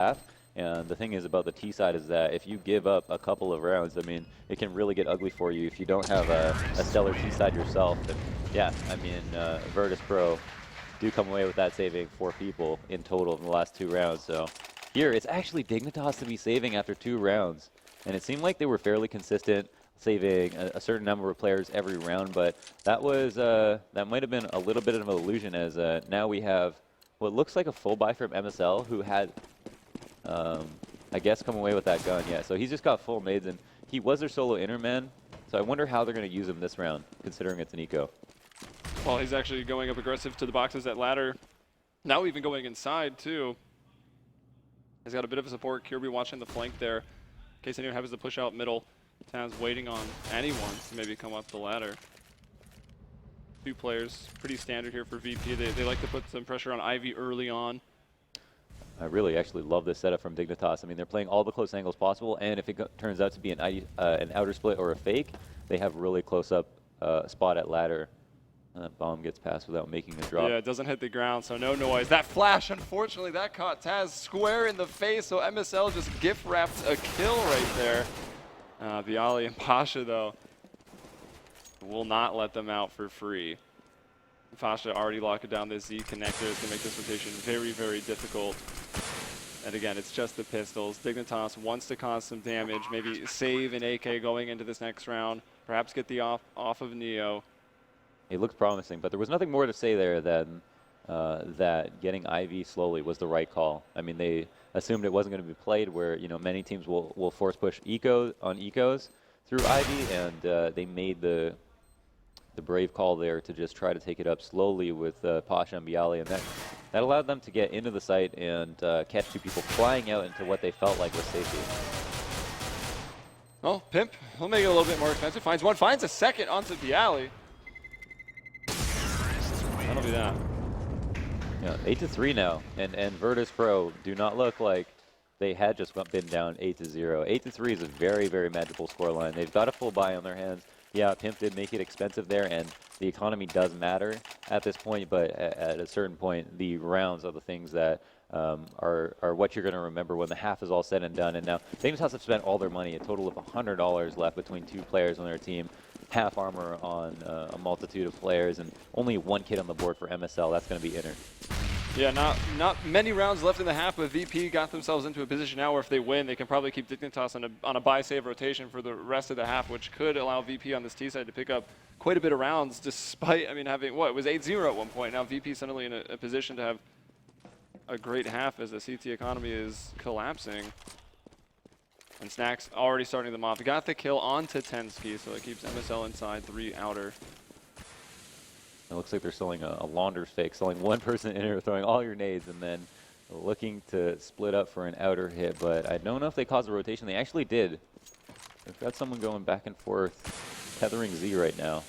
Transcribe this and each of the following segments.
half. And the thing is about the T side is that if you give up a couple of rounds, I mean, it can really get ugly for you if you don't have a stellar T side yourself. And yeah, I mean, Virtus Pro do come away with that, saving 4 people in total in the last 2 rounds. So here, it's actually Dignitas to be saving after 2 rounds. And it seemed like they were fairly consistent, saving a certain number of players every round. But that was that might have been a little bit of an illusion, as now we have what looks like a full buy from MSL, who had, I guess, come away with that gun. Yeah, so he's just got full nades, and he was their solo interman. So I wonder how they're going to use him this round, considering it's an eco. Well, he's actually going up aggressive to the boxes at ladder. Now even going inside, too. He's got a bit of a support. Kirby watching the flank there. In case anyone happens to push out middle. Taz waiting on anyone to maybe come up the ladder. 2 players, pretty standard here for VP. They like to put some pressure on Ivy early on. I really actually love this setup from Dignitas. I mean, they're playing all the close angles possible, and if it turns out to be an outer split or a fake, they have really close-up spot at ladder. That bomb gets past without making a drop. Yeah, it doesn't hit the ground, so no noise. That flash, unfortunately, that caught Taz square in the face, so MSL just gift-wrapped a kill right there. Bialy and Pasha, though, will not let them out for free. Pasha already locked down this Z connector. It's going to make this rotation very, very difficult. And again, it's just the pistols. Dignitas wants to cause some damage, maybe save an AK going into this next round, perhaps get the off of Neo. It looks promising, but there was nothing more to say there than that getting Ivy slowly was the right call. I mean, they assumed it wasn't going to be played where, you know, many teams will force push eco on ecos through Ivy, and they made the brave call there to just try to take it up slowly with Pasha and Bialy, and that allowed them to get into the site and catch 2 people flying out into what they felt like was safety. Well, Pimp, he'll make it a little bit more expensive. Finds one, finds a second onto Bialy. That'll be that. Yeah, 8-3 now, and Virtus Pro do not look like they had just been down 8-0. 8-3 is a very, very manageable scoreline. They've got a full buy on their hands. Yeah, Pimp did make it expensive there, and the economy does matter at this point, but at a certain point, the rounds are the things that are what you're going to remember when the half is all said and done. And now, Dignitas have spent all their money, a total of $100 left between 2 players on their team, half armor on a multitude of players, and only 1 kid on the board for MSL. That's going to be Inner. Yeah, not many rounds left in the half, but VP got themselves into a position now where if they win, they can probably keep Dignitas on a buy-save rotation for the rest of the half, which could allow VP on this T side to pick up quite a bit of rounds, despite, I mean, having, what, it was 8-0 at one point. Now VP suddenly in a position to have a great half as the CT economy is collapsing. And Snacks already starting them off. He got the kill onto Tensky, so it keeps MSL inside, 3 outer. It looks like they're selling a launder fake, selling 1 person in here, throwing all your nades, and then looking to split up for an outer hit. But I don't know if they caused a rotation. They actually did. They've got someone going back and forth, tethering Z right now.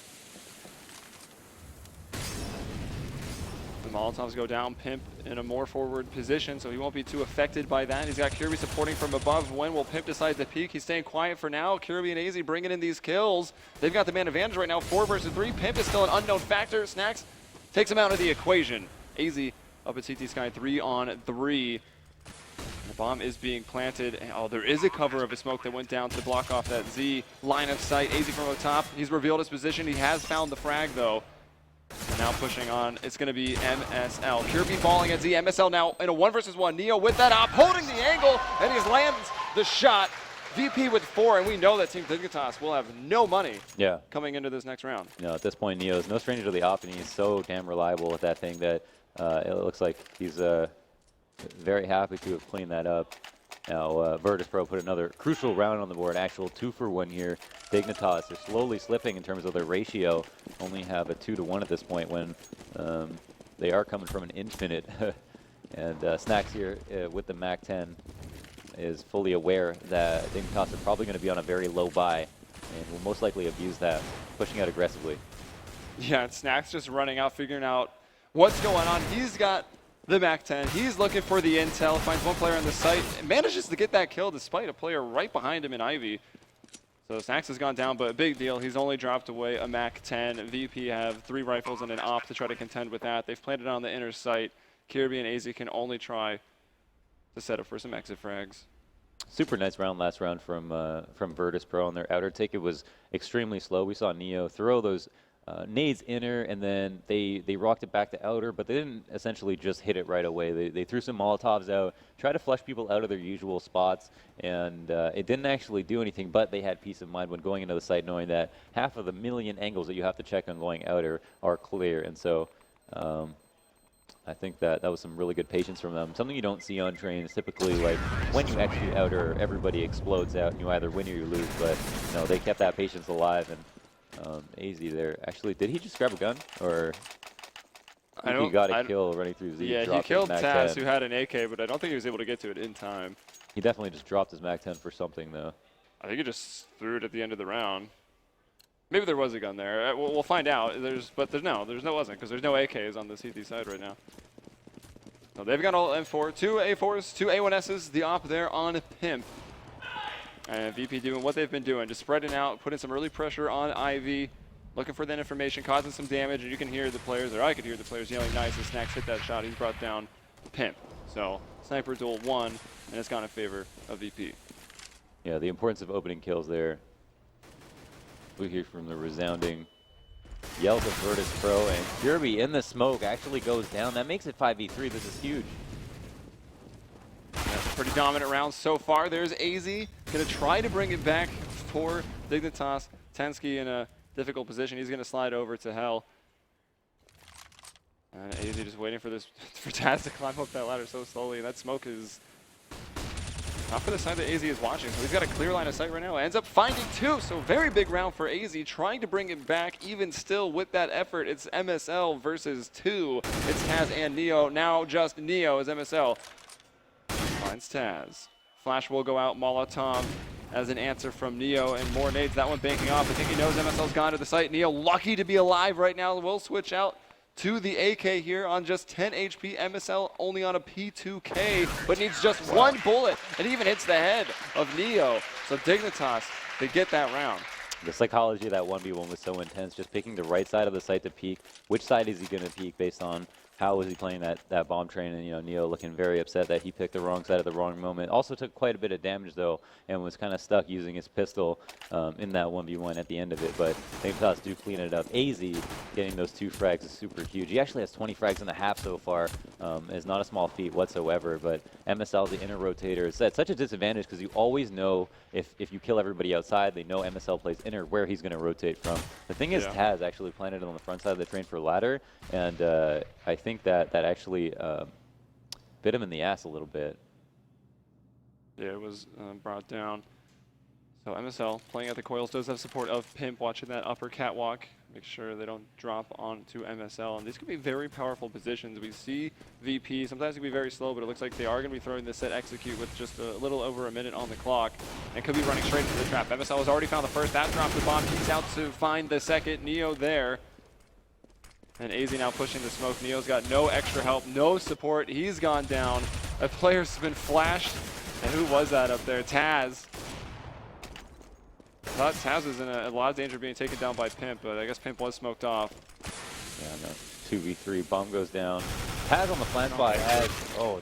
The Molotovs go down. Pimp in a more forward position, so he won't be too affected by that. He's got Kirby supporting from above. When will Pimp decide to peek? He's staying quiet for now. Kirby and AZ bringing in these kills. They've got the man advantage right now, 4 versus 3. Pimp is still an unknown factor. Snacks takes him out of the equation. AZ up at CT Sky, 3 on 3. The bomb is being planted. Oh, there is a cover of a smoke that went down to block off that Z line of sight. AZ from the top. He's revealed his position. He has found the frag, though. And now pushing on, it's going to be MSL. Kirby falling at Z. MSL now in a 1 versus 1. Neo with that op, holding the angle, and he lands the shot. VP with 4, and we know that Team Dignitas will have no money coming into this next round. You know, at this point, Neo is no stranger to the op, and he's so damn reliable with that thing that it looks like he's very happy to have cleaned that up. Now, Virtus Pro put another crucial round on the board, actual 2-for-1 here. Dignitas are slowly slipping in terms of their ratio, only have a 2-to-1 at this point when they are coming from an infinite. And Snacks here with the MAC-10 is fully aware that Dignitas are probably going to be on a very low buy and will most likely abuse that, pushing out aggressively. Yeah, and Snacks just running out, figuring out what's going on. He's got the MAC-10. He's looking for the intel, finds 1 player on the site, and manages to get that kill despite a player right behind him in Ivy. So Snacks has gone down, but a big deal. He's only dropped away a MAC-10. VP have 3 rifles and an op to try to contend with that. They've planted on the inner site. Kirby and AZ can only try to set up for some exit frags. Super nice round last round from Virtus Pro on their outer take. It was extremely slow. We saw Neo throw those nades inner, and then they rocked it back to outer, but they didn't essentially just hit it right away. They threw some Molotovs out, tried to flush people out of their usual spots, and it didn't actually do anything, but they had peace of mind when going into the site knowing that half of the million angles that you have to check on going outer are clear. And so I think that was some really good patience from them. Something you don't see on trains. Typically, like, when you execute outer, everybody explodes out, and you either win or you lose. But, you know, they kept that patience alive. And AZ there. Actually, did he just grab a gun? Or he got a kill running through Z? Yeah, he killed Taz, who had an AK, but I don't think he was able to get to it in time. He definitely just dropped his MAC-10 for something, though. I think he just threw it at the end of the round. Maybe there was a gun there. We'll find out. But no wasn't, because there's no AKs on the CT side right now. So they've got all M4, 2 A4s, 2 A1Ss, the op there on Pimp. And VP doing what they've been doing, just spreading out, putting some early pressure on Ivy, looking for that information, causing some damage, and you can hear the players, or I could hear the players yelling, nice, and Snacks hit that shot. He's brought down Pimp. So Sniper Duel won, and it's gone in favor of VP. Yeah, the importance of opening kills there. We hear from the resounding yells of Virtus Pro, and Kirby in the smoke actually goes down. That makes it 5v3. This is huge. That's a pretty dominant round so far. There's AZ, going to try to bring it back for Dignitas. Tensky in a difficult position. He's going to slide over to Hell. And AZ just waiting for Taz to climb up that ladder so slowly. That smoke is not for the side that AZ is watching, so he's got a clear line of sight right now. Ends up finding two, so very big round for AZ, trying to bring it back. Even still with that effort, it's MSL versus 2. It's Taz and Neo. Now just Neo as MSL finds Taz. Flash will go out, Molotov as an answer from Neo, and more nades. That one banking off. I think he knows MSL's gone to the site. Neo lucky to be alive right now. Will switch out to the AK here on just 10 HP. MSL only on a P2K, but needs just one bullet, and even hits the head of Neo. So Dignitas, they get that round. The psychology of that 1v1 was so intense, just picking the right side of the site to peek. Which side is he going to peek based on how was he playing that bomb train? And, you know, Neo looking very upset that he picked the wrong side at the wrong moment. Also took quite a bit of damage, though, and was kind of stuck using his pistol in that 1v1 at the end of it. But Dignitas do clean it up. AZ getting those 2 frags is super huge. He actually has 20 frags and a half so far. It's not a small feat whatsoever, but MSL, the inner rotator, is at such a disadvantage because you always know if you kill everybody outside, they know MSL plays inner where he's going to rotate from. The thing is, Taz actually planted on the front side of the train for ladder, and I think that actually bit him in the ass a little bit. Yeah, it was brought down. So MSL playing at the coils does have support of Pimp, watching that upper catwalk. Make sure they don't drop onto MSL. And these could be very powerful positions. We see VP, sometimes it can be very slow, but it looks like they are going to be throwing this set execute with just a little over a minute on the clock. And could be running straight into the trap. MSL has already found the first. That drops the bomb. He's out to find the second. Neo there. And AZ now pushing the smoke. Neo's got no extra help, no support. He's gone down. A player's been flashed. And who was that up there? Taz. I thought Taz was in a lot of danger of being taken down by Pimp, but I guess Pimp was smoked off. Yeah, no. 2v3. Bomb goes down. Taz on the flank spot has,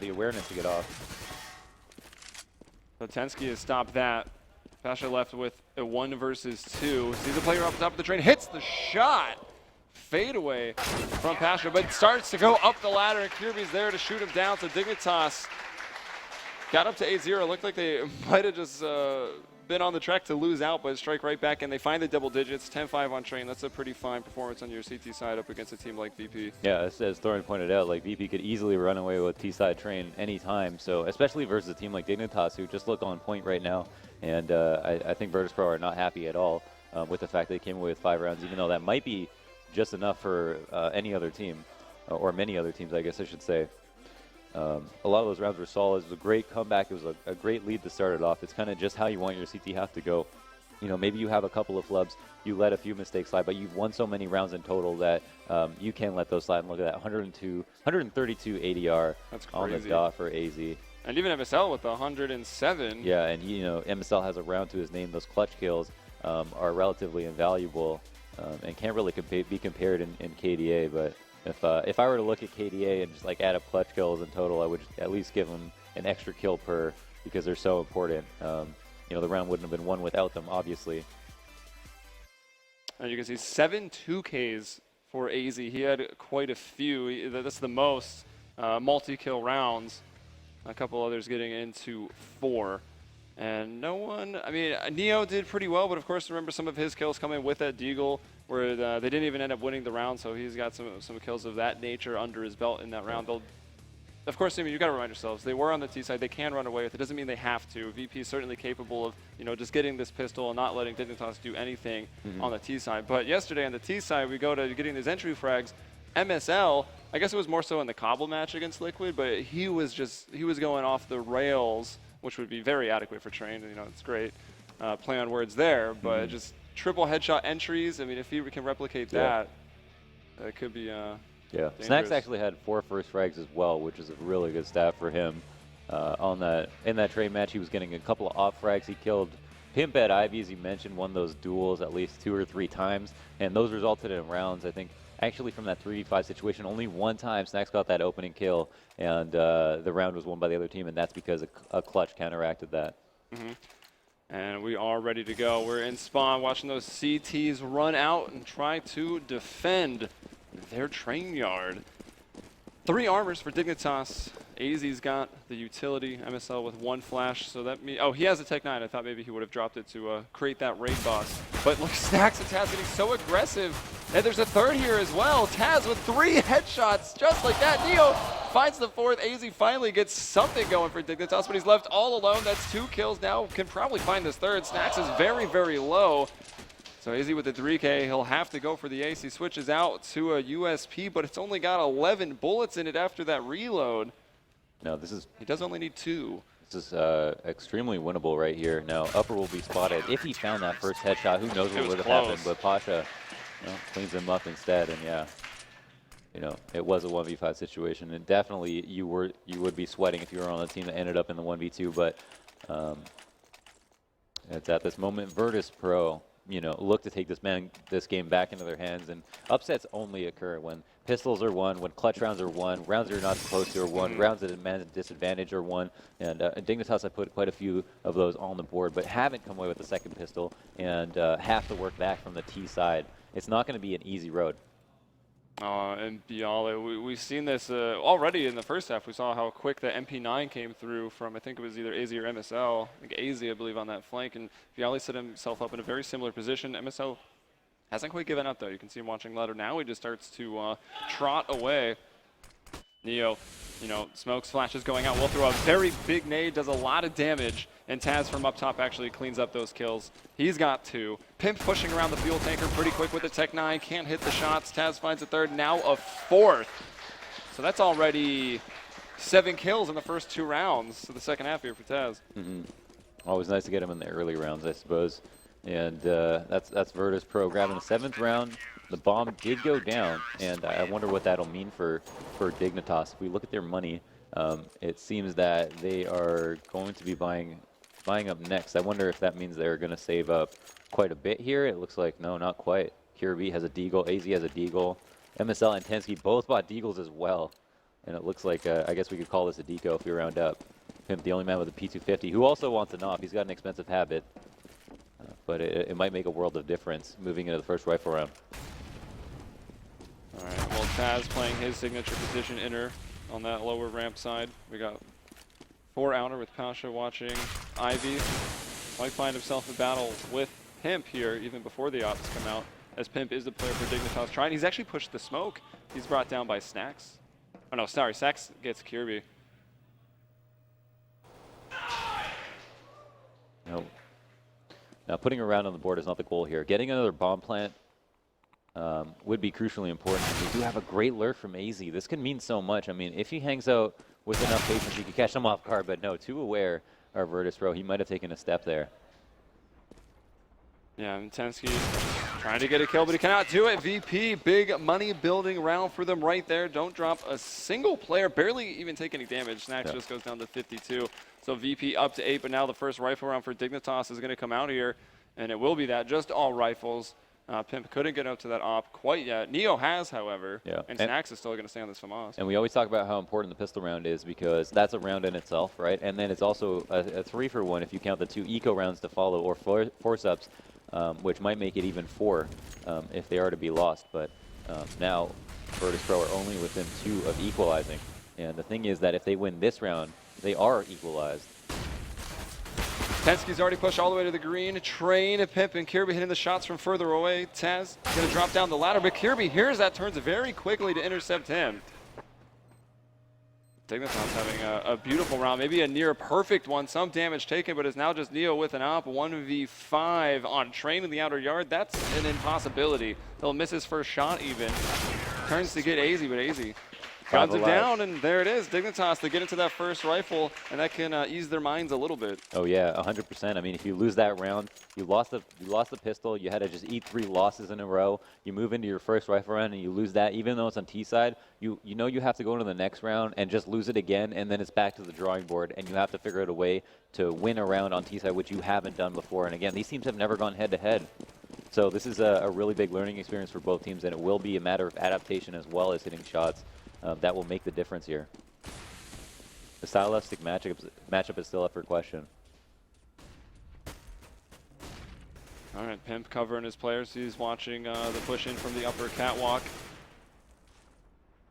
the awareness to get off. So Tensky has stopped that. Pasha left with a 1 versus 2. Sees the player up top of the train, hits the shot. Fade away from Pasha, but starts to go up the ladder, and Kirby's there to shoot him down. So Dignitas got up to 8-0. Looked like they might have just been on the track to lose out, but strike right back, and they find the double digits. 10-5 on train. That's a pretty fine performance on your CT side up against a team like VP. Yeah, as Thorin pointed out, like VP could easily run away with T-side train anytime. So especially versus a team like Dignitas, who just look on point right now. And I think Virtus Pro are not happy at all with the fact they came away with 5 rounds, even though that might be just enough for any other team, or many other teams, I guess I should say. A lot of those rounds were solid. It was a great comeback. It was a great lead to start it off. It's kind of just how you want your CT half to go. You know, maybe you have a couple of flubs, you let a few mistakes slide, but you've won so many rounds in total that you can't let those slide. And look at that, 132 ADR on the dot for AZ. And even MSL with 107. Yeah, and you know, MSL has a round to his name. Those clutch kills are relatively invaluable. And can't really be compared in KDA, but if I were to look at KDA and just like add up clutch kills in total, I would at least give him an extra kill per because they're so important. You know, the round wouldn't have been won without them, obviously. And you can see 7 2Ks for AZ. He had quite a few. That's the most multi-kill rounds. A couple others getting into 4. And no one, I mean, Neo did pretty well, but of course, remember some of his kills coming with that Deagle, where they didn't even end up winning the round, so he's got some kills of that nature under his belt in that round. They'll, of course, I mean, you got to remind yourselves, they were on the T side, they can run away with it. Doesn't mean they have to. VP is certainly capable of, you know, just getting this pistol and not letting Dignitas do anything on the T side. But yesterday on the T side, we go to getting these entry frags. MSL, I guess it was more so in the Cobble match against Liquid, but he was going off the rails, which would be very adequate for Train. You know, it's great play on words there, but just triple headshot entries. I mean, if he can replicate that, it could be yeah. Snacks actually had 4 first frags as well, which is a really good stat for him. In that Train match, he was getting a couple of off frags. He killed Pimp at Ivy, as you mentioned, won those duels at least 2 or 3 times, and those resulted in rounds. I think actually from that 3v5 situation, only one time Snacks got that opening kill, and the round was won by the other team, and that's because a clutch counteracted that. And we are ready to go. We're in spawn, watching those CTs run out and try to defend their train yard. 3 armors for Dignitas. AZ's got the utility, MSL with 1 flash, so that means, oh, he has a Tech 9. I thought maybe he would have dropped it to create that raid boss. But look, Snacks and Taz getting so aggressive. And there's a third here as well. Taz with 3 headshots, just like that. Neo finds the 4th. AZ finally gets something going for Dignitas, but he's left all alone. That's 2 kills now. Can probably find this 3rd. Snacks is very, very low. So AZ with the 3K, he'll have to go for the ace. He switches out to a USP, but it's only got 11 bullets in it after that reload. No, this is... He does only need 2. This is extremely winnable right here. Now, Upper will be spotted. If he found that first headshot, who knows what would have happened, but Pasha cleans him up instead, and yeah, you know, it was a 1v5 situation, and definitely you would be sweating if you were on a team that ended up in the 1v2, but it's at this moment Virtus Pro, you know, look to take this game back into their hands, and upsets only occur when pistols are won, when clutch rounds are won, rounds you're not supposed to are won, rounds at a disadvantage are won, and Dignitas have put quite a few of those on the board, but haven't come away with the second pistol, and have to work back from the T side. It's not going to be an easy road. And Biala, we've seen this already in the first half. We saw how quick the MP9 came through from, I think it was either AZ or MSL. I think AZ, I believe, on that flank. And Biala set himself up in a very similar position. MSL hasn't quite given up, though. You can see him watching ladder now. He just starts to trot away. Neo, you know, smokes, flashes going out. Will throw a very big nade, does a lot of damage. And Taz from up top actually cleans up those kills. He's got 2. Pimp pushing around the fuel tanker pretty quick with the Tech 9. Can't hit the shots. Taz finds a 3rd, now a 4th. So that's already 7 kills in the first 2 rounds. So the second half here for Taz. Always nice to get him in the early rounds, I suppose. And that's Virtus Pro grabbing the 7th round. The bomb did go down, and I wonder what that'll mean for Dignitas. If we look at their money, it seems that they are going to be buying up next. I wonder if that means they're going to save up quite a bit here. It looks like, no, not quite. Kirby has a Deagle, AZ has a Deagle. MSL and Tensky both bought Deagles as well. And it looks like, I guess we could call this a deco if we round up. Pimp, the only man with a P250, who also wants an off. He's got an expensive habit. But it might make a world of difference moving into the first rifle round. All right, well, Taz playing his signature position inner on that lower ramp side. We got 4 outer with Pasha watching Ivy. Might find himself in battle with Pimp here, even before the ops come out, as Pimp is the player for Dignitas trying. He's actually pushed the smoke. He's brought down by Snacks. Oh no, sorry, Snacks gets Kirby. No. Now, putting a round on the board is not the goal here. Getting another bomb plant would be crucially important. We do have a great lurk from AZ. This could mean so much. I mean, if he hangs out with enough patience, he could catch them off guard, but no, too aware of Virtus Pro. He might have taken a step there. Yeah, and Tensky trying to get a kill, but he cannot do it. VP, big money building round for them right there. Don't drop a single player, barely even take any damage. Snacks just goes down to 52. So VP up to 8, but now the first rifle round for Dignitas is going to come out here, and it will be that, just all rifles. Pimp couldn't get up to that op quite yet. Neo has, however, Yeah. and Snacks is still going to stay on this FAMAS. And we always talk about how important the pistol round is because that's a round in itself, right? And then it's also a 3-for-1 if you count the 2 eco rounds to follow or force-ups, which might make it even 4 if they are to be lost. But now Virtus Pro are only within 2 of equalizing. And the thing is that if they win this round, they are equalized. Penske's already pushed all the way to the green. Train, Pimp, and Kirby hitting the shots from further away. Taz going to drop down the ladder, but Kirby hears that, turns very quickly to intercept him. Dignitas having a beautiful round, maybe a near perfect one. Some damage taken, but it's now just Neo with an op. 1v5 on Train in the outer yard. That's an impossibility. He'll miss his first shot even. Turns to get AZ, but AZ guns it down, and there it is. Dignitas to get into that first rifle, and that can ease their minds a little bit. Oh yeah, 100%. I mean, if you lose that round, you lost the pistol. You had to just eat 3 losses in a row. You move into your first rifle round and you lose that, even though it's on T side. You know you have to go into the next round and just lose it again, and then it's back to the drawing board, and you have to figure out a way to win a round on T side, which you haven't done before. And again, these teams have never gone head to head. So this is a really big learning experience for both teams, and it will be a matter of adaptation as well as hitting shots. That will make the difference here. The stylistic matchup is still up for question. All right, Pimp covering his players. He's watching the push in from the upper catwalk.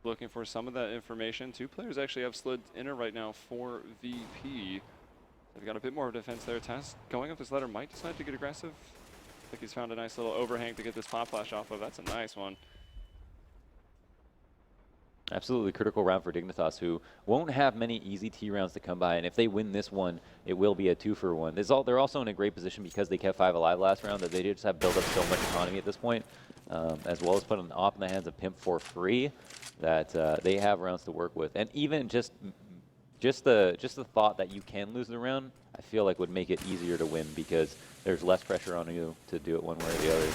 Looking for some of that information. 2 players actually have slid inner right now for VP. They've got a bit more defense there. Taz going up this ladder might decide to get aggressive. I think he's found a nice little overhang to get this pop flash off of. That's a nice one. Absolutely critical round for Dignitas, who won't have many easy T rounds to come by, and if they win this one, it will be a 2-for-1. They're also in a great position because they kept 5 alive last round that they just have built up so much economy at this point, as well as put an op in the hands of Pimp for free, that they have rounds to work with. And even just the thought that you can lose the round, I feel like would make it easier to win because there's less pressure on you to do it one way or the other.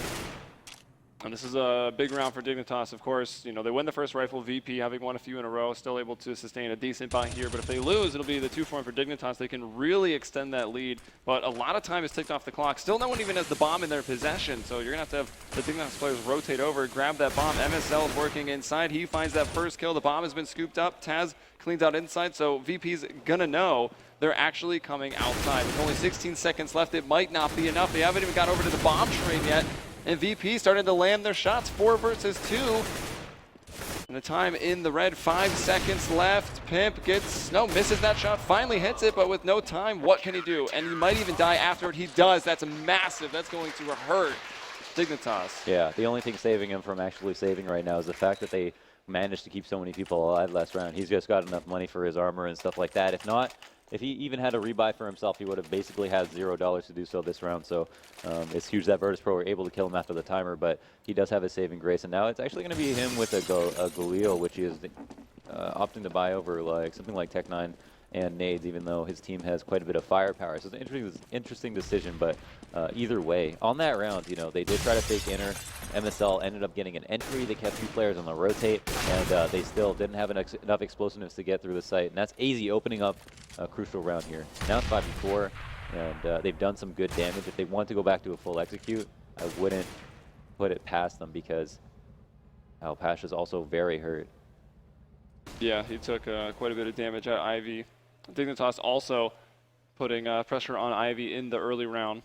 And this is a big round for Dignitas, of course. You know, they win the first rifle, VP having won a few in a row, still able to sustain a decent buy here. But if they lose, it'll be the 2-for-1 for Dignitas. They can really extend that lead. But a lot of time is ticked off the clock. Still no one even has the bomb in their possession. So you're going to have the Dignitas players rotate over, grab that bomb. MSL is working inside. He finds that first kill. The bomb has been scooped up. Taz cleans out inside. So VP's going to know they're actually coming outside. With only 16 seconds left, it might not be enough. They haven't even got over to the bomb train yet. And VP starting to land their shots, 4 versus 2. And the time in the red, 5 seconds left. Pimp misses that shot, finally hits it, but with no time, what can he do? And he might even die after it. He does. That's massive. That's going to hurt Dignitas. Yeah, the only thing saving him from actually saving right now is the fact that they managed to keep so many people alive last round. He's just got enough money for his armor and stuff like that. If not, if he even had a rebuy for himself, he would have basically had $0 to do so this round. So it's huge that Virtus Pro were able to kill him after the timer, but he does have his saving grace. And now it's actually going to be him with a Galil, which is opting to buy over something like Tech9 and nades, even though his team has quite a bit of firepower. So it's an interesting decision, but either way, on that round, you know, they did try to fake inner. MSL ended up getting an entry. They kept 2 players on the rotate, and they still didn't have enough explosiveness to get through the site. And that's AZ opening up a crucial round here. Now it's 5v4, and they've done some good damage. If they want to go back to a full execute, I wouldn't put it past them because Alpash is also very hurt. Yeah, he took quite a bit of damage at Ivy. Dignitas also putting pressure on Ivy in the early round.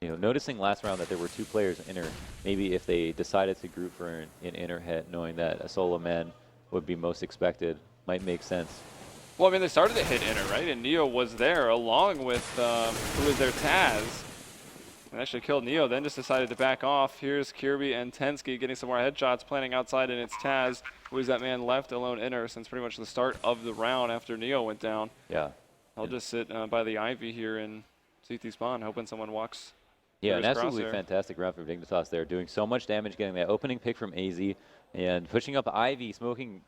You know, noticing last round that there were 2 players inner, maybe if they decided to group for an inner hit, knowing that a solo man would be most expected, might make sense. Well, I mean, they started to hit inner, right? And Neo was there along with who was their Taz. And actually killed Neo, then just decided to back off. Here's Kirby and Tensky getting some more headshots, planning outside, and it's Taz, who is that man left alone inner since pretty much the start of the round after Neo went down. Yeah. I'll just sit by the Ivy here in CT spawn, hoping someone walks. Yeah, an absolutely fantastic round from Dignitas there, doing so much damage, getting that opening pick from AZ, and pushing up Ivy, smoking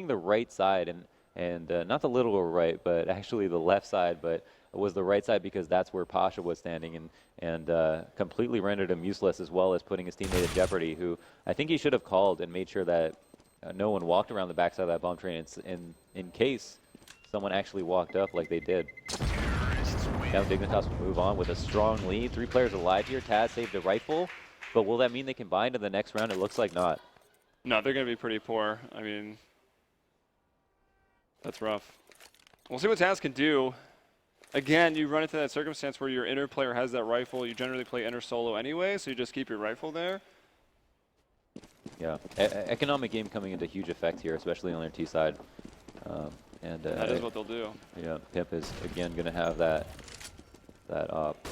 the right side, and not the literal right, but actually the left side, but it was the right side because that's where Pasha was standing, and completely rendered him useless, as well as putting his teammate in jeopardy, who I think he should have called and made sure that no one walked around the backside of that bomb train in case someone actually walked up like they did. Now Dignitas will move on with a strong lead. 3 players alive here. Taz saved a rifle. But will that mean they can bind in the next round? It looks like not. No, they're going to be pretty poor. I mean, that's rough. We'll see what Taz can do. Again, you run into that circumstance where your inner player has that rifle. You generally play inner solo anyway, so you just keep your rifle there. Yeah, economic game coming into huge effect here, especially on their T side. That is what they'll do. Yeah, Pimp is again going to have that up.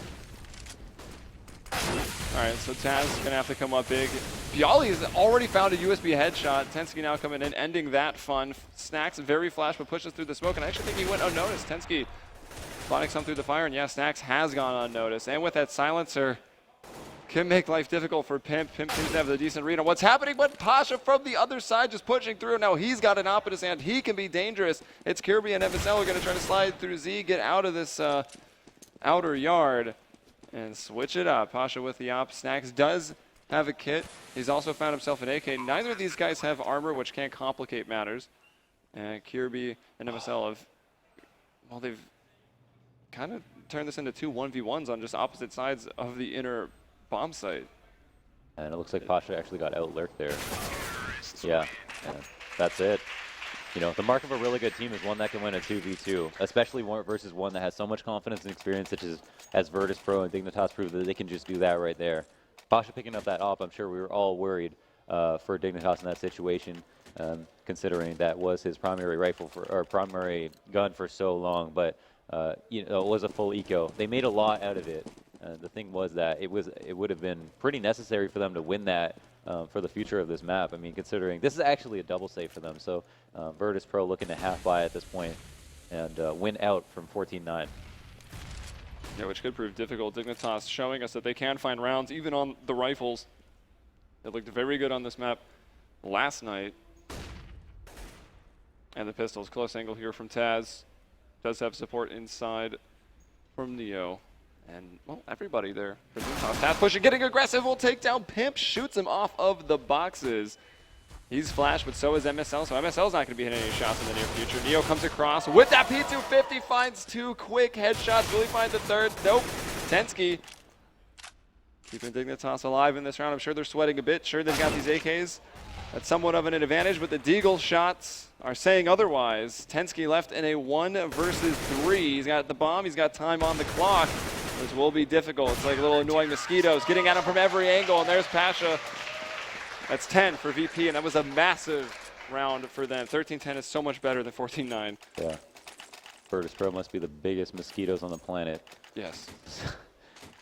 All right, so Taz is going to have to come up big. Bialy has already found a USB headshot. Tensky now coming in, ending that fun. Snacks very flash, but pushes through the smoke, and I actually think he went unnoticed. Tensky spotting some through the fire, and yeah, Snacks has gone unnoticed. And with that silencer, can make life difficult for Pimp. Pimp seems to have a decent read on what's happening, but Pasha from the other side just pushing through. Now he's got an op in his hand. He can be dangerous. It's Kirby and MSL are going to try to slide through Z, get out of this outer yard, and switch it up. Pasha with the op. Snacks does have a kit. He's also found himself an AK. Neither of these guys have armor, which can complicate matters. And Kirby and MSL have, well, they've kind of turned this into two 1v1s on just opposite sides of the inner bomb site. And it looks like Pasha actually got out-lurked there. Yeah, that's it. You know, the mark of a really good team is one that can win a 2v2, especially one versus one that has so much confidence and experience, such as Virtus Pro and Dignitas prove that they can just do that right there. Pasha picking up that op, I'm sure we were all worried for Dignitas in that situation, considering that was his primary rifle or primary gun for so long. But you know, it was a full eco. They made a lot out of it. The thing was that it would have been pretty necessary for them to win that for the future of this map. I mean, considering this is actually a double save for them. So Virtus Pro looking to half buy at this point and win out from 14-9. Yeah, which could prove difficult. Dignitas showing us that they can find rounds even on the rifles. They looked very good on this map last night. And the pistols, close angle here from Taz. Does have support inside from Neo. And, well, everybody there. Taz pushing, getting aggressive, will take down Pimp, shoots him off of the boxes. He's flashed, but so is MSL, so MSL's not going to be hitting any shots in the near future. Neo comes across with that P250, finds two quick headshots. Will he find the third? Nope. Tensky keeping Dignitas alive in this round. I'm sure they're sweating a bit. Sure, they've got these AKs. That's somewhat of an advantage, but the Deagle shots are saying otherwise. Tensky left in a 1 versus 3. He's got the bomb. He's got time on the clock. This will be difficult. It's like little annoying mosquitoes getting at him from every angle, and there's Pasha. That's 10 for VP, and that was a massive round for them. 13-10 is so much better than 14-9. Yeah. Virtus Pro must be the biggest mosquitoes on the planet. Yes.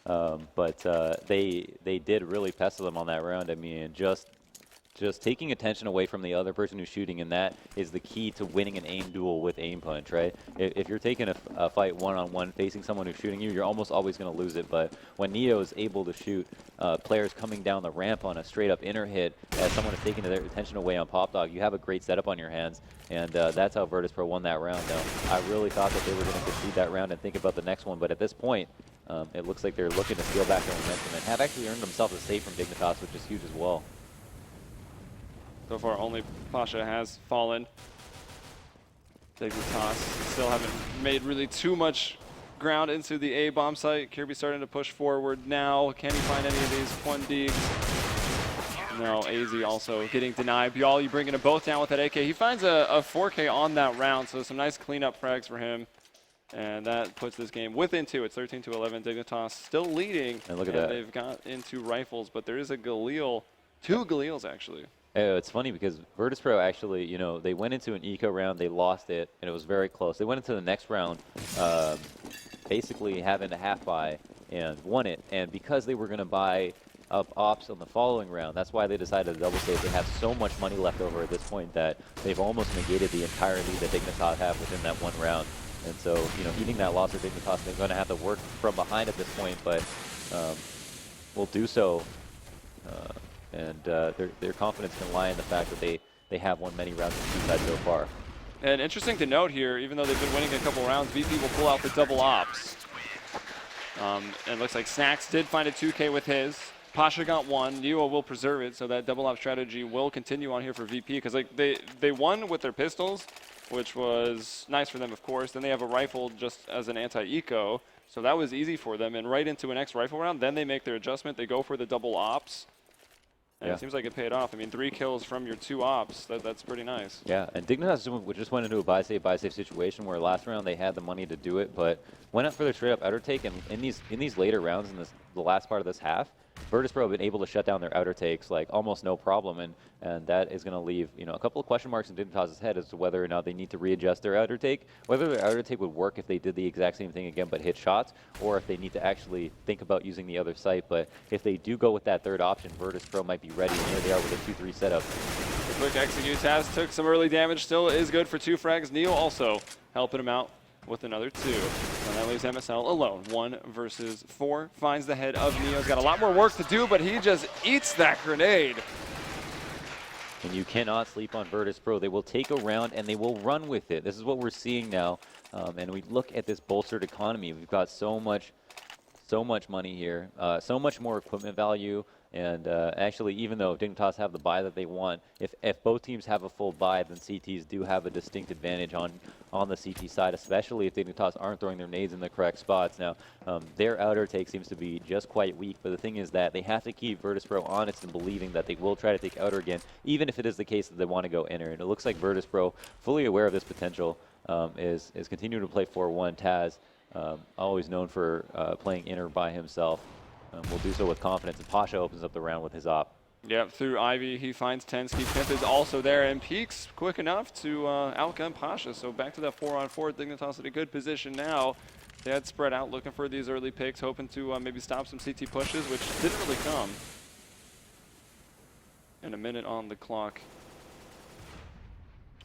But they did really pester them on that round. I mean, just taking attention away from the other person who's shooting, and that is the key to winning an aim duel with aim punch, right? If you're taking a fight one-on-one facing someone who's shooting you, you're almost always going to lose it. But when Neo is able to shoot players coming down the ramp on a straight-up inner hit as someone is taking their attention away on Pop Dog, you have a great setup on your hands, and that's how Virtus Pro won that round. Now, I really thought that they were going to concede that round and think about the next one, but at this point, it looks like they're looking to steal back their momentum and have actually earned themselves a save from Dignitas, which is huge as well. So far, only Pasha has fallen. Dignitas still haven't made really too much ground into the A bomb site. Kirby starting to push forward now. Can he find any of these one digs? No, AZ also getting denied. Bialy bringing them both down with that AK. He finds a 4K on that round, so some nice cleanup frags for him. And that puts this game within 2. It's 13-11. Dignitas still leading. And look at that. They've got into rifles, but there is a Galil. 2 Galils, actually. It's funny because Virtus Pro actually, you know, they went into an eco round, they lost it, and it was very close. They went into the next round basically having a half buy and won it. And because they were going to buy up ops on the following round, that's why they decided to double save. They have so much money left over at this point that they've almost negated the entire lead that Dignitas have within that one round. And so, you know, eating that loss for Dignitas, they're going to have to work from behind at this point, but will do so. And their confidence can lie in the fact that they have won many rounds on the side so far. And interesting to note here, even though they've been winning a couple rounds, VP will pull out the double ops. And it looks like Snacks did find a 2K with his. Pasha got 1. Neo will preserve it, so that double op strategy will continue on here for VP. Because like they won with their pistols, which was nice for them, of course. Then they have a rifle just as an anti-eco, so that was easy for them. And right into an next rifle round, then they make their adjustment. They go for the double ops. And it seems like it paid off. I mean, 3 kills from your 2 ops, that's pretty nice. Yeah, and Dignitas just went into a buy safe situation where last round they had the money to do it, but went up for their straight up outer take. And in these later rounds, in the last part of this half, Virtus.pro have been able to shut down their outer takes like almost no problem, and that is going to leave a couple of question marks in Dignitas' head as to whether or not they need to readjust their outer take, whether their outer take would work if they did the exact same thing again but hit shots, or if they need to actually think about using the other site. But if they do go with that third option, Virtus.pro might be ready, and here they are with a 2-3 setup. The quick execute. Taz took some early damage, still is good for 2 frags. Neo also helping him out with another 2. And that leaves MSL alone. 1 versus 4. Finds the head of Neo. He's got a lot more work to do, but he just eats that grenade. And you cannot sleep on Virtus.pro. They will take a round and they will run with it. This is what we're seeing now. And we look at this bolstered economy. We've got so much money here, so much more equipment value. And actually, even though Dignitas have the buy that they want, if both teams have a full buy, then CTs do have a distinct advantage on the CT side, especially if Dignitas aren't throwing their nades in the correct spots. Now, their outer take seems to be just quite weak, but the thing is that they have to keep Virtus.pro honest and believing that they will try to take outer again, even if it is the case that they want to go inner. And it looks like Virtus.pro, fully aware of this potential, is continuing to play 4-1. Taz, always known for playing inner by himself, will do so with confidence, and Pasha opens up the round with his op. Yep, through Ivy, he finds Tensky. Pimp is also there, and peeks quick enough to outgun Pasha. So back to that 4-on-4. Dignitas in a good position now. They had spread out, looking for these early picks, hoping to maybe stop some CT pushes, which didn't really come. And a minute on the clock.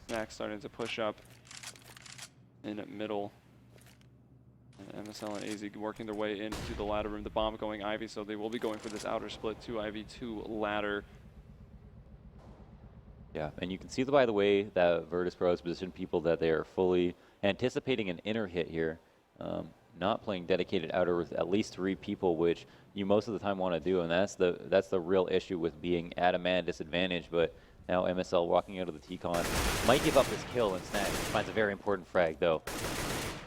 Snack starting to push up in middle. And MSL and AZ working their way into the ladder room. The bomb going Ivy, so they will be going for this outer split. 2 Ivy, 2 ladder. Yeah, and you can see, by the way, that Virtus.pro has positioned people that they are fully anticipating an inner hit here. Not playing dedicated outer with at least 3 people, which you most of the time want to do, and that's the real issue with being at a man disadvantage. But now MSL walking out of the T-Con might give up his kill, and Snack finds a very important frag, though.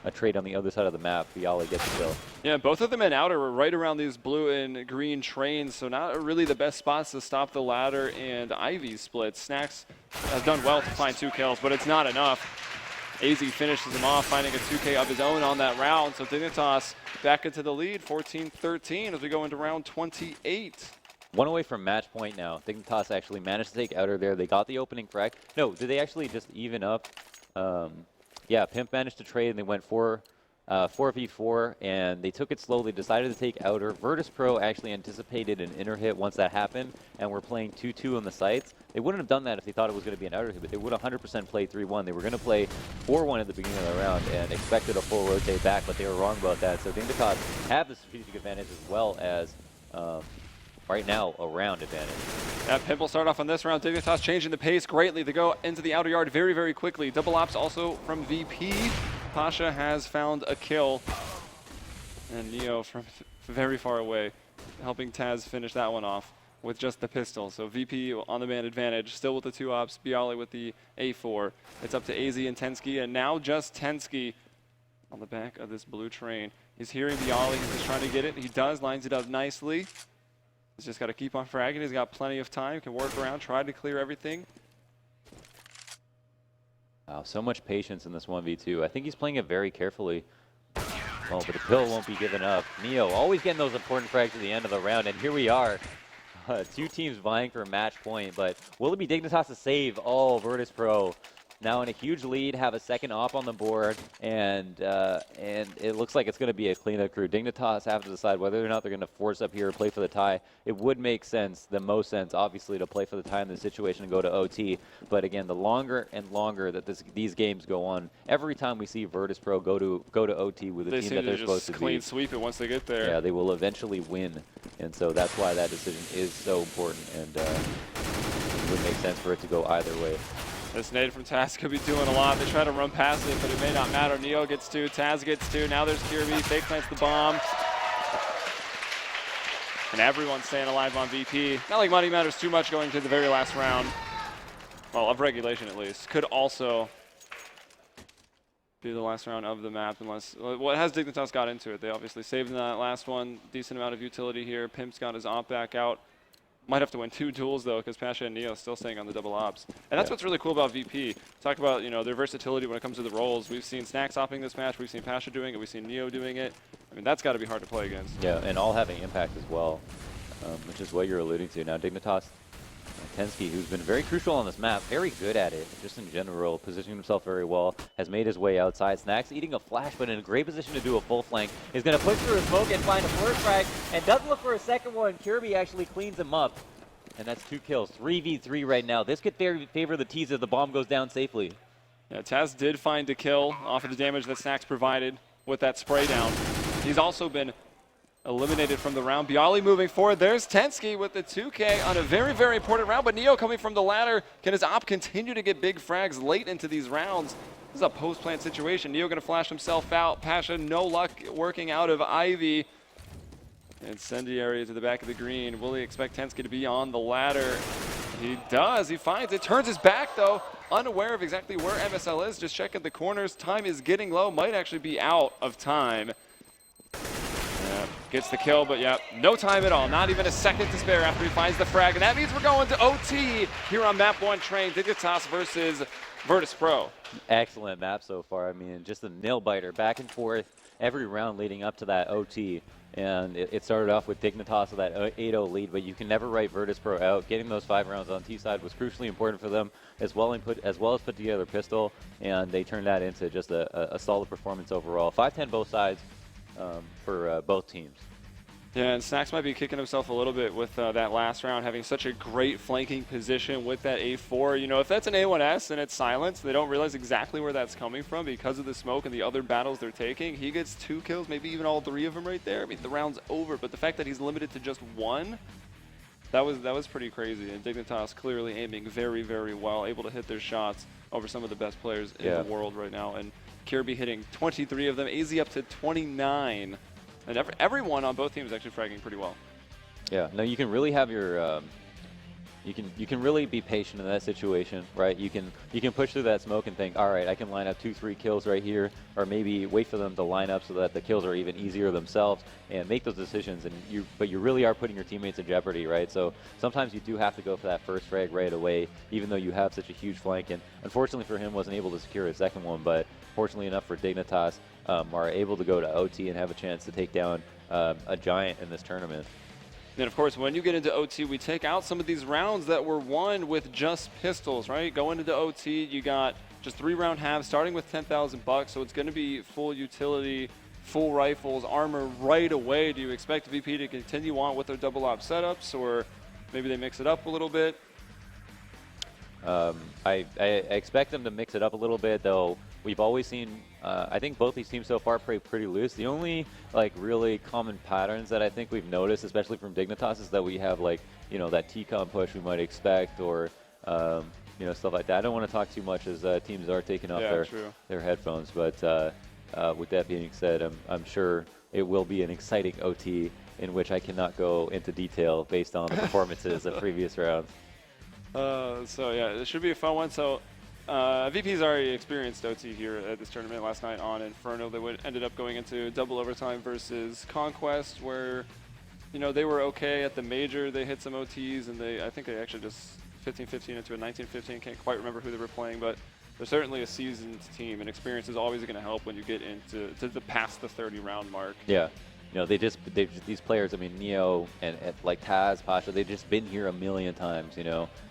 A trade on the other side of the map. Bialy gets the kill. Yeah, both of them in outer were right around these blue and green trains, so not really the best spots to stop the ladder and Ivy split. Snacks has done well to find 2 kills, but it's not enough. AZ finishes him off, finding a 2K of his own on that round. So Dignitas back into the lead, 14-13 as we go into round 28. 1 away from match point now. Dignitas actually managed to take outer there. They got the opening frag. No, did they actually just even up? Yeah, Pimp managed to trade, and they went 4v4, and they took it slowly, decided to take outer. Virtus.pro actually anticipated an inner hit once that happened, and were playing 2-2 on the sites. They wouldn't have done that if they thought it was going to be an outer hit, but they would 100% play 3-1. They were going to play 4-1 at the beginning of the round and expected a full rotate back, but they were wrong about that. So Dignitas have the strategic advantage as well as, right now, a round advantage. Yeah, Pimp will start off on this round. Dignitas changing the pace greatly. They go into the outer yard very, very quickly. Double ops also from VP. Pasha has found a kill. And Neo from very far away, helping Taz finish that one off with just the pistol. So VP on the man advantage, still with the 2 ops. Bialy with the A4. It's up to AZ and Tensky, and now just Tensky on the back of this blue train. He's hearing Bialy. He's just trying to get it. He does, lines it up nicely. He's just got to keep on fragging. He's got plenty of time. Can work around, try to clear everything. Wow, so much patience in this 1v2. I think he's playing it very carefully. Oh, but the pill won't be given up. Neo always getting those important frags at the end of the round, and here we are. 2 teams vying for a match point, but will it be Dignitas to save? Oh, Virtus.pro now in a huge lead, have a second op on the board, and it looks like it's going to be a cleanup crew. Dignitas have to decide whether or not they're going to force up here or play for the tie. It would make sense, the most sense, obviously, to play for the tie in this situation and go to OT. But again, the longer and longer that these games go on, every time we see Virtus.pro go to OT with the team that they're supposed to be, clean sweep it once they get there. Yeah, they will eventually win, and so that's why that decision is so important, and it would make sense for it to go either way. This nade from Taz could be doing a lot. They try to run past it, but it may not matter. Neo gets 2, Taz gets 2. Now there's Kirby. Fake plants the bomb. And everyone's staying alive on VP. Not like money matters too much going to the very last round. Well, of regulation at least. Could also be the last round of the map, unless what has Dignitas got into it. They obviously saved in that last one. Decent amount of utility here. Pimp's got his op back out. Might have to win 2 duels though, because Pasha and Neo still staying on the double ops. And that's what's really cool about VP. Talk about, you know, their versatility when it comes to the roles. We've seen Snacks hopping this match, we've seen Pasha doing it, we've seen Neo doing it. I mean, that's got to be hard to play against. Yeah, and all having impact as well, which is what you're alluding to. Now Dignitas, Tensky, who's been very crucial on this map, very good at it, just in general, positioning himself very well, has made his way outside. Snacks eating a flash, but in a great position to do a full flank. He's going to push through a smoke and find a first frag, and doesn't look for a second one. Kirby actually cleans him up, and that's 2 kills. 3v3 right now. This could favor the T's if the bomb goes down safely. Yeah, Taz did find a kill off of the damage that Snacks provided with that spray down. He's also been eliminated from the round. Bialy moving forward. There's Tensky with the 2K on a very, very important round, but Neo coming from the ladder. Can his op continue to get big frags late into these rounds? This is a post-plant situation. Neo going to flash himself out. Pasha, no luck working out of Ivy. Incendiary to the back of the green. Will he expect Tensky to be on the ladder? He does. He finds it. Turns his back, though. Unaware of exactly where MSL is. Just checking the corners. Time is getting low. Might actually be out of time. Gets the kill, but yeah, no time at all. Not even a second to spare after he finds the frag. And that means we're going to OT here on map 1 train. Dignitas versus Virtus Pro. Excellent map so far. I mean, just a nail biter back and forth every round leading up to that OT. And it started off with Dignitas with that 8-0 lead, but you can never write Virtus Pro out. Getting those 5 rounds on T side was crucially important for them, as well as put together Pistol, and they turned that into just a solid performance overall. 5-10 both sides for both teams. Yeah, and Snacks might be kicking himself a little bit with that last round, having such a great flanking position with that A4. You know, if that's an A1S and it's silenced, they don't realize exactly where that's coming from because of the smoke and the other battles they're taking. He gets 2 kills, maybe even all 3 of them right there. I mean, the round's over, but the fact that he's limited to just 1, that was pretty crazy. And Dignitas clearly aiming very, very well, able to hit their shots over some of the best players in the world right now. And Kirby hitting 23 of them, AZ up to 29. And everyone on both teams is actually fragging pretty well. Yeah, no, you can really have your, you can really be patient in that situation, right? You can push through that smoke and think, all right, I can line up 2-3 kills right here, or maybe wait for them to line up so that the kills are even easier themselves and make those decisions. And but you really are putting your teammates in jeopardy, right? So sometimes you do have to go for that first frag right away, even though you have such a huge flank. And unfortunately for him, wasn't able to secure his second one, but fortunately enough for Dignitas, are able to go to OT and have a chance to take down a giant in this tournament. And of course, when you get into OT, we take out some of these rounds that were won with just pistols, right? Going into OT, you got just 3-round halves, starting with 10,000 bucks, so it's going to be full utility, full rifles, armor right away. Do you expect VP to continue on with their double op setups, or maybe they mix it up a little bit? I expect them to mix it up a little bit, though. We've always seen, I think both these teams so far play pretty loose. The only really common patterns that I think we've noticed, especially from Dignitas, is that we have that T-com push we might expect, or stuff like that. I don't want to talk too much as teams are taking off their headphones, but with that being said, I'm sure it will be an exciting OT in which I cannot go into detail based on the performances of previous rounds. So yeah, it should be a fun one. So VP's already experienced OT here at this tournament last night on Inferno. They ended up going into double overtime versus Conquest, where they were okay at the major. They hit some OTs, and I think they actually just 15-15 into a 19-15. Can't quite remember who they were playing, but they're certainly a seasoned team, and experience is always going to help when you get into past the 30-round mark. Yeah. These players, I mean, Neo and like Taz, Pasha, they've just been here a million times,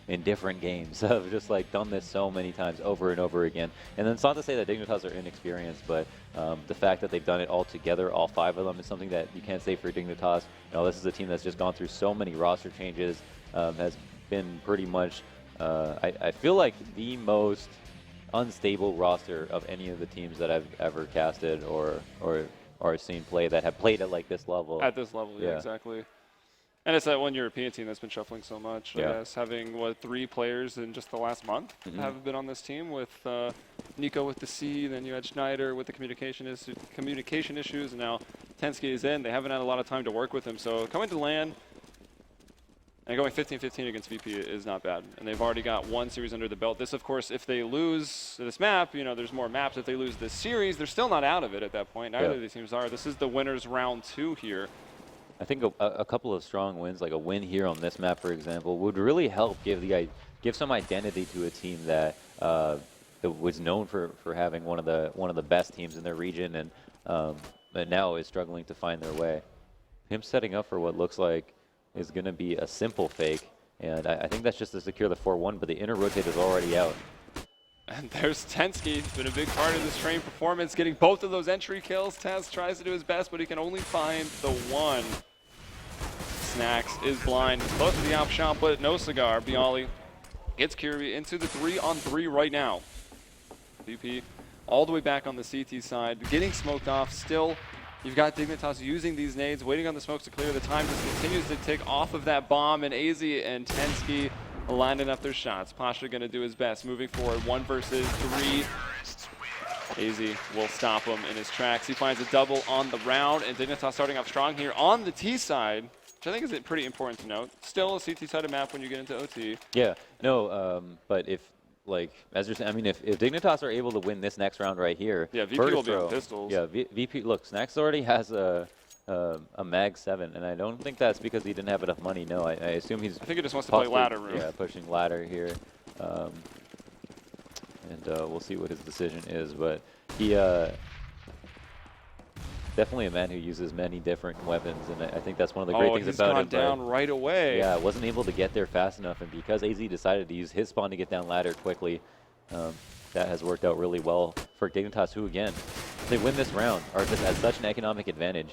in different games. Have just done this so many times over and over again. And then it's not to say that Dignitas are inexperienced, but the fact that they've done it all together, all 5 of them, is something that you can't say for Dignitas. This is a team that's just gone through so many roster changes, has been pretty much, I feel like the most unstable roster of any of the teams that I've ever casted or seen play that have played at this level. At this level, yeah, exactly. And it's that one European team that's been shuffling so much. I guess having 3 players in just the last month have been on this team, with Nico with the C, then you had Schneider with the communication issues, and now Tensky is in. They haven't had a lot of time to work with him. So coming to LAN, And going 15-15 against VP is not bad. And they've already got one series under the belt. This, of course, if they lose this map, you know, there's more maps. If they lose this series, they're still not out of it at that point. Neither of these teams are. This is the winners round 2 here. I think a couple of strong wins, like a win here on this map, for example, would really help give some identity to a team that was known for having one of the best teams in their region, and now is struggling to find their way. Him setting up for what looks like is going to be a simple fake, and I think that's just to secure the 4-1, but the inner rotate is already out. And there's Tensky, been a big part of this train performance, getting both of those entry kills. Taz tries to do his best, but he can only find the one. Snacks is blind. He's close to the op shot, but no cigar. Bialy gets Kirby into the 3-on-3 right now. VP all the way back on the CT side, getting smoked off. Still, you've got Dignitas using these nades, waiting on the smokes to clear. The time just continues to tick off of that bomb, and AZ and Tensky lining up their shots. Pasha going to do his best, moving forward, 1 versus 3. AZ will stop him in his tracks. He finds a double on the round, and Dignitas starting off strong here on the T side, which I think is pretty important to note. Still a CT-sided map when you get into OT. Yeah, no, but if, like, as you're saying, I mean, if Dignitas are able to win this next round right here, yeah, VP will be on pistols. Yeah, VP, look, Snacks already has a Mag 7, and I don't think that's because he didn't have enough money. No, I assume he's. I think he just wants to play ladder room. Yeah, pushing ladder here, and we'll see what his decision is. But he definitely a man who uses many different weapons, and I think that's one of the great things about him. He's gone down right away. Yeah, wasn't able to get there fast enough, and because AZ decided to use his spawn to get down ladder quickly, that has worked out really well for Dignitas, who again, if they win this round, are just at such an economic advantage.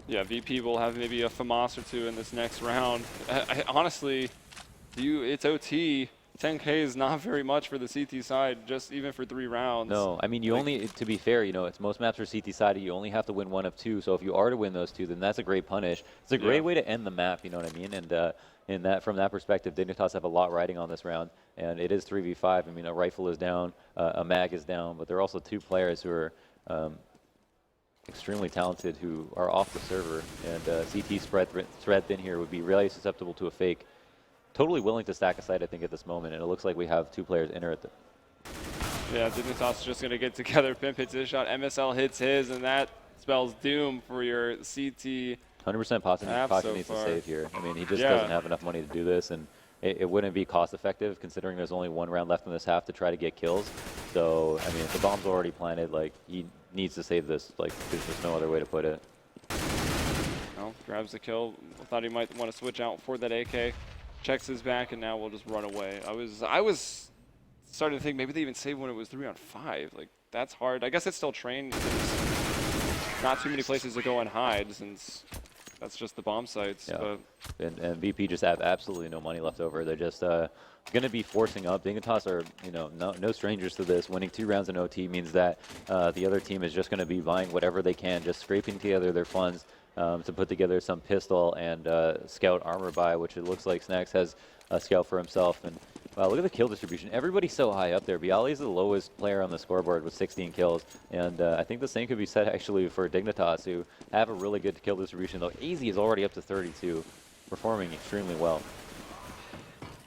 Yeah, VP will have maybe a FAMAS or 2 in this next round. Honestly, it's OT. 10K is not very much for the CT side, just even for 3 rounds. No, I mean, you only, to be fair, you know, it's most maps are CT sided. You only have to win 1 of 2. So if you are to win those 2, then that's a great punish. It's a great way to end the map, you know what I mean? And from that perspective, Dignitas have a lot riding on this round. And it is 3v5. I mean, a rifle is down, a mag is down, but there are also 2 players who are extremely talented who are off the server. And CT spread thin here would be really susceptible to a fake. Totally willing to stack aside, I think, at this moment, and it looks like we have 2 players enter at the. Yeah, Dignitas just going to get together. Pimp hits his shot, MSL hits his, and that spells doom for your CT. 100% Pocket needs to save here. I mean, he just doesn't have enough money to do this, and it wouldn't be cost effective considering there's only 1 round left in this half to try to get kills. So, I mean, if the bomb's already planted, like, he needs to save this. Like, there's just no other way to put it. Well, grabs the kill. Thought he might want to switch out for that AK. Checks his back, and now we'll just run away. I was starting to think maybe they even saved when it was 3-on-5. Like, that's hard. I guess it's still trained. There's not too many places to go and hide since that's just the bomb sites. Yeah. But and VP just have absolutely no money left over. They're just going to be forcing up. Dignitas are, you know, no strangers to this. Winning 2 rounds in OT means that the other team is just going to be buying whatever they can, just scraping together their funds to put together some pistol and scout armor buy, which it looks like Snacks has a scout for himself. And wow, look at the kill distribution. Everybody's so high up there. Bialy is the lowest player on the scoreboard with 16 kills. And I think the same could be said actually for Dignitas, who have a really good kill distribution, though AZ is already up to 32, performing extremely well.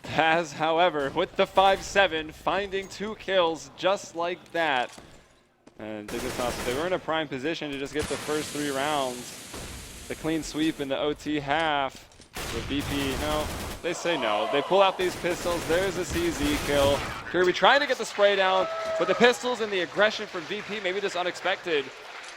Taz, however, with the 5-7, finding 2 kills just like that. And Dignitas, they were in a prime position to just get the first 3 rounds. The clean sweep in the OT half. With VP, no, they say no. They pull out these pistols. There's a CZ kill. Kirby trying to get the spray down, but the pistols and the aggression from VP, maybe just unexpected.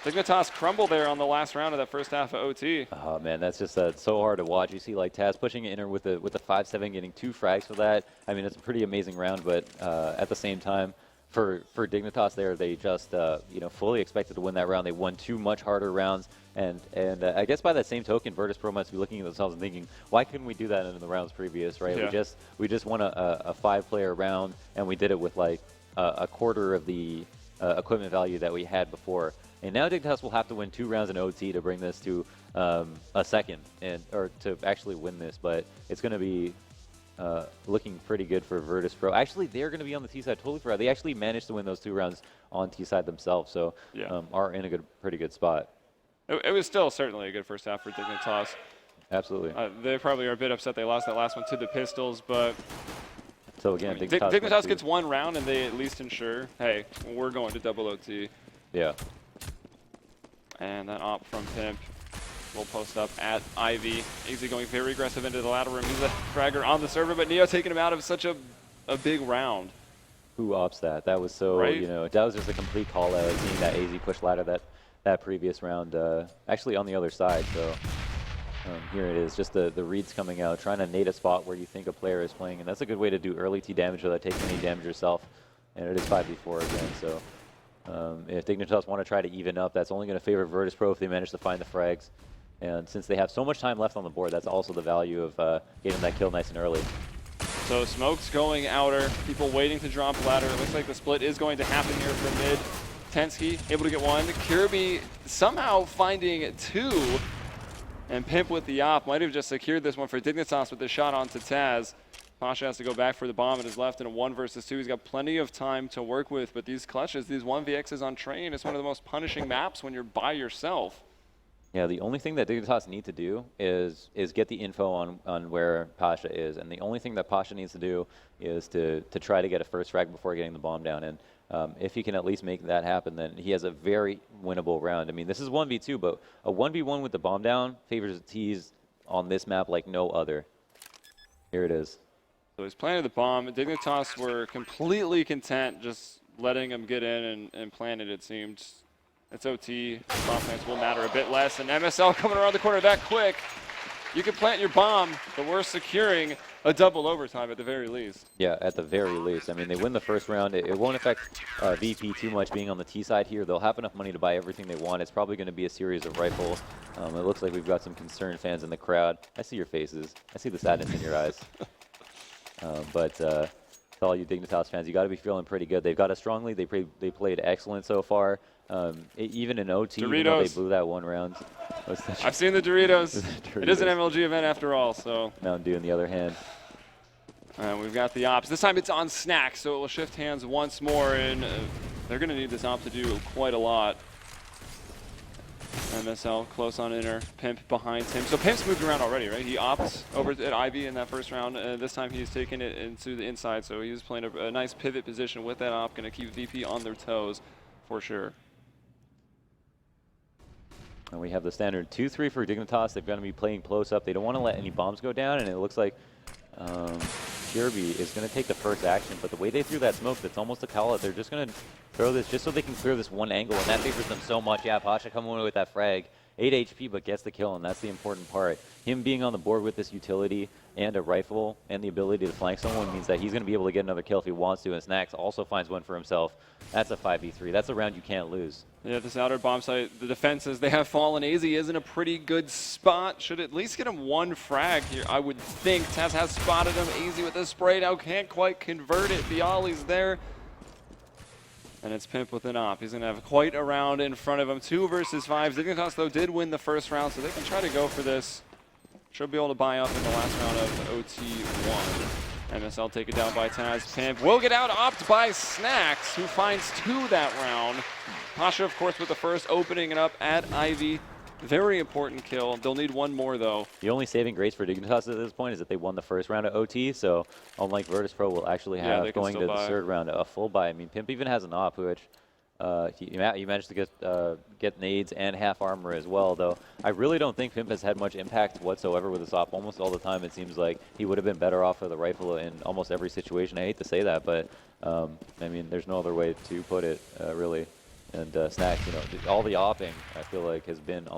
Dignitas crumble there on the last round of that first half of OT. Oh man, that's just so hard to watch. You see like Taz pushing it in with the 5-7, getting 2 frags for that. I mean, it's a pretty amazing round, but at the same time, for Dignitas there, they just you know, fully expected to win that round. They won 2 much harder rounds, and I guess by that same token, Virtus Pro must be looking at themselves and thinking, why couldn't we do that in the rounds previous, right? Yeah. We just won a 5-player round, and we did it with like a quarter of the equipment value that we had before. And now Dignitas will have to win 2 rounds in OT to bring this to a second, or to actually win this. But it's going to be looking pretty good for Virtus Pro. Actually, they're going to be on the T side totally for. They actually managed to win those 2 rounds on T side themselves, so yeah. are in a pretty good spot. It was still certainly a good first half for Dignitas. Absolutely. They probably are a bit upset they lost that last one to the Pistols, but So again, Dignitas gets one round, and they at least ensure, hey, we're going to double OT. Yeah. And that op from Pimp will post up at Ivy. Easy going very aggressive into the ladder room. He's a fragger on the server, but Neo taking him out of such a big round. Who opts that? That was so, Right? you know, that was just a complete call out, seeing that AZ push ladder that previous round, actually on the other side. So here it is, just the reads coming out, trying to nade a spot where you think a player is playing, and that's a good way to do early T damage without taking any damage yourself. And it is 5v4 again, so if Dignitas want to try to even up, that's only going to favor Virtus Pro if they manage to find the frags. And since they have so much time left on the board, that's also the value of getting that kill nice and early. So Smoke's going outer, people waiting to drop ladder. It looks like the split is going to happen here for mid. Tensky able to get one. Kirby somehow finding two. And Pimp with the op might have just secured this one for Dignitas with the shot onto Taz. Pasha has to go back for the bomb in his left in a 1 versus 2. He's got plenty of time to work with, but these clutches, these 1vx's on train, it's one of the most punishing maps when you're by yourself. Yeah, the only thing that Dignitas need to do is get the info on where Pasha is, and the only thing that Pasha needs to do is to try to get a first frag before getting the bomb down. And if he can at least make that happen, then he has a very winnable round. I mean, this is 1v2, but a 1v1 with the bomb down favors the T's on this map like no other. Here it is. So he's planted the bomb. Dignitas were completely content just letting him get in and plant it, it seemed. It's OT. Bomb plants will matter a bit less. And MSL coming around the corner that quick. You can plant your bomb, but we're securing a double overtime at the very least. Yeah, at the very least. I mean, they win the first round. It won't affect VP too much being on the T side here. They'll have enough money to buy everything they want. It's probably going to be a series of rifles. It looks like we've got some concerned fans in the crowd. I see your faces. I see the sadness in your eyes. But to all you Dignitas fans, you got to be feeling pretty good. They've got a strong lead. They played excellent so far. Even in OT, even though they blew that one round. I've seen the Doritos. Doritos. It is an MLG event after all, so. Mountain Dew in the other hand. And we've got the ops. This time it's on Snack, so it will shift hands once more, and they're going to need this op to do quite a lot. MSL close on inner, Pimp behind him. So Pimp's moved around already, right? He opts over at Ivy in that first round. This time he's taken it into the inside, so he's playing a nice pivot position with that op. Going to keep VP on their toes for sure. And we have the standard 2-3 for Dignitas. They're going to be playing close up. They don't want to let any bombs go down, and it looks like Kirby is going to take the first action. But the way they threw that smoke, that's almost a call out. They're just going to throw this just so they can clear this one angle, and that favors them so much. Yeah, Pasha coming away with that frag. 8 HP, but gets the kill, and that's the important part. Him being on the board with this utility and a rifle and the ability to flank someone means that he's going to be able to get another kill if he wants to, and Snacks also finds one for himself. That's a 5v3. That's a round you can't lose. Yeah, this outer bomb site, the defenses, they have fallen. AZ is in a pretty good spot. Should at least get him one frag here, I would think. Taz has spotted him. AZ with a spray now, can't quite convert it. Bialy's there. And it's Pimp with an op. He's going to have quite a round in front of him. 2 versus 5. Dignitas, though, did win the first round, so they can try to go for this. Should be able to buy up in the last round of OT1. MSL taken down by Taz. Pimp will get out, opt by Snacks, who finds 2 that round. Pasha, of course, with the first, opening it up at Ivy. Very important kill. They'll need one more, though. The only saving grace for Dignitas at this point is that they won the first round of OT, so unlike Virtus Pro will actually have going to the third round a full buy. I mean, Pimp even has an op, which he managed to get nades and half armor as well, though I really don't think Pimp has had much impact whatsoever with his op. Almost all the time it seems like he would have been better off with a rifle in almost every situation. I hate to say that, but I mean, there's no other way to put it, really. And Snacks, you know, all the opping I feel like has been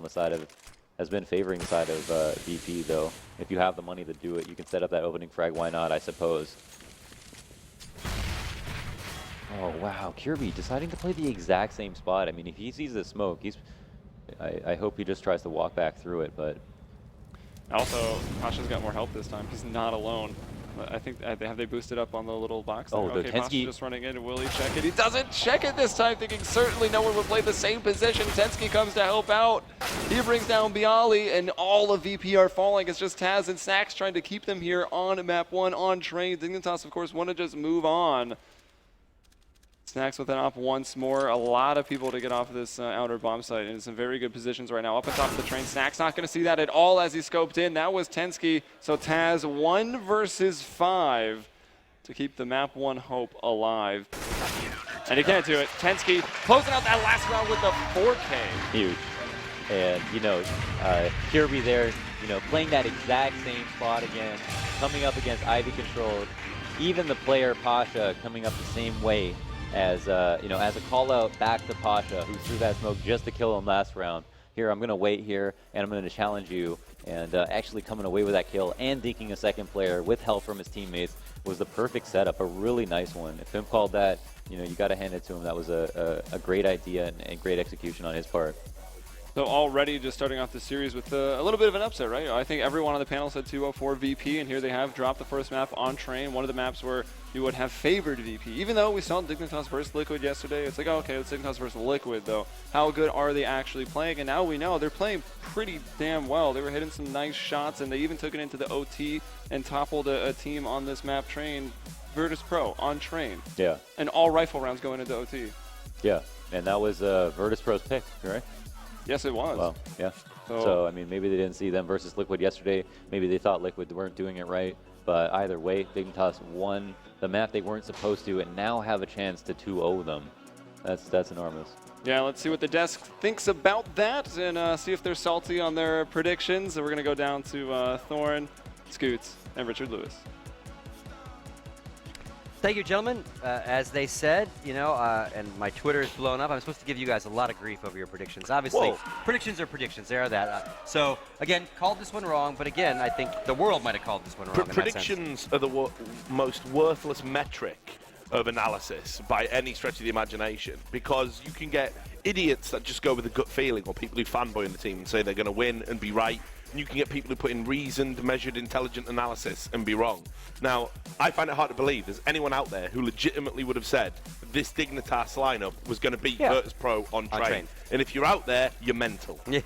favoring the side of VP, though. If you have the money to do it, you can set up that opening frag. Why not? I suppose. Oh wow, Kirby deciding to play the exact same spot. I mean, if he sees the smoke, I hope he just tries to walk back through it. But also, Pasha's got more help this time. He's not alone. I think have they boosted up on the little box there? Oh, okay, Tensky just running in. Will he check it? He doesn't check it this time, thinking certainly no one would play the same position. Tensky comes to help out. He brings down Bialy, and all of VP are falling. It's just Taz and Snacks trying to keep them here on map 1 on train. Dignitas, of course, want to just move on. Snacks with an op once more. A lot of people to get off of this outer bomb site in some very good positions right now. Up on top of the train. Snacks not going to see that at all as he scoped in. That was Tensky. So Taz 1 versus 5 to keep the map 1 hope alive. And he can't do it. Tensky closing out that last round with a 4K. Huge. And, you know, Kirby there, you know, playing that exact same spot again, coming up against Ivy controlled. Even the player Pasha coming up the same way as, you know, as a call out back to Pasha, who threw that smoke just to kill him last round. Here, I'm going to wait here, and I'm going to challenge you. And actually coming away with that kill and dinking a second player with help from his teammates was the perfect setup, a really nice one. If him called that, you know, you got to hand it to him. That was a great idea and great execution on his part. So already just starting off the series with a little bit of an upset, right? I think everyone on the panel said 204 VP, and here they have dropped the first map on Train, one of the maps where you would have favored VP. Even though we saw Dignitas versus Liquid yesterday, it's like, oh, okay, it's Dignitas versus Liquid, though. How good are they actually playing? And now we know they're playing pretty damn well. They were hitting some nice shots, and they even took it into the OT and toppled a team on this map, Train, Virtus Pro, on Train. Yeah. And all rifle rounds going into OT. Yeah, and that was Virtus Pro's pick, right? Yes, it was. Well, yeah. So, I mean, maybe they didn't see them versus Liquid yesterday. Maybe they thought Liquid weren't doing it right. But either way, Dignitas won the map they weren't supposed to and now have a chance to 2-0 them. That's enormous. Yeah, let's see what the desk thinks about that and see if they're salty on their predictions. So we're going to go down to Thorn, Scoots, and Richard Lewis. Thank you, gentlemen. As they said, you know, and my Twitter is blown up. I'm supposed to give you guys a lot of grief over your predictions. Obviously, predictions are predictions. They are that. So, again, called this one wrong. But again, I think the world might have called this one wrong. Predictions are the most worthless metric of analysis by any stretch of the imagination, because you can get idiots that just go with a gut feeling, or people who fanboy in the team and say they're going to win and be right. And you can get people who put in reasoned, measured, intelligent analysis and be wrong. Now, I find it hard to believe there's anyone out there who legitimately would have said this Dignitas lineup was going to beat Virtus Pro on train. And if you're out there, you're mental. Yeah.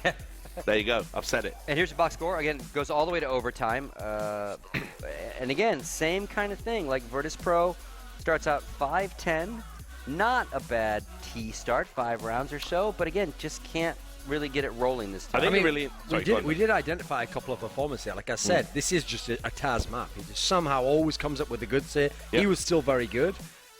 There you go. I've said it. And here's your box score. Again, goes all the way to overtime. And again, same kind of thing. Like Virtus Pro starts out 5-10. Not a bad T start, 5 rounds or so. But again, just can't really get it rolling this time. I mean, we did identify a couple of performances here. Like I said, this is just a Taz map. He just somehow always comes up with the goods here. He was still very good.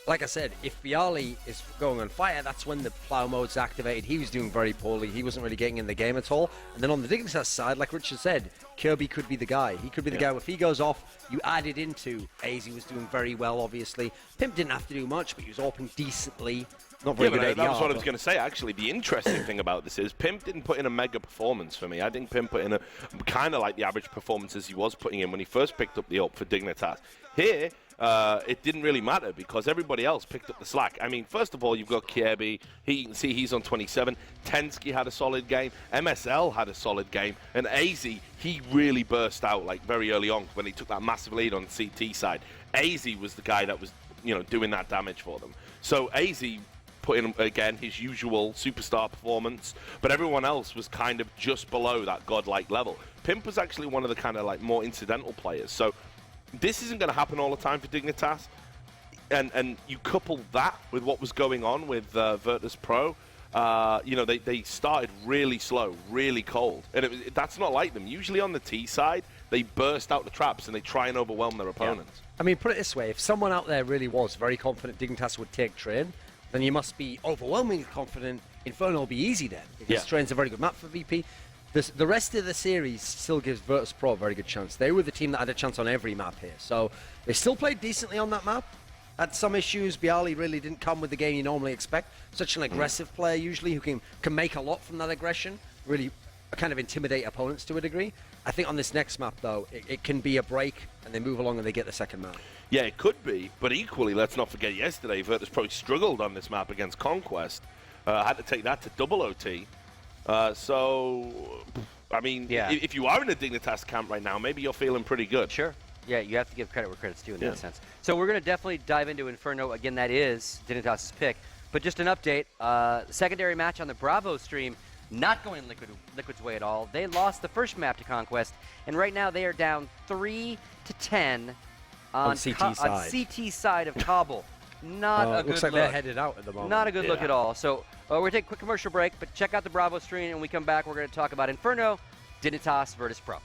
Like I said, if Bialy is going on fire, that's when the plow mode's activated. He was doing very poorly. He wasn't really getting in the game at all. And then on the Dignitas side, like Richard said, Kirby could be the guy. He could be the guy. If he goes off, you add it into AZ was doing very well, obviously. Pimp didn't have to do much, but he was opening decently. Not very good ADR, that was what I was going to say, actually. The interesting thing about this is Pimp didn't put in a mega performance for me. I think Pimp put in a kind of like the average performances he was putting in when he first picked up the ult for Dignitas. Here, it didn't really matter because everybody else picked up the slack. I mean, first of all, you've got Kirby. You can see he's on 27. Tensky had a solid game. MSL had a solid game. And AZ, he really burst out like very early on when he took that massive lead on the CT side. AZ was the guy that was, you know, doing that damage for them. So AZ put in, again, his usual superstar performance, but everyone else was kind of just below that godlike level. Pimp was actually one of the kind of like more incidental players. So this isn't going to happen all the time for Dignitas. And you couple that with what was going on with Virtus Pro, you know, they started really slow, really cold. And that's not like them. Usually on the T side, they burst out the traps and they try and overwhelm their opponents. Yeah. I mean, put it this way. If someone out there really was very confident Dignitas would take Train, then you must be overwhelmingly confident Inferno will be easy then. Because Train's a very good map for VP. The rest of the series still gives Virtus Pro a very good chance. They were the team that had a chance on every map here. So they still played decently on that map. Had some issues. Bialy really didn't come with the game you normally expect. Such an aggressive player usually who can make a lot from that aggression. Really kind of intimidate opponents to a degree. I think on this next map, though, it can be a break and they move along and they get the second map. Yeah, it could be, but equally, let's not forget yesterday, Virtus Pro struggled on this map against Conquest. Had to take that to double OT. So, I mean, if you are in a Dignitas camp right now, maybe you're feeling pretty good. Sure. Yeah, you have to give credit where credit's due in that sense. So we're going to definitely dive into Inferno. Again, that is Dignitas' pick. But just an update, secondary match on the Bravo stream, not going Liquid's way at all. They lost the first map to Conquest, and right now they are down 3-10 on CT side of Kabul. not a good looks like look. they're headed out at the moment. Not a good look Yeah. at all. So we're going to take a quick commercial break, but check out the Bravo stream, and when we come back, we're going to talk about Inferno, Dignitas, Virtus Pro.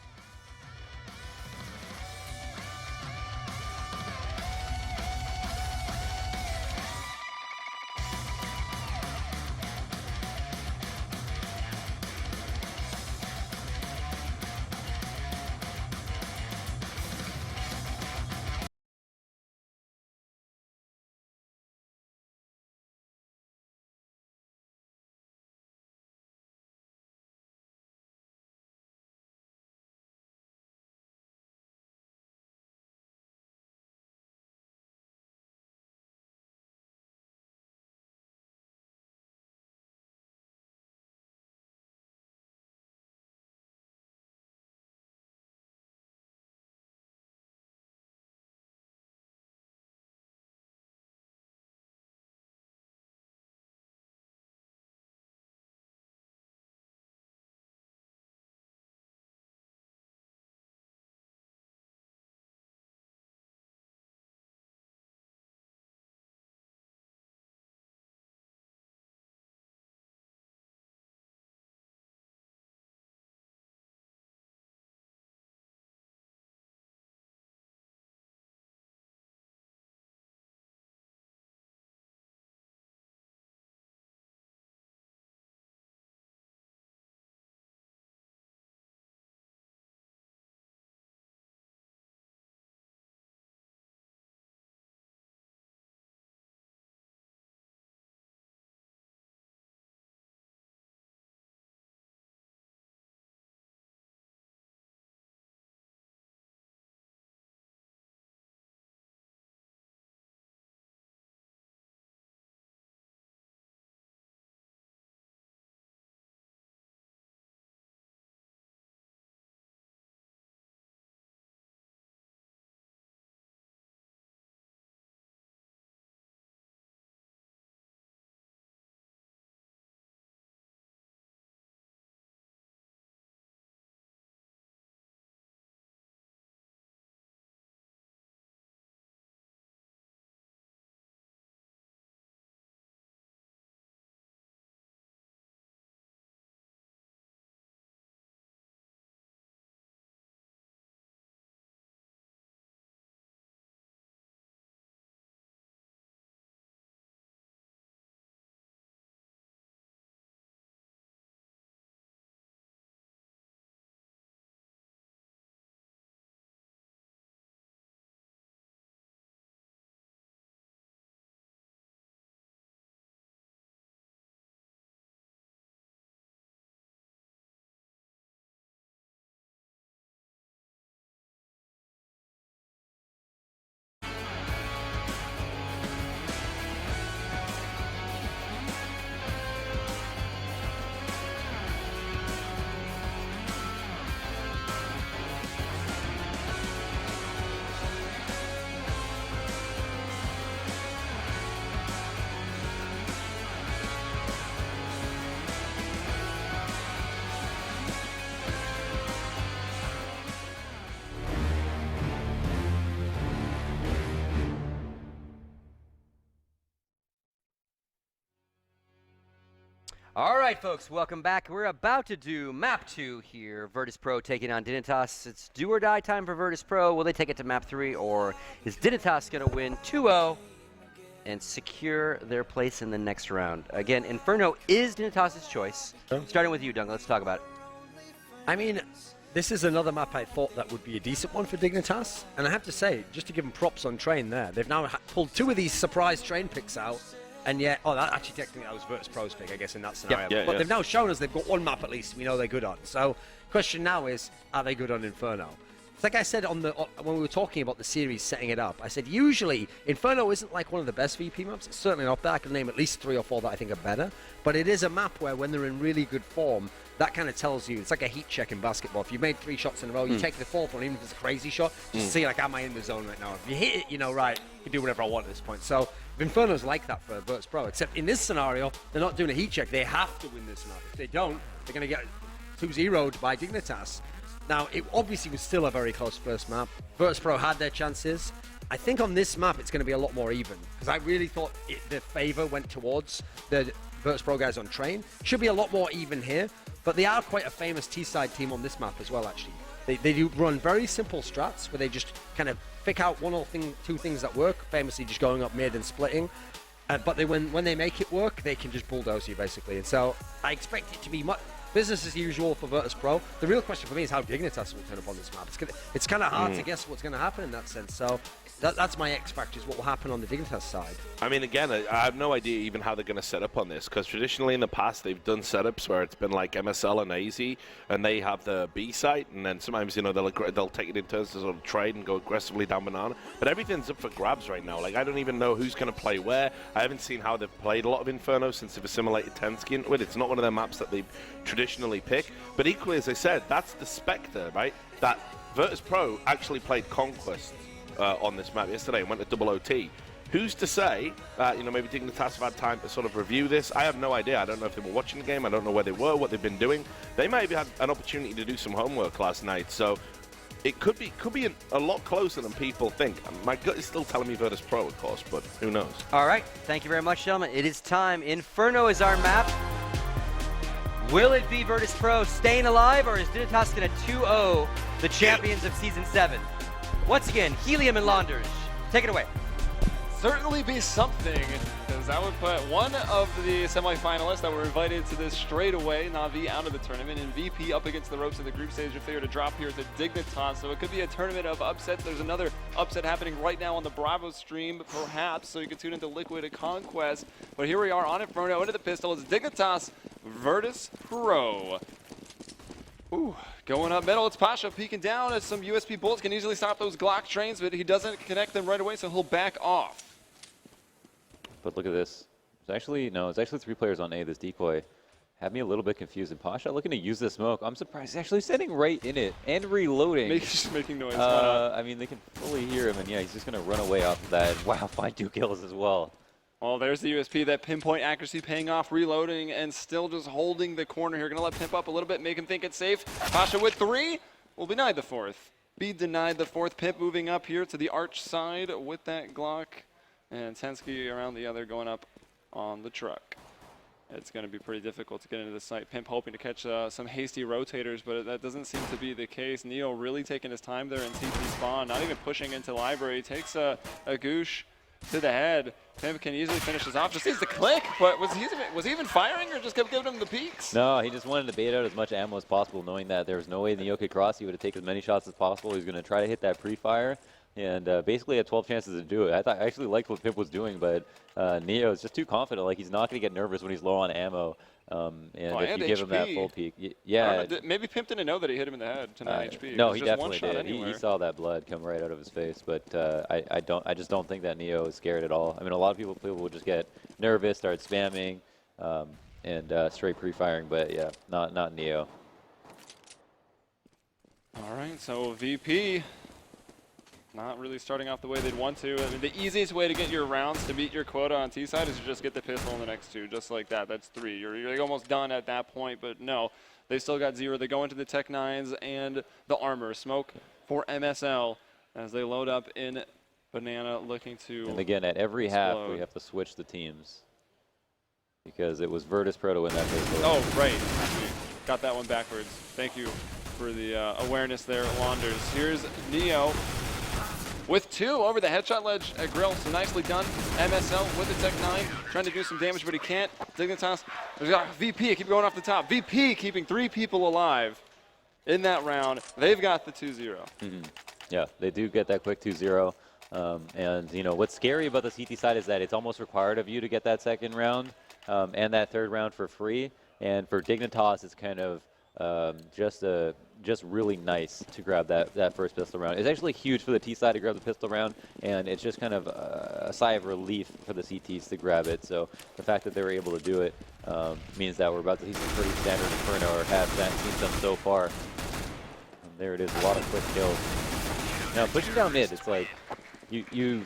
All right, folks, welcome back. We're about to do map 2 here. Virtus Pro taking on Dignitas. It's do or die time for Virtus Pro. Will they take it to map 3, or is Dignitas going to win 2-0 and secure their place in the next round? Again, Inferno is Dignitas' choice. Starting with you, Dunga, let's talk about it. I mean, this is another map I thought that would be a decent one for Dignitas. And I have to say, just to give them props on train there, they've now pulled 2 of these surprise train picks out. And yet, that actually technically that was Virtus Pro's pick, I guess, in that scenario. But they've now shown us they've got one map at least we know they're good on. So, question now is, are they good on Inferno? It's like I said when we were talking about the series setting it up, I said usually Inferno isn't like one of the best VP maps. It's certainly not that. I can name at least 3 or 4 that I think are better. But it is a map where when they're in really good form, that kind of tells you, it's like a heat check in basketball. If you made 3 shots in a row, you take the 4th one, even if it's a crazy shot, just to see, like, am I in the zone right now? If you hit it, you know, right, I can do whatever I want at this point. So Inferno's like that for Virtus Pro, except in this scenario, they're not doing a heat check. They have to win this map. If they don't, they're going to get 2-0'd by Dignitas. Now, it obviously was still a very close first map. Virtus Pro had their chances. I think on this map it's going to be a lot more even because I really thought the favor went towards the Virtus Pro guys on train. Should be a lot more even here, but they are quite a famous T-side team on this map as well, actually. They do run very simple strats where they just kind of pick out two things that work, famously just going up mid and splitting. But when they make it work, they can just bulldoze you, basically. And so I expect it to be business as usual for Virtus Pro. The real question for me is how Dignitas will turn up on this map. It's kind of hard to guess what's going to happen in that sense. So that's my X factor, is what will happen on the Dignitas side. I mean, again, I have no idea even how they're going to set up on this, because traditionally in the past they've done setups where it's been like MSL and AZ, and they have the B site, and then sometimes, you know, they'll take it in turns to sort of trade and go aggressively down banana. But everything's up for grabs right now. Like, I don't even know who's going to play where. I haven't seen how they've played a lot of Inferno since they've assimilated Tensky into it. It's not one of their maps that they traditionally pick. But equally, as I said, that's the specter, right? That Virtus Pro actually played Conquest on this map yesterday and went to double OT. Who's to say that, you know, maybe Dignitas have had time to sort of review this? I have no idea. I don't know if they were watching the game. I don't know where they were, what they've been doing. They may have had an opportunity to do some homework last night. So it could be a lot closer than people think. My gut is still telling me Virtus Pro, of course, but who knows? All right. Thank you very much, gentlemen. It is time. Inferno is our map. Will it be Virtus Pro staying alive, or is Dignitas going to 2-0 the champions of Season 7? Once again, Helium and Launders, take it away. Certainly be something, because that would put one of the semifinalists that were invited to this straight away, Navi, out of the tournament, and VP up against the ropes of the group stage if they were to drop here to Dignitas. So it could be a tournament of upsets. There's another upset happening right now on the Bravo stream, perhaps, so you can tune into Liquid Conquest. But here we are on Inferno, into the pistol. It's Dignitas, Virtus Pro. Ooh, going up middle, it's Pasha peeking down as some USP bullets can easily stop those Glock trains, but he doesn't connect them right away, so he'll back off. But look at this. It's actually 3 players on A. This decoy had me a little bit confused. And Pasha looking to use the smoke. I'm surprised he's actually sitting right in it and reloading. Just making noise. I mean, they can fully hear him, and yeah, he's just going to run away off of that. Wow, find 2 kills as well. Well, there's the USP, that pinpoint accuracy paying off, reloading, and still just holding the corner here. Going to let Pimp up a little bit, make him think it's safe. Pasha with 3 will be denied the 4th. Be denied the 4th. Pimp moving up here to the arch side with that Glock. And Tensky around the other, going up on the truck. It's going to be pretty difficult to get into the site. Pimp hoping to catch some hasty rotators, but that doesn't seem to be the case. Neo really taking his time there in CT spawn, not even pushing into library. Takes a goosh to the head. Pimp can easily finish this off. Just needs to click, but was he even firing, or just kept giving him the peeks? No, he just wanted to bait out as much ammo as possible, knowing that there was no way Neo could cross. He would have taken as many shots as possible. He was going to try to hit that pre-fire. And basically had 12 chances to do it. I actually liked what Pimp was doing, but Neo is just too confident. Like, he's not going to get nervous when he's low on ammo. And if you give him that full peek, yeah. Maybe Pimp didn't know that he hit him in the head to 9 HP. No, he definitely did. He saw that blood come right out of his face. But I just don't think that Neo is scared at all. I mean, a lot of people would just get nervous, start spamming, and straight pre-firing. But yeah, not Neo. All right, so VP. Not really starting off the way they'd want to. I mean, the easiest way to get your rounds to meet your quota on T-side is to just get the pistol in the next 2, just like that. That's 3. You're almost done at that point, but no. They still got 0. They go into the Tech 9s and the armor. Smoke for MSL as they load up in Banana, looking to And again, at every explode. half, we have to switch the teams. Because it was Virtus Pro to win that pistol. Oh, right. Got that one backwards. Thank you for the awareness there, Launders. Here's Neo with 2 over the headshot ledge at Grill. So nicely done. MSL with the Tech 9, trying to do some damage, but he can't. Dignitas, there's got VP, I keep going off the top. VP keeping 3 people alive in that round. They've got the 2-0. Yeah, they do get that quick 2-0. And, you know, what's scary about the CT side is that it's almost required of you to get that 2nd round and that 3rd round for free. And for Dignitas, it's kind of just really nice to grab that first pistol round. It's actually huge for the T side to grab the pistol round, and it's just kind of a sigh of relief for the CTs to grab it. So the fact that they were able to do it means that we're about to see some pretty standard Inferno, or have seen some so far. And there it is, a lot of quick kills. Now pushing down mid, it's like you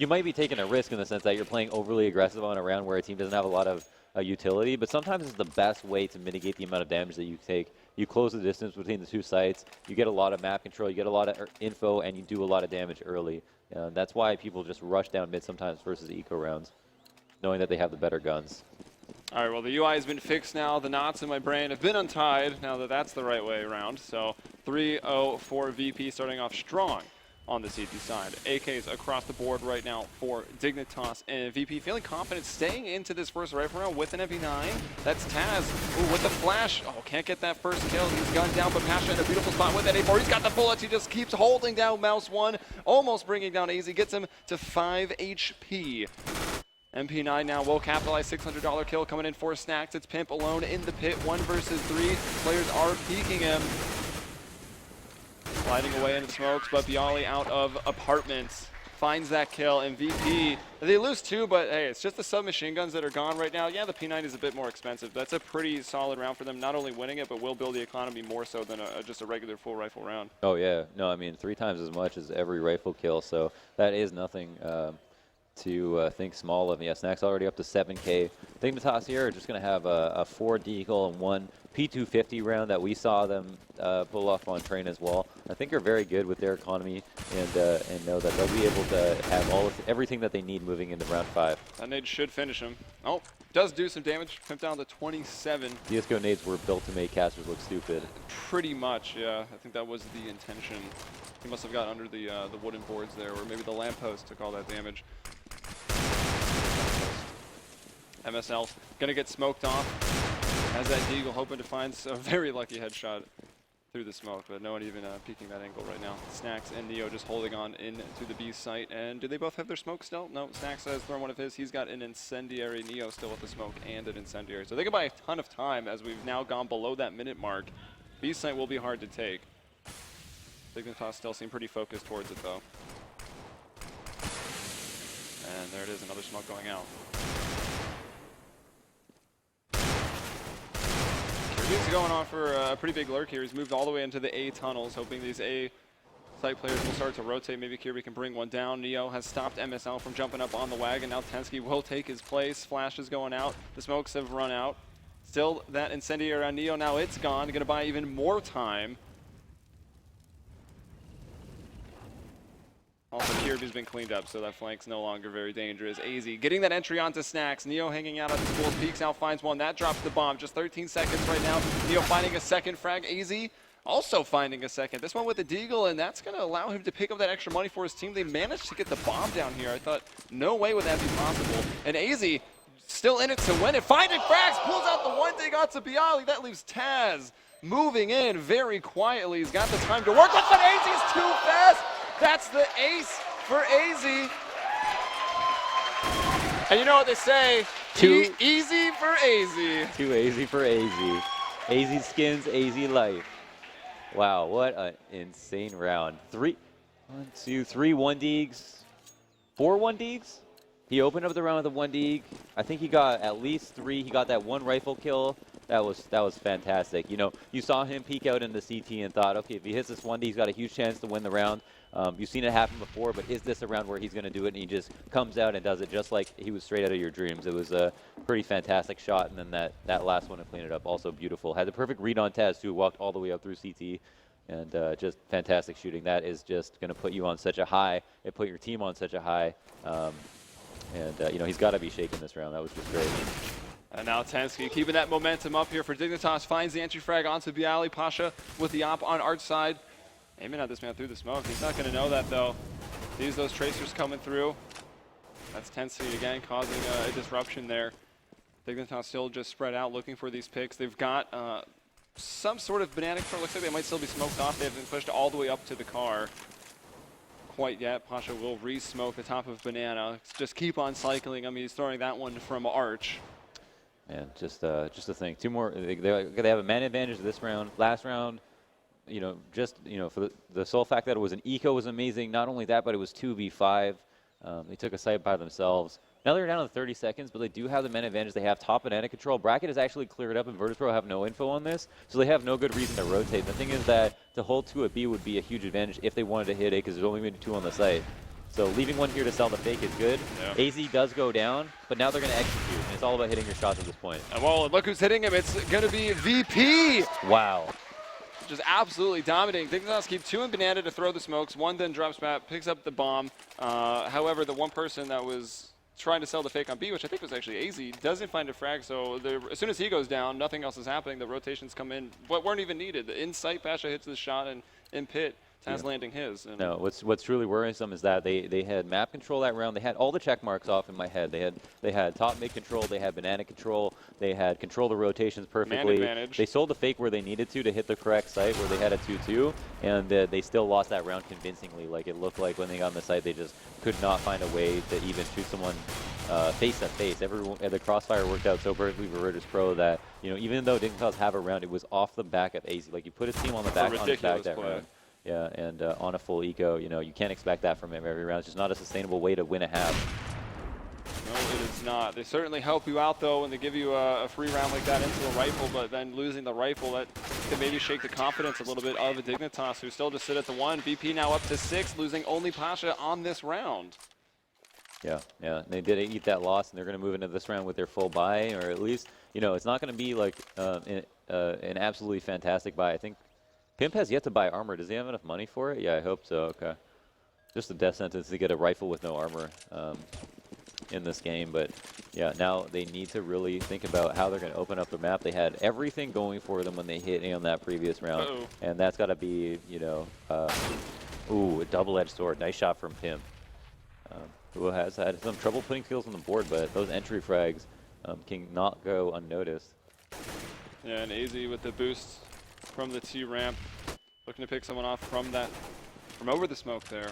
might be taking a risk in the sense that you're playing overly aggressive on a round where a team doesn't have a lot of a utility, but sometimes it's the best way to mitigate the amount of damage that you take. You close the distance between the two sites, you get a lot of map control, you get a lot of info, and you do a lot of damage early. That's why people just rush down mid sometimes versus eco rounds, knowing that they have the better guns. All right, well, the UI has been fixed now. The knots in my brain have been untied now that that's the right way around. So 3-0 for VP, starting off strong on the CT side. AKs across the board right now for Dignitas, and VP feeling confident staying into this first rifle round with an MP9. That's Taz. Ooh, with the flash. Oh, can't get that first kill. He's gunned down, but Pasha in a beautiful spot with that A4. He's got the bullets. He just keeps holding down Mouse 1, almost bringing down AZ. Gets him to 5 HP. MP9 now will capitalize. $600 kill coming in for Snacks. It's Pimp alone in the pit. 1 versus 3. Players are peeking him. Sliding away into smokes, but Bialy out of apartments finds that kill. And VP, they lose 2, but hey, it's just the submachine guns that are gone right now. Yeah, the P9 is a bit more expensive. That's a pretty solid round for them. Not only winning it, but will build the economy more so than just a regular full rifle round. Oh yeah, no, I mean 3 times as much as every rifle kill, so that is nothing to think small of. Yeah, Snack's already up to 7K. Dignitas here are just going to have a 4 deagle and 1 P250 round that we saw them pull off on train as well. I think are very good with their economy and know that they'll be able to have everything that they need moving into round 5. That nade should finish him. Oh, does do some damage. Pimp down to 27. CSGO nades were built to make casters look stupid. Pretty much, yeah. I think that was the intention. He must have got under the wooden boards there, or maybe the lamppost took all that damage. MSL gonna get smoked off. Has that deagle, hoping to find a very lucky headshot through the smoke, but no one even peeking that angle right now. Snacks and Neo just holding on into the B site. And do they both have their smoke still? No, Snacks has thrown one of his. He's got an incendiary. Neo still with the smoke and an incendiary. So they can buy a ton of time as we've now gone below that minute mark. B site will be hard to take. Dignitas still seem pretty focused towards it though. And there it is, another smoke going out. Kirby's going on for a pretty big lurk here. He's moved all the way into the A tunnels, hoping these A site players will start to rotate. Maybe Kirby can bring one down. Neo has stopped MSL from jumping up on the wagon. Now Tensky will take his place. Flash is going out. The smokes have run out. Still that incendiary around Neo. Now it's gone. Going to buy even more time. Also, Kirby's been cleaned up, so that flank's no longer very dangerous. AZ getting that entry onto Snacks. Neo hanging out at the school's peaks, now finds one. That drops the bomb. Just 13 seconds right now. Neo finding a second frag. AZ also finding a second. This one with the deagle, and that's going to allow him to pick up that extra money for his team. They managed to get the bomb down here. I thought, no way would that be possible. And AZ still in it to win it. Finding frags, pulls out the one dig onto Bialy. That leaves Taz moving in very quietly. He's got the time to work with, but AZ's too fast. That's the ace for AZ. And you know what they say, easy for AZ. Too easy for AZ. AZ skins, AZ life. Wow, what an insane round. 3, 1, 2, 3 1-deags, 4 1-deags. He opened up the round with a 1-deag. I think he got at least 3. He got that 1 rifle kill. That was fantastic. You know, you saw him peek out in the CT and thought, okay, if he hits this 1-deag, he's got a huge chance to win the round. You've seen it happen before, but is this a round where he's going to do it? And he just comes out and does it just like he was straight out of your dreams. It was a pretty fantastic shot, and then that last one to clean it up, also beautiful. Had the perfect read on Taz, too, walked all the way up through CT, and just fantastic shooting. That is just going to put you on such a high. It put your team on such a high. You know, he's got to be shaking this round. That was just great. And now Tensky keeping that momentum up here for Dignitas. Finds the entry frag onto Bialy. Pasha with the op on Art's side. Aiming at this man through the smoke. He's not going to know that, though. Sees those tracers coming through. That's Tensky again, causing a disruption there. Dignitas still just spread out looking for these picks. They've got some sort of banana control. Looks like they might still be smoked off. They haven't pushed all the way up to the car quite yet. Pasha will re-smoke the top of banana. Just keep on cycling. I mean, he's throwing that one from Arch. And just a thing. 2 more. They have a man advantage this round. Last round, you know, just, you know, for the sole fact that it was an eco was amazing. Not only that, but it was 2v5. They took a site by themselves. Now they're down to 30 seconds, but they do have the man advantage. They have top banana control. Bracket is actually cleared up, and Virtus.pro have no info on this, so they have no good reason to rotate. The thing is that to hold 2 at B would be a huge advantage if they wanted to hit A, because there's only going to be 2 on the site. So leaving one here to sell the fake is good. Yeah. AZ does go down, but now they're going to execute. And it's all about hitting your shots at this point. And well, look who's hitting him. It's going to be VP. Wow. Just absolutely dominating. Dignitas keep 2 in Banana to throw the smokes. 1 then drops back, picks up the bomb. However, the one person that was trying to sell the fake on B, which I think was actually AZ, doesn't find a frag. So as soon as he goes down, nothing else is happening. The rotations come in, but weren't even needed. The insight Pasha hits the shot, and in pit, Taz landing his. And no, what's truly worrisome is that they had map control that round. They had all the check marks off in my head. They had top mid control. They had banana control. They had control the rotations perfectly. Man advantage. They sold the fake where they needed to hit the correct site where they had a 2-2, and they still lost that round convincingly. Like it looked like when they got on the site, they just could not find a way to even shoot someone face to face. The crossfire worked out so perfectly for Virtus Pro that even though Dignitas have a round, it was off the back of AZ. Like you put his team on the back on his back that round. Yeah, and on a full eco, you can't expect that from him every round. It's just not a sustainable way to win a half. No, it is not. They certainly help you out, though, when they give you a free round like that into a rifle, but then losing the rifle, that can maybe shake the confidence a little bit of Dignitas, who still just sit at the 1. VP now up to 6, losing only Pasha on this round. Yeah, they did eat that loss, and they're going to move into this round with their full buy, or at least, it's not going to be like an absolutely fantastic buy. I think Pimp has yet to buy armor. Does he have enough money for it? Yeah, I hope so. Okay. Just a death sentence to get a rifle with no armor in this game. But, yeah, now they need to really think about how they're going to open up the map. They had everything going for them when they hit on that previous round. And that's got to be, ooh, a double-edged sword. Nice shot from Pimp, who has had some trouble putting kills on the board, but those entry frags can not go unnoticed. Yeah, and AZ with the boost from the T ramp, looking to pick someone off from over the smoke there.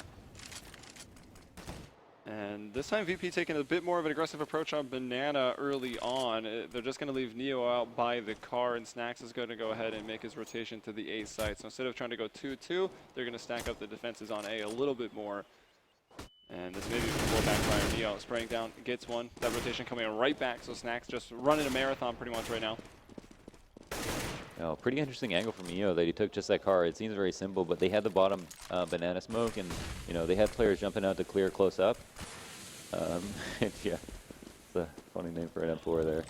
And this time VP taking a bit more of an aggressive approach on Banana early on. They're just going to leave Neo out by the car, and Snacks is going to go ahead and make his rotation to the A site. So instead of trying to go 2-2, they're going to stack up the defenses on A a little bit more. And this maybe will backfire. Neo spraying down, gets one. That rotation coming right back, so Snacks just running a marathon pretty much right now. Oh, pretty interesting angle from EO that he took just that car. It seems very simple, but they had the bottom banana smoke, and they had players jumping out to clear close up. Yeah, it's a funny name for an M4 there. It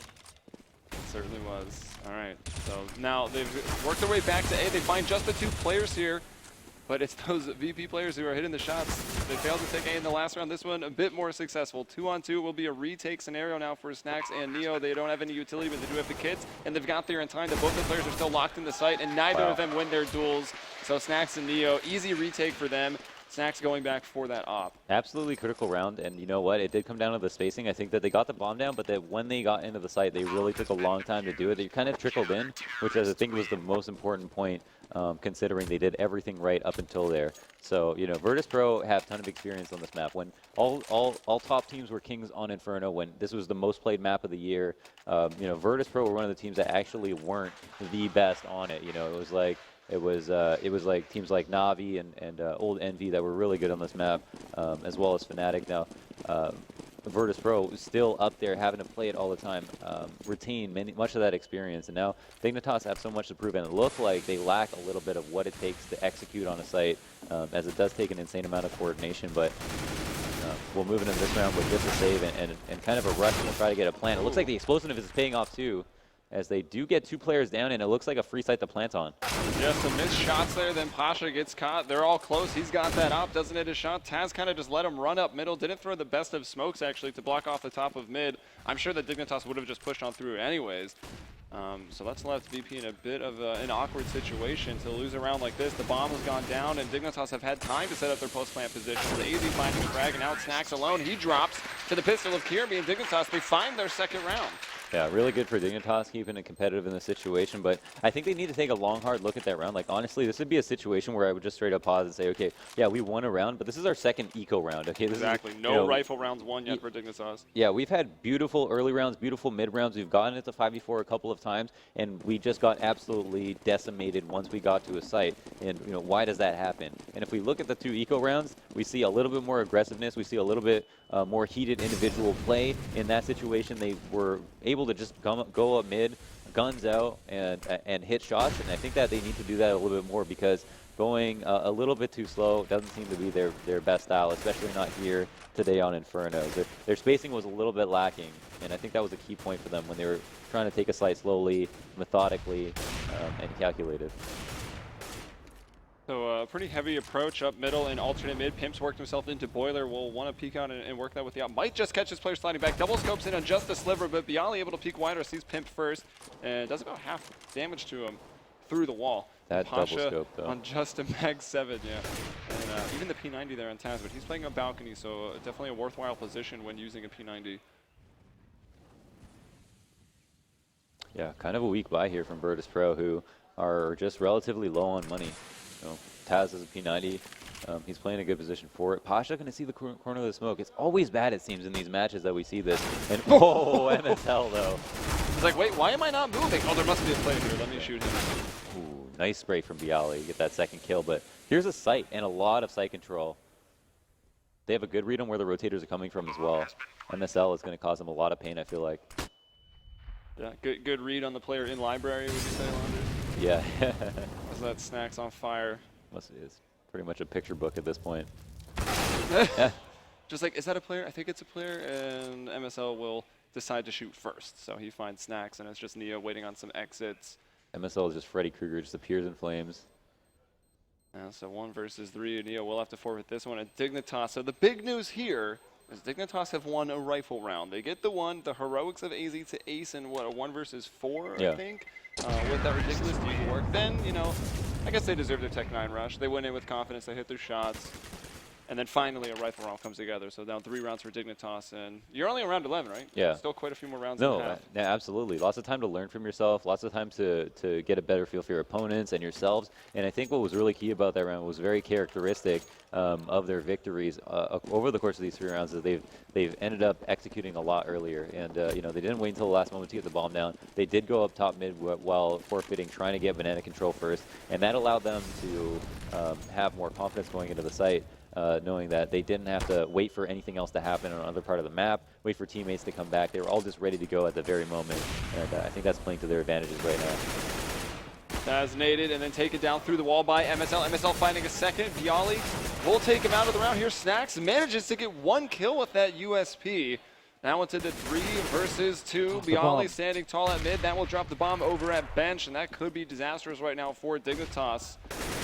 certainly was. All right, so now they've worked their way back to A. They find just the 2 players here, but it's those VP players who are hitting the shots. They failed to take A in the last round. This one a bit more successful. 2-on-2 will be a retake scenario now for Snacks and Neo. They don't have any utility, but they do have the kits, and they've got there in time that both the players are still locked in the site, and neither of them win their duels. So Snacks and Neo, easy retake for them. Snacks going back for that op. Absolutely critical round, and you know what? It did come down to the spacing. I think that they got the bomb down, but that when they got into the site, they really took a long time to do it. They kind of trickled in, which I think was the most important point, considering they did everything right up until there. So, Virtus Pro have a ton of experience on this map. When all top teams were kings on Inferno, when this was the most played map of the year, Virtus Pro were one of the teams that actually weren't the best on it. It was like teams like Navi and old Envy that were really good on this map, as well as Fnatic. Now, Virtus Pro is still up there having to play it all the time, retain much of that experience. And now Dignitas have so much to prove, and it looks like they lack a little bit of what it takes to execute on a site, as it does take an insane amount of coordination. But we'll move into this round with just a save and kind of a rush, and we'll try to get a plant. It looks like the explosiveness is paying off too, as they do get 2 players down, and it looks like a free site to plant on. Yeah, some missed shots there, then Pasha gets caught. They're all close. He's got that op, doesn't hit a shot. Taz kind of just let him run up middle. Didn't throw the best of smokes, actually, to block off the top of mid. I'm sure that Dignitas would have just pushed on through anyways. So that's left VP in a bit of an awkward situation to lose a round like this. The bomb has gone down, and Dignitas have had time to set up their post-plant positions. The AZ finding frag, and now it's Snacks alone. He drops to the pistol of Kirby, and Dignitas, they find their second round. Yeah, really good for Dignitas, keeping it competitive in this situation, but I think they need to take a long, hard look at that round. Like, honestly, this would be a situation where I would just straight up pause and say, okay, yeah, we won a round, but this is our second eco round, okay? This exactly. Is, no rifle rounds won yet for Dignitas. Yeah, we've had beautiful early rounds, beautiful mid rounds. We've gotten it to 5v4 a couple of times, and we just got absolutely decimated once we got to a site. And, why does that happen? And if we look at the 2 eco rounds, we see a little bit more aggressiveness. We see a little bit more heated individual play. In that situation, they were able to just go up mid, guns out and hit shots, and I think that they need to do that a little bit more because going a little bit too slow doesn't seem to be their best style, especially not here today on Inferno. Their spacing was a little bit lacking, and I think that was a key point for them when they were trying to take a site slowly, methodically, and calculated. So a pretty heavy approach up middle and alternate mid. Pimp's worked himself into Boiler. Will want to peek out and work that with the out. Might just catch his player sliding back. Double scopes in on just a sliver, but Bialy able to peek wider, sees Pimp first, and does about half damage to him through the wall. That Pasha double scope, though. on just a Mag 7, yeah. And even the P90 there on Taz, but he's playing on balcony, so definitely a worthwhile position when using a P90. Yeah, kind of a weak buy here from Virtus Pro, who are just relatively low on money. You know, Taz is a P90. He's playing a good position for it. Pasha going to see the corner of the smoke. It's always bad, it seems, in these matches that we see this. And whoa, MSL though. He's like, wait, why am I not moving? Oh, there must be a play here. Let me shoot him. Ooh, nice spray from Bialy. Get that second kill, but here's a sight and a lot of sight control. They have a good read on where the rotators are coming from as well. MSL is going to cause them a lot of pain, I feel like. Yeah, good read on the player in library, would you say, Lander? Yeah. As that Snack's on fire. It's pretty much a picture book at this point. Just like, is that a player? I think it's a player, and MSL will decide to shoot first. So he finds Snacks, and it's just Neo waiting on some exits. MSL is just Freddy Krueger, just appears in flames. So 1 versus 3, Neo will have to forfeit this one at Dignitas. So the big news here is Dignitas have won a rifle round. They get the one, the heroics of AZ to ace in what, a 1 versus 4, yeah. I think? With that ridiculous deep work. Then, you know, I guess they deserve their Tech 9 rush. They went in with confidence, they hit their shots. And then finally a rifle round comes together. So down 3 rounds for Dignitas. And you're only around 11, right? Yeah. Still quite a few more rounds No, in half. yeah, absolutely. Lots of time to learn from yourself, lots of time to get a better feel for your opponents and yourselves. And I think what was really key about that round was very characteristic of their victories over the course of these 3 rounds is they've ended up executing a lot earlier. And, you know, they didn't wait until the last moment to get the bomb down. They did go up top mid while forfeiting, trying to get banana control first. And that allowed them to have more confidence going into the site. Knowing that they didn't have to wait for anything else to happen on another part of the map, wait for teammates to come back. They were all just ready to go at the very moment, and I think that's playing to their advantages right now. Taz naded and then taken down through the wall by MSL. MSL finding a second. Bialy will take him out of the round here. Snacks manages to get 1 kill with that USP. Now into the 3 versus 2. Bialy standing tall at mid. That will drop the bomb over at bench, and that could be disastrous right now for Dignitas.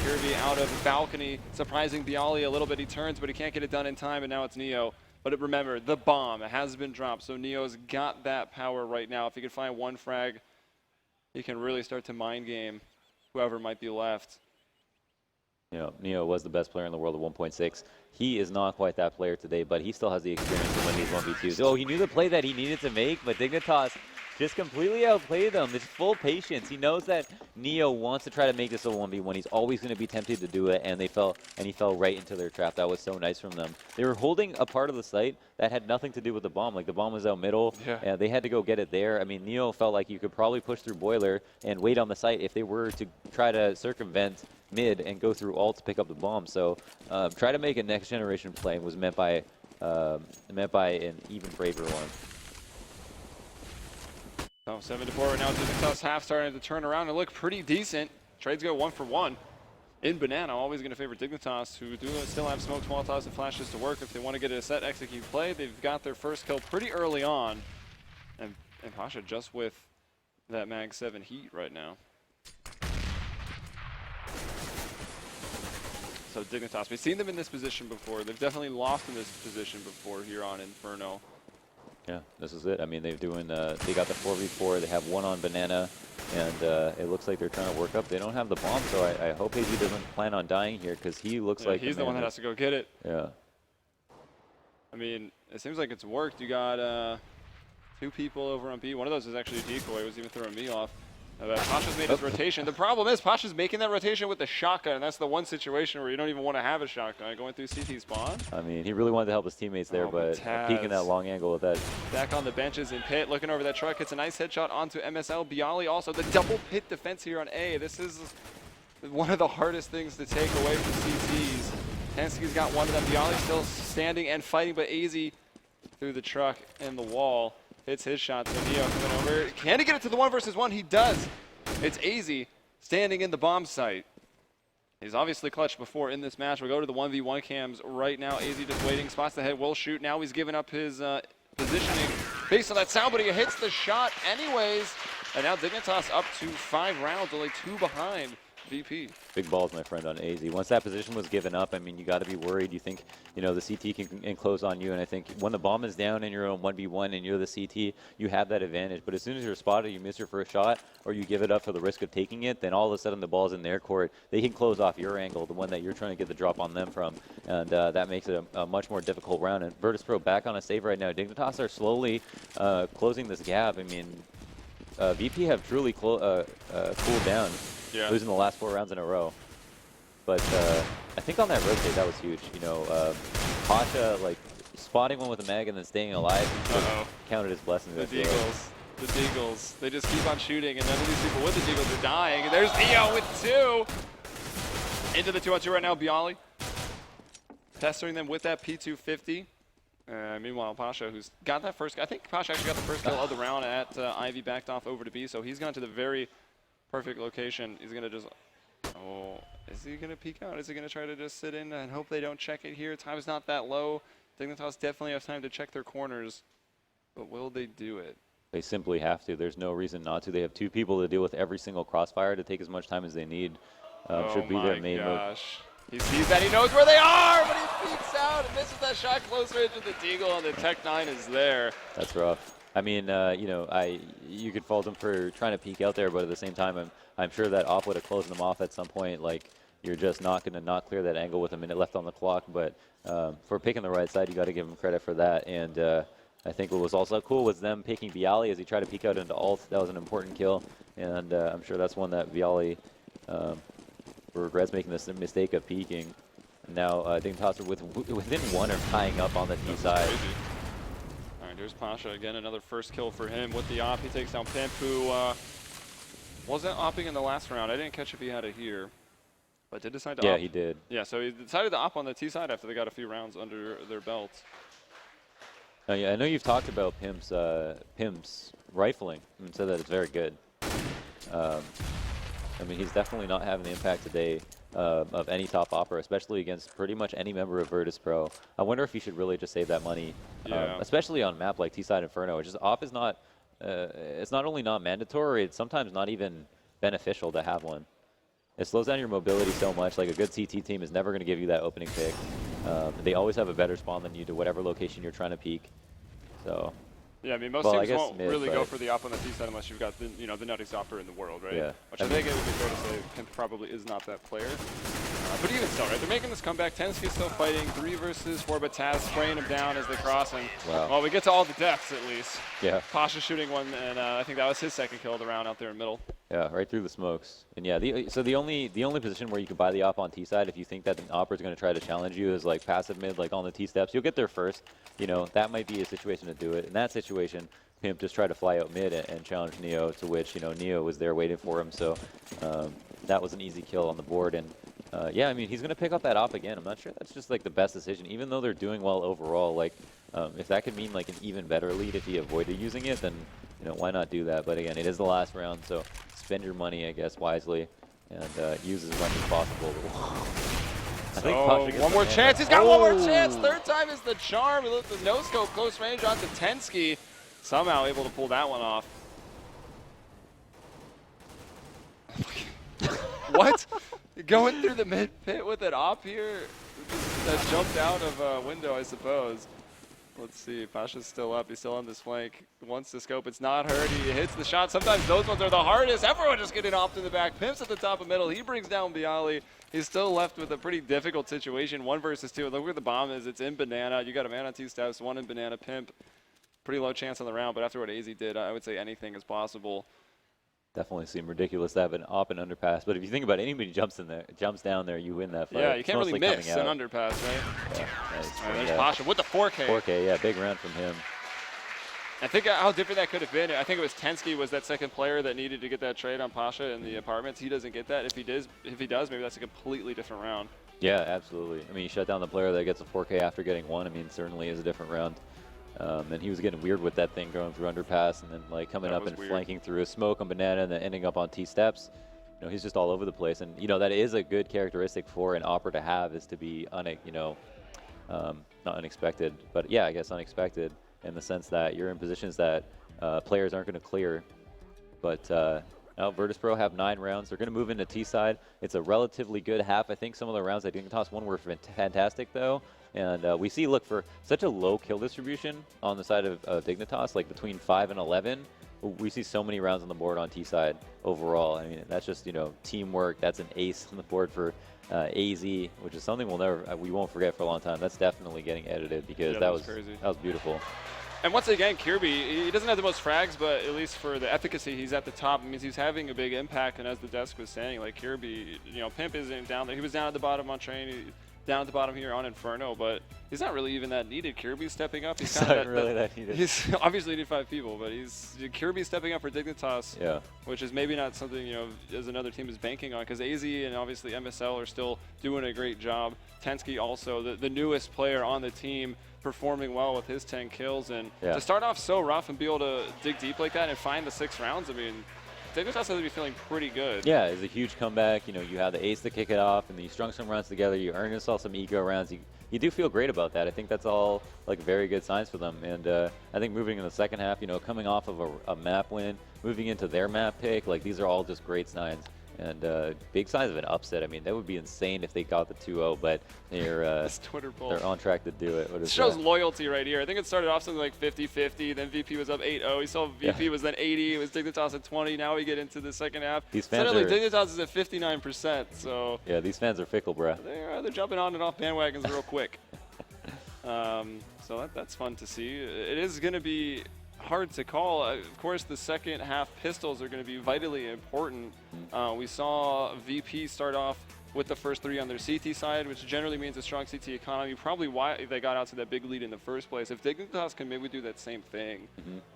Kirby out of balcony, surprising Bialy a little bit. He turns, but he can't get it done in time, and now it's Neo. But remember, the bomb has been dropped, so Neo's got that power right now. If he can find 1 frag, he can really start to mind game whoever might be left. You know, Neo was the best player in the world at 1.6. He is not quite that player today, but he still has the experience to win these 1v2s. Oh, he knew the play that he needed to make, but Dignitas just completely outplayed them. It's full patience. He knows that Neo wants to try to make this a 1v1. He's always going to be tempted to do it, and he fell right into their trap. That was so nice from them. They were holding a part of the site that had nothing to do with the bomb. Like, the bomb was out middle, and they had to go get it there. I mean, Neo felt like you could probably push through Boiler and wait on the site if they were to try to circumvent mid and go through alt to pick up the bomb. So try to make a next generation play was meant by an even braver one. So 7-4 right now. Dignitas half starting to turn around and look pretty decent. Trades go 1 for 1. In Banana, always going to favor Dignitas, who do still have smokes, Molotovs, and flashes to work. If they want to get a set execute play, they've got their first kill pretty early on. And Pasha just with that Mag 7 heat right now. So Dignitas, we've seen them in this position before. They've definitely lost in this position before here on Inferno. Yeah, this is it. I mean, they got the 4v4. They have 1 on Banana, and it looks like they're trying to work up. They don't have the bomb, so I hope AZ doesn't plan on dying here because he looks like he's the one that has to go get it. Yeah. I mean, it seems like it's worked. You got 2 people over on B. One of those is actually a decoy. It was even throwing me off. Pasha's made his rotation. The problem is Pasha's making that rotation with the shotgun, and that's the one situation where you don't even want to have a shotgun going through CT spawn. I mean, he really wanted to help his teammates there, but peeking that long angle with that. Back on the benches in pit, looking over that truck, hits a nice headshot onto MSL. Bialy also the double pit defense here on A. This is one of the hardest things to take away from CTs. Tansky's got one of them. Bialy still standing and fighting, but AZ through the truck and the wall hits his shot. So Neo coming over. Can he get it to the 1v1? He does. It's AZ standing in the bomb site. He's obviously clutched before in this match. We'll go to the 1v1 cams right now. AZ just waiting, spots the head, will shoot. Now he's giving up his positioning based on that sound, but he hits the shot anyways. And now Dignitas up to 5 rounds, only 2 behind VP. Big balls, my friend, on AZ. Once that position was given up, I mean, you got to be worried. You think, you know, the CT can enclose on you, and I think when the bomb is down in your own 1v1 and you're the CT, you have that advantage. But as soon as you're spotted, you miss your first shot, or you give it up for the risk of taking it, then all of a sudden the ball's in their court. They can close off your angle, the one that you're trying to get the drop on them from, and that makes it a much more difficult round. And Virtus.pro back on a save right now. Dignitas are slowly closing this gap. I mean, VP have truly cooled down. Yeah. Losing the last 4 rounds in a row. But I think on that rotate, that was huge. You know, Pasha, like, spotting one with a mag and then staying alive, counted his blessings. The Deagles. The Deagles. They just keep on shooting, and none of these people with the Deagles are dying. And there's Neo with 2. Into the 2-on-2 right now, Bialy. Pestering them with that P250. Meanwhile, Pasha, who's got that first, I think Pasha actually got the first kill of the round at Ivy, backed off over to B, so he's gone to the very perfect location. He's going to just, is he going to peek out? Is he going to try to just sit in and hope they don't check it here? Time is not that low. Dignitas definitely have time to check their corners, but will they do it? They simply have to. There's no reason not to. They have 2 people to deal with every single crossfire to take as much time as they need. Should be their main move. He sees that, he knows where they are, but he peeks out and misses that shot close range with the Deagle, and the Tech 9 is there. That's rough. I mean, you know, you could fault them for trying to peek out there, but at the same time, I'm sure that Op would have closed them off at some point. Like, you're just not going to not clear that angle with a minute left on the clock. But for picking the right side, you got to give them credit for that. And I think what was also cool was them picking Bialy as he tried to peek out into ult. That was an important kill, and I'm sure that's one that Bialy regrets making this mistake of peeking. Now Dignitas within 1 are tying up on the T side. All right, here's Pasha again, another first kill for him with the op. He takes down Pimp, who wasn't opping in the last round. I didn't catch if he had it here, but did decide to op. Yeah, he did. Yeah, so he decided to op on the T side after they got a few rounds under their belts. Yeah, I know you've talked about Pimp's rifling and said that it's very good. I mean, he's definitely not having the impact today of any top opera, especially against pretty much any member of Virtus.pro. I wonder if he should really just save that money, especially on a map like T-Side Inferno. It's just op is not, it's not only not mandatory, it's sometimes not even beneficial to have one. It slows down your mobility so much. Like, a good CT team is never going to give you that opening pick. They always have a better spawn than you to whatever location you're trying to peek. So. Yeah, I mean, most teams won't really go for the op on the T side unless you've got the, you know, the nuttiest opper in the world, right? Yeah. Which I think it would be fair to say Pimp probably is not that player. But even still, right? They're making this comeback. Tensky's still fighting 3 versus 4, but Taz spraying him down as they're crossing. Wow. Well, we get to all the deaths at least. Yeah. Pasha shooting one, and I think that was his second kill of the round out there in middle. Yeah, right through the smokes. And yeah, so the only position where you can buy the op on T side, if you think that the opper is going to try to challenge you, is like passive mid, like on the T steps. You'll get there first. You know, that might be a situation to do it. In that situation, Pimp just tried to fly out mid and challenge Neo, to which, you know, Neo was there waiting for him. So that was an easy kill on the board. And yeah, I mean, he's going to pick up that op again. I'm not sure that's just like the best decision, even though they're doing well overall. Like, if that could mean like an even better lead if he avoided using it, then, you know, why not do that? But again, it is the last round, so spend your money, I guess, wisely, and use as much as possible. I think one more chance. He's got one more chance. Third time is the charm. He looked the no scope close range onto Tensky. Somehow able to pull that one off. What? Going through the mid pit with an op here? That jumped out of a window, I suppose. Let's see, Pasha's still up, he's still on this flank. Wants to scope, it's not hurt, he hits the shot. Sometimes those ones are the hardest. Everyone just getting off to the back. Pimp's at the top of middle, he brings down Bialy. He's still left with a pretty difficult situation, 1 versus 2. Look where the bomb is, it's in Banana. You got a man on 2 steps, 1 in Banana. Pimp, pretty low chance on the round, but after what AZ did, I would say anything is possible. Definitely seem ridiculous to have an op and underpass, but if you think about it, anybody jumps down there, you win that fight. Yeah, you can't really miss an underpass, right? Yeah, nice. All right, there's Pasha with the 4K. 4K, yeah, big round from him. I think how different that could have been. I think it was Tensky was that second player that needed to get that trade on Pasha in the apartments. He doesn't get that. If he does, maybe that's a completely different round. Yeah, absolutely. I mean, you shut down the player that gets a 4K after getting 1. I mean, certainly is a different round. And he was getting weird with that thing going through underpass and then like coming That up was and weird. flanking through a smoke on banana and then ending up on T steps. You know, he's just all over the place. And, you know, that is a good characteristic for an Opera to have, is to be, not unexpected, but yeah, I guess unexpected in the sense that you're in positions that players aren't going to clear. But now Virtus.pro have 9 rounds. They're going to move into T side. It's a relatively good half. I think some of the rounds that Dignitas won were fantastic, though. And we see, look, for such a low kill distribution on the side of Dignitas, like between 5 and 11, we see so many rounds on the board on T side overall. I mean, that's just, you know, teamwork. That's an ace on the board for AZ, which is something we won't forget for a long time. That's definitely getting edited because Yeah, that was crazy. That was beautiful. And once again, Kirby, he doesn't have the most frags, but at least for the efficacy, he's at the top. It means he's having a big impact. And as the desk was saying, like Kirby, you know, Pimp isn't down there. He was down at the bottom on Train, down at the bottom here on Inferno, but he's not really even that needed. Kirby's stepping up. He's Not really that needed. He's obviously needed 5 people, but Kirby's stepping up for Dignitas, Yeah. which is maybe not something, you know, as another team is banking on, because AZ and obviously MSL are still doing a great job. Tensky also, the newest player on the team, performing well with his 10 kills. And to start off so rough and be able to dig deep like that and find the 6 rounds, I mean, Dignitas has to be feeling pretty good. Yeah, it's a huge comeback. You know, you have the ace to kick it off, and then you strung some rounds together. You earned yourself some eco rounds. You do feel great about that. I think that's all like very good signs for them. And I think moving in the second half, you know, coming off of a map win, moving into their map pick, like these are all just great signs. And big signs of an upset. I mean, that would be insane if they got the 2-0, but This Twitter poll. they're on track to do it. What This is shows that? loyalty right here. I think it started off something like 50-50, then VP was up 8-0. We saw VP was then 80. It was Dignitas at 20. Now we get into the second half. These fans Suddenly, are- Dignitas is at 59%. So Yeah, these fans are fickle, bruh. they're jumping on and off bandwagons real quick. So that's fun to see. It is going to be hard to call. Of course, the second half pistols are going to be vitally important. We saw VP start off with the first 3 on their CT side, which generally means a strong CT economy. Probably why they got out to that big lead in the first place. If Dignitas can maybe do that same thing,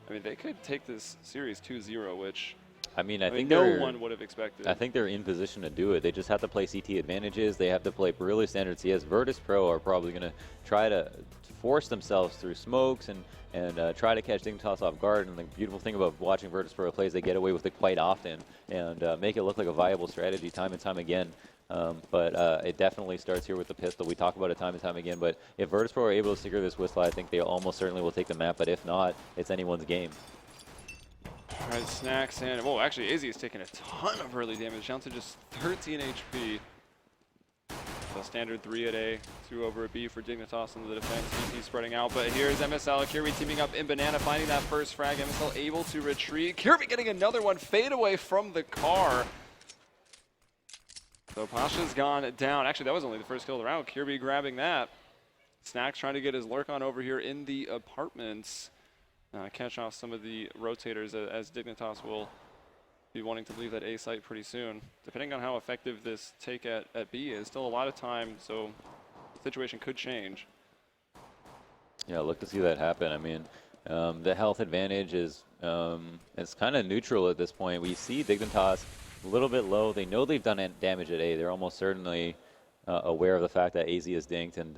I mean, they could take this series 2-0, which I mean, I think no they're- one would have expected. I think they're in position to do it. They just have to play CT advantages. They have to play really standard CS. Virtus.pro are probably going to try to force themselves through smokes and try to catch Dignitas off guard. And the beautiful thing about watching Virtus.pro play is they get away with it quite often and make it look like a viable strategy time and time again. But it definitely starts here with the pistol. We talk about it time and time again. But if Virtus.pro are able to secure this whistle, I think they almost certainly will take the map. But if not, it's anyone's game. All right, Snacks and whoa, actually AZ is taking a ton of early damage, down to just 13 HP. So standard 3 at A, 2 over at B for Dignitas in the defense. VP spreading out, but here's MSL. Kirby teaming up in Banana, finding that first frag. MSL able to retreat. Kirby getting another one, fade away from the car. So Pasha's gone down. Actually, that was only the first kill of the round. Kirby grabbing that. Snacks trying to get his lurk on over here in the apartments. Catch off some of the rotators as Dignitas will be wanting to leave that A site pretty soon. Depending on how effective this take at B is, still a lot of time, so the situation could change. Yeah, look to see that happen. I mean, the health advantage is it's kind of neutral at this point. We see Dignitas a little bit low. They know they've done damage at A. They're almost certainly aware of the fact that AZ is dinked and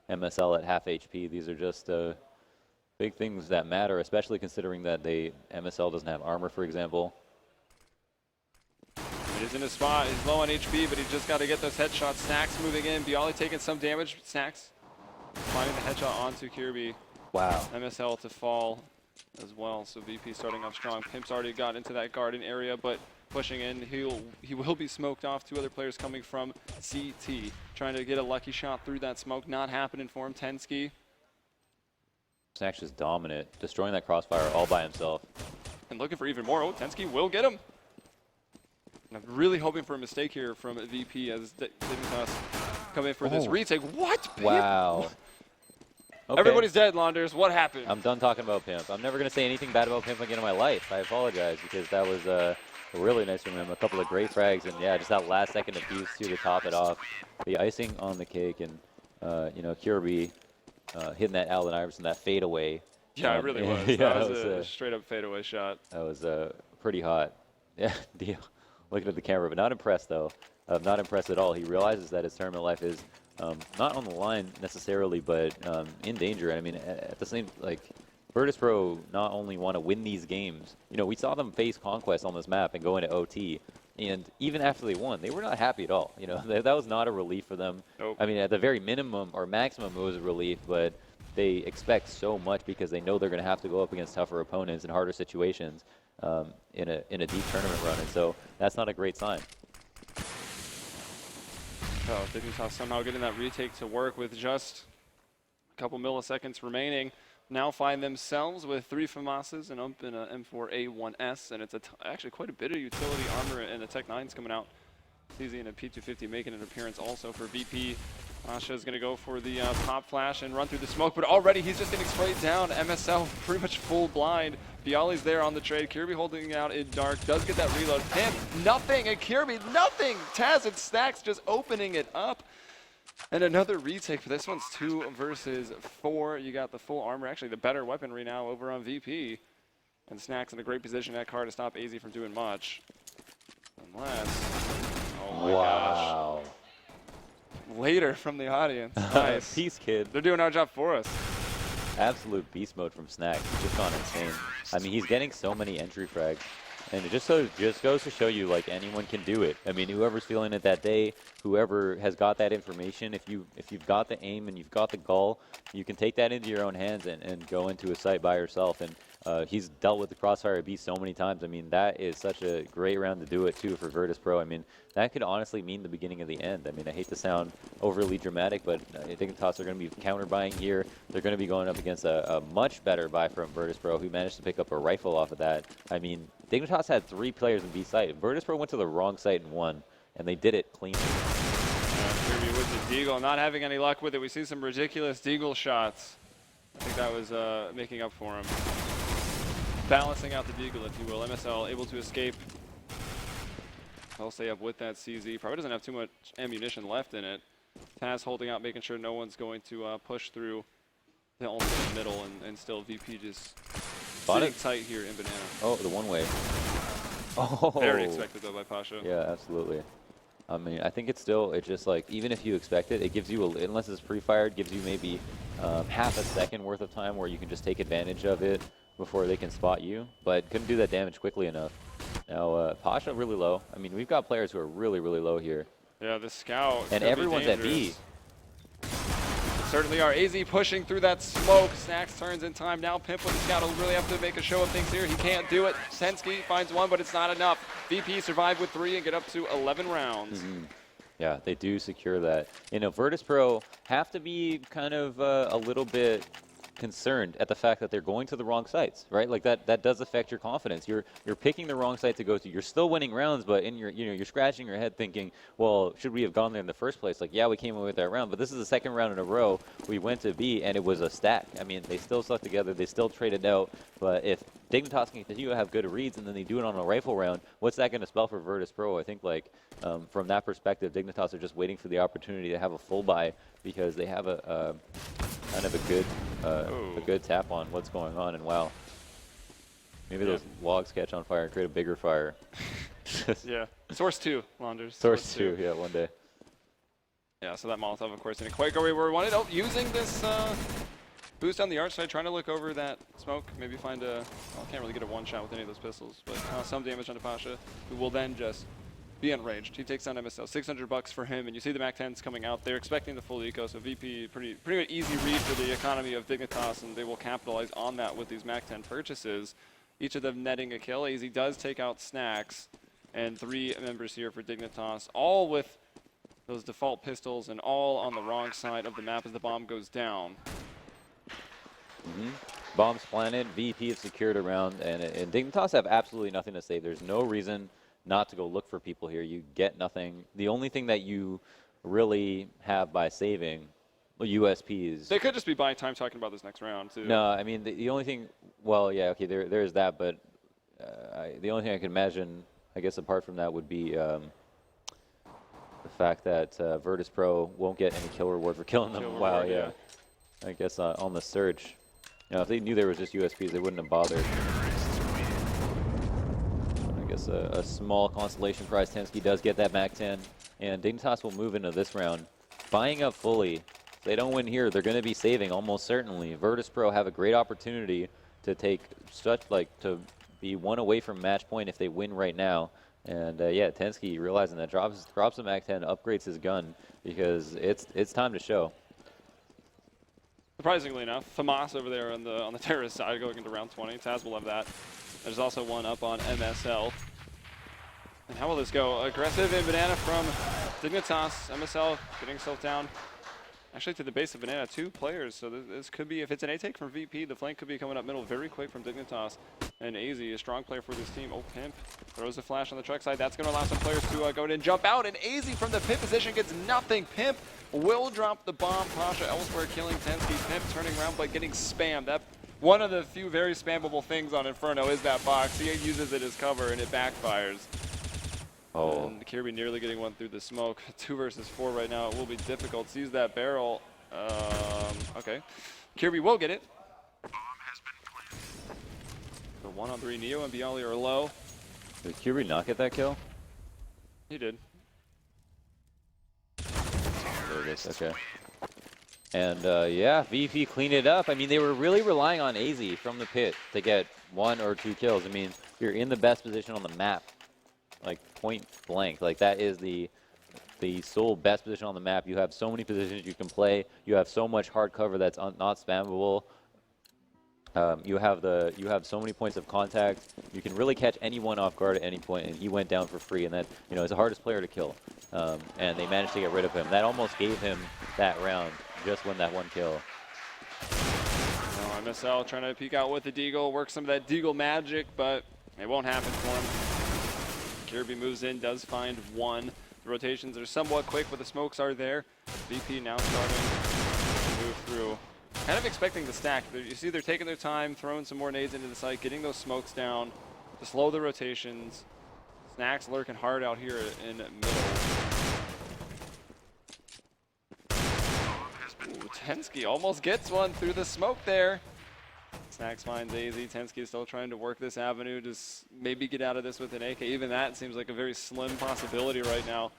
MSL at half HP. These are just big things that matter, especially considering that MSL doesn't have armor, for example. He's in a spot. He's low on HP, but he's just got to get those headshots. Snacks moving in. Bialy taking some damage. Snacks finding the headshot onto Kirby. Wow. MSL to fall as well. So VP starting off strong. Pimp's already got into that garden area, but pushing in. He will be smoked off. 2 other players coming from CT. Trying to get a lucky shot through that smoke. Not happening for him. Tensky. Snacks just dominant, destroying that crossfire all by himself. And looking for even more. Oh, Tensky will get him. And I'm really hoping for a mistake here from VP as Dignitas come in for this retake. What? Pimp? Wow. Okay. Everybody's dead, Launders. What happened? I'm done talking about Pimp. I'm never going to say anything bad about Pimp again in my life. I apologize because that was really nice from him. A couple of great frags and, yeah, just that last second abuse to top it off. The icing on the cake and, you know, Kirby hitting that Allen Iverson, that fadeaway. Yeah, it really was. Yeah, That was a straight-up fadeaway shot. That was pretty hot. Yeah, deal. Looking at the camera, but not impressed, though. Not impressed at all. He realizes that his tournament life is not on the line necessarily, but in danger. I mean, at the same, like, Virtus.pro not only want to win these games, you know, we saw them face Conquest on this map and go into OT, and even after they won, they were not happy at all. You know, that was not a relief for them. Nope. I mean, at the very minimum or maximum, it was a relief, but they expect so much because they know they're going to have to go up against tougher opponents in harder situations in a deep tournament run, and so that's not a great sign. Oh, Dignitas somehow getting that retake to work with just a couple milliseconds remaining. Now find themselves with 3 FAMASs and up in a M4A1S, and it's actually quite a bit of utility armor, and the Tech 9's coming out. CZ and a P250 making an appearance also for VP. Pasha is going to go for the pop flash and run through the smoke, but already he's just getting sprayed down. MSL pretty much full blind. Bialy's there on the trade. Kirby holding out in dark, does get that reload. Pimp, nothing, and Kirby, nothing. Taz and Snacks just opening it up. And another retake for this one's 2 versus 4. You got the full armor, actually the better weaponry now over on VP. And Snacks in a great position at car to stop AZ from doing much. Unless, oh my gosh. Later from the audience. Nice. Peace, kid. They're doing our job for us. Absolute beast mode from Snacks. He's just gone insane. I mean, he's getting so many entry frags. And it just goes to show you, like, anyone can do it. I mean, whoever's feeling it that day, whoever has got that information, if you've got the aim and you've got the goal, you can take that into your own hands and go into a site by yourself. And he's dealt with the Crossfire beast so many times. I mean, that is such a great round to do it, too, for Virtus.pro. I mean, that could honestly mean the beginning of the end. I mean, I hate to sound overly dramatic, but I think Dignitas are going to be counter-buying here. They're going to be going up against a much better buy from Virtus.pro, who managed to pick up a rifle off of that. I mean, Dignitas had 3 players in B site. Virtus.pro went to the wrong site and won, and they did it cleanly. Kirby with the Deagle, not having any luck with it. We see some ridiculous Deagle shots. I think that was making up for him. Balancing out the Deagle, if you will. MSL able to escape. I'll stay up with that CZ. Probably doesn't have too much ammunition left in it. Taz holding out, making sure no one's going to push through the ultimate middle, and still VP just sitting tight here in Banana. Oh, the one way. Oh. Very expected though by Pasha. Yeah, absolutely. I mean, I think it's just like, even if you expect it, it gives you, unless it's pre-fired, gives you maybe half a second worth of time where you can just take advantage of it before they can spot you, but couldn't do that damage quickly enough. Now, Pasha really low. I mean, we've got players who are really, really low here. Yeah, the scout. And everyone's at B. Certainly are. AZ pushing through that smoke. Snacks turns in time. Now Pimp with the scout will really have to make a show of things here. He can't do it. Sensky finds 1, but it's not enough. VP survive with 3 and get up to 11 rounds. Mm-hmm. Yeah, they do secure that. You know, Virtus.pro have to be kind of a little bit concerned at the fact that they're going to the wrong sites, right? Like that does affect your confidence. You're picking the wrong site to go to. You're still winning rounds, but in you're scratching your head thinking, well, should we have gone there in the first place? Like, yeah, we came away with that round, but this is the second round in a row we went to B and it was a stack. I mean, they still stuck together, they still traded out, but if Dignitas can continue to have good reads and then they do it on a rifle round, what's that going to spell for Virtus.pro? I think, like, from that perspective, Dignitas are just waiting for the opportunity to have a full buy because they have a kind of a good tap on what's going on, and wow, maybe those logs catch on fire and create a bigger fire. Yeah, Source 2, Launders. Source 2, yeah, one day. Yeah, so that Molotov, of course, didn't quite go where we wanted. Oh, using this boost on the arch side, trying to look over that smoke, maybe find a, well, can't really get a one-shot with any of those pistols, but some damage onto Pasha, who will then just be enraged. He takes down MSL, $600 for him, and you see the MAC-10s coming out. They're expecting the full eco, so VP, pretty easy read for the economy of Dignitas, and they will capitalize on that with these MAC-10 purchases. Each of them netting a kill. AZ does take out Snacks, and 3 members here for Dignitas, all with those default pistols and all on the wrong side of the map as the bomb goes down. Bombs planted, VP have secured around, and Dignitas have absolutely nothing to save. There's no reason not to go look for people here. You get nothing. The only thing that you really have by saving USPs. They could just be buying time talking about this next round, too. No, I mean, the only thing, well, yeah, okay, there's that, but the only thing I can imagine, I guess, apart from that would be the fact that Virtus.pro won't get any kill reward for killing them. Wow, yeah. I guess on the search. You know, if they knew there was just USPs, they wouldn't have bothered. I guess a small consolation prize. Tensky does get that MAC-10, and Dignitas will move into this round buying up fully. If they don't win here, they're going to be saving almost certainly. Virtus Pro have a great opportunity to take to be one away from match point if they win right now. And yeah, Tensky realizing that drops him Act 10, upgrades his gun because it's time to show. Surprisingly enough, Famas over there on the terrorist side going into round 20. Taz will have that. There's also one up on MSL. And how will this go? Aggressive in Banana from Dignitas. MSL getting himself down. Actually to the base of Banana, 2 players. So this could be, if it's an A-take from VP, the flank could be coming up middle very quick from Dignitas. And AZ, a strong player for this team. Oh, Pimp throws a flash on the truck side. That's going to allow some players to go in and jump out. And AZ from the Pimp position gets nothing. Pimp will drop the bomb. Pasha elsewhere killing Tensky. Pimp turning around but getting spammed. That one of the few very spammable things on Inferno is that box. He uses it as cover and it backfires. Oh. And Kirby nearly getting one through the smoke. 2 versus 4 right now. It will be difficult. Sees that barrel. Okay. Kirby will get it. The 1-on-3 Neo and Bialy are low. Did Kirby not get that kill? He did. There it is. Okay. And yeah, VP cleaned it up. I mean, they were really relying on AZ from the pit to get 1 or 2 kills. I mean, you're in the best position on the map. Like point blank, like that is the sole best position on the map. You have so many positions you can play. You have so much hard cover that's not spammable. You have so many points of contact. You can really catch anyone off guard at any point, and he went down for free. And that is the hardest player to kill. And they managed to get rid of him. That almost gave him that round. Just won that 1 kill. Oh, MSL trying to peek out with the Deagle, work some of that Deagle magic, but it won't happen for him. Kirby moves in, does find 1. The rotations are somewhat quick, but the smokes are there. VP now starting to move through. Kind of expecting the stack. You see they're taking their time, throwing some more nades into the site, getting those smokes down to slow the rotations. Snacks lurking hard out here in middle. Ooh, Tensky almost gets one through the smoke there. Snacks finds AZ. Tensky is still trying to work this avenue, just maybe get out of this with an AK. Even that seems like a very slim possibility right now.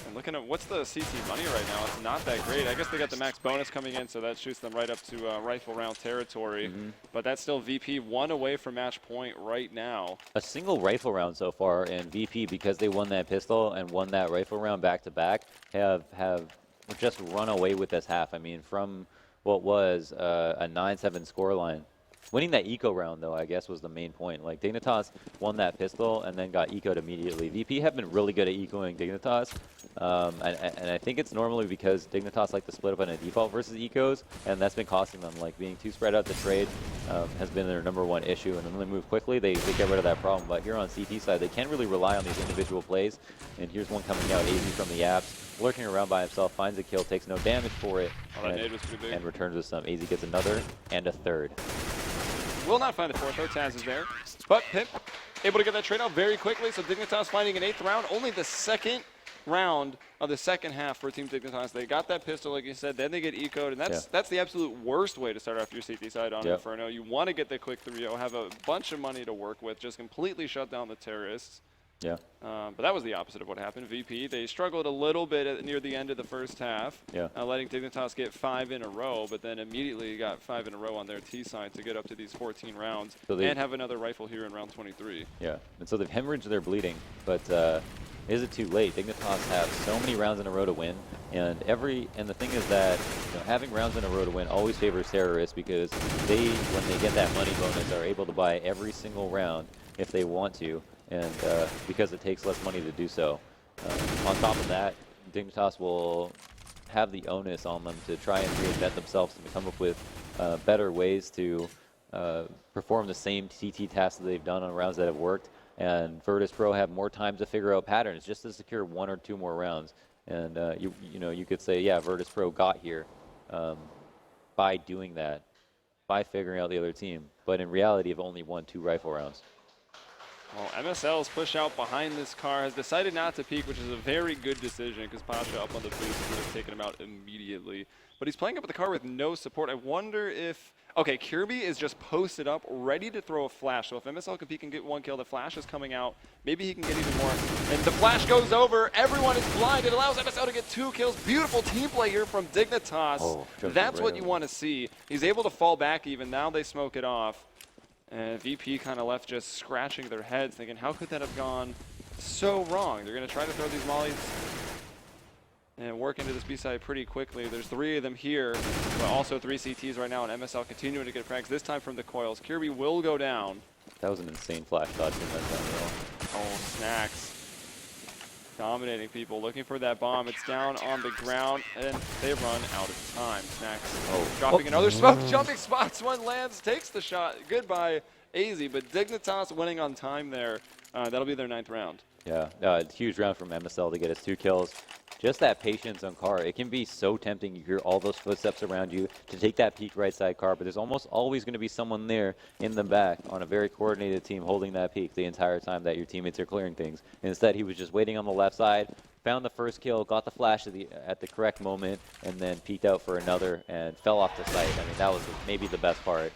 And looking at what's the CT money right now, it's not that great. I guess they got the max bonus coming in, so that shoots them right up to rifle round territory. But that's still VP 1 away from match point right now. A single rifle round so far, and VP, because they won that pistol and won that rifle round back to back, have just run away with this half. I mean, from what was a 9-7 scoreline. Winning that eco round, though, I guess was the main point. Like, Dignitas won that pistol and then got ecoed immediately. VP have been really good at ecoing Dignitas, and I think it's normally because Dignitas like to split up in a default versus ecos, and that's been costing them. Like, being too spread out to trade has been their #1 issue, and when they move quickly, they get rid of that problem. But here on CT side, they can't really rely on these individual plays, and here's one coming out, AZ from the apps, lurking around by himself, finds a kill, takes no damage for it, and returns with some. AZ gets another and a 3rd. Will not find the 4th, though. Taz is there. But Pimp able to get that trade out very quickly, so Dignitas finding an 8th round. Only the 2nd round of the 2nd half for Team Dignitas. They got that pistol, like you said, then they get ecoed, and that's the absolute worst way to start off your CT side on Inferno. You want to get the quick 3-0, have a bunch of money to work with, just completely shut down the terrorists. Yeah. But that was the opposite of what happened. VP, they struggled a little bit near the end of the first half, letting Dignitas get 5 in a row, but then immediately got 5 in a row on their T side to get up to these 14 rounds and have another rifle here in round 23. Yeah, and so they've hemorrhaged their bleeding, but is it too late? Dignitas have so many rounds in a row to win, and the thing is that having rounds in a row to win always favors terrorists because they, when they get that money bonus, are able to buy every single round if they want to. And because it takes less money to do so. On top of that, Dignitas will have the onus on them to try and reinvent themselves and come up with better ways to perform the same CT tasks that they've done on rounds that have worked. And Virtus Pro have more time to figure out patterns just to secure 1 or 2 more rounds. And you could say, yeah, Virtus Pro got here by doing that, by figuring out the other team. But in reality, have only won 2 rifle rounds. Well, MSL's push out behind this car, has decided not to peek, which is a very good decision because Pasha up on the boost would have taken him out immediately. But he's playing up with the car with no support. I wonder if... Okay, Kirby is just posted up, ready to throw a flash. So if MSL can peek and get one kill, the flash is coming out. Maybe he can get even more. And the flash goes over. Everyone is blind. It allows MSL to get 2 kills. Beautiful team play here from Dignitas. Oh, that's what you want to see. He's able to fall back even. Now they smoke it off. And VP kind of left just scratching their heads, thinking, how could that have gone so wrong? They're going to try to throw these mollies and work into this B-side pretty quickly. There's 3 of them here, but also 3 CTs right now, and MSL continuing to get frags, this time from the coils. Kirby will go down. That was an insane flash dodge from that down row. Oh, Snacks. Dominating people, looking for that bomb. It's down on the ground, and they run out of time. Snacks dropping another smoke, jumping spots. One lands, takes the shot. Goodbye, AZ, but Dignitas winning on time there. That'll be their 9th round. Yeah, huge round from MSL to get his 2 kills. Just that patience on car. It can be so tempting. You hear all those footsteps around you to take that peak right side car, but there's almost always going to be someone there in the back on a very coordinated team holding that peak the entire time that your teammates are clearing things. Instead, he was just waiting on the left side, found the first kill, got the flash at the correct moment, and then peeked out for another and fell off the site. I mean, that was maybe the best part.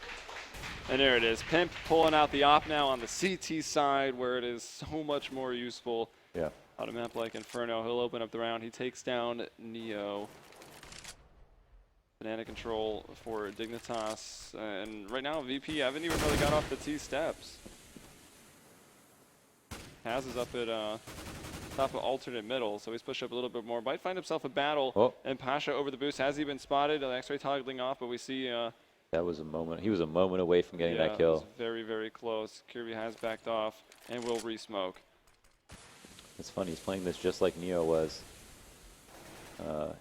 And there it is. Pimp pulling out the op now on the CT side where it is so much more useful. Yeah. On a map like Inferno, he'll open up the round. He takes down Neo. Banana control for Dignitas. And right now, VP haven't even really got off the T steps. Haz is up at top of alternate middle, so he's pushed up a little bit more. Might find himself a battle. Oh. And Pasha over the boost. Has he been spotted? X-ray toggling off, but we see... That was a moment. He was a moment away from getting that It kill. was very, very close. Kirby has backed off and will re-smoke. It's funny, he's playing this just like Neo was.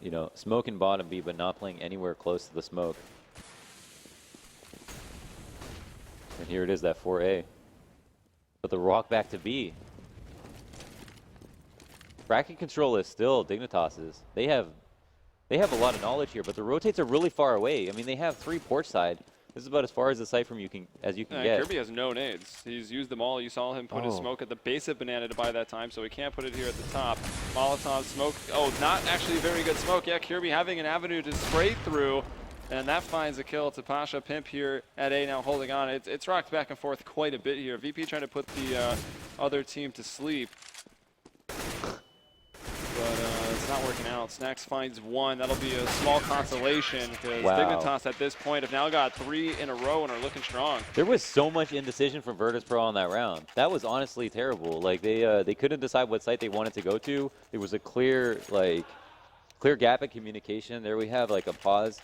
You know, smoking bottom B, but not playing anywhere close to the smoke. And here it is, that 4A. But the rock back to B. Bracket control is still Dignitas's. They have a lot of knowledge here, but the rotates are really far away. I mean, they have 3 port side. This is about as far as the site from you can get. Kirby has no nades. He's used them all. You saw him put his smoke at the base of Banana to buy that time, so he can't put it here at the top. Molotov smoke. Oh, not actually very good smoke. Yeah, Kirby having an avenue to spray through, and that finds a kill to Pasha. Pimp here at A now holding on. It's rocked back and forth quite a bit here. VP trying to put the other team to sleep. But it's not working out. Snacks finds 1. That'll be a small consolation because Dignitas at this point have now got 3 in a row and are looking strong. There was so much indecision from Virtus.pro on that round. That was honestly terrible. Like they couldn't decide what site they wanted to go to. There was a clear gap in communication. There we have like a pause.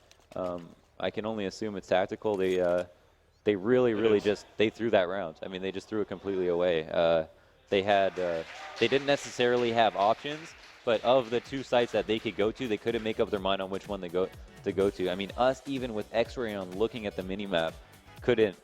I can only assume it's tactical. They really just threw that round. I mean, they just threw it completely away. They didn't necessarily have options. But of the 2 sites that they could go to, they couldn't make up their mind on which one to go to. I mean, us even with X-ray on looking at the minimap, couldn't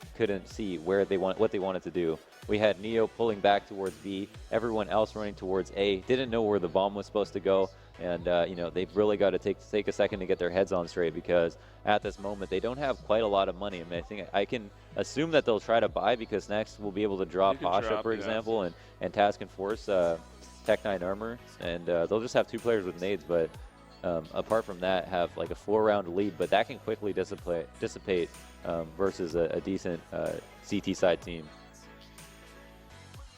see what they wanted to do. We had Neo pulling back towards B, everyone else running towards A. Didn't know where the bomb was supposed to go, and you know, they've really got to take a second to get their heads on straight because at this moment they don't have quite a lot of money. I mean, I think I can assume that they'll try to buy because next we'll be able to drop Pasha, for example, and Taz can force Tech 9 armor, and they'll just have 2 players with nades, but apart from that, have like a 4-round lead, but that can quickly dissipate versus a decent CT side team.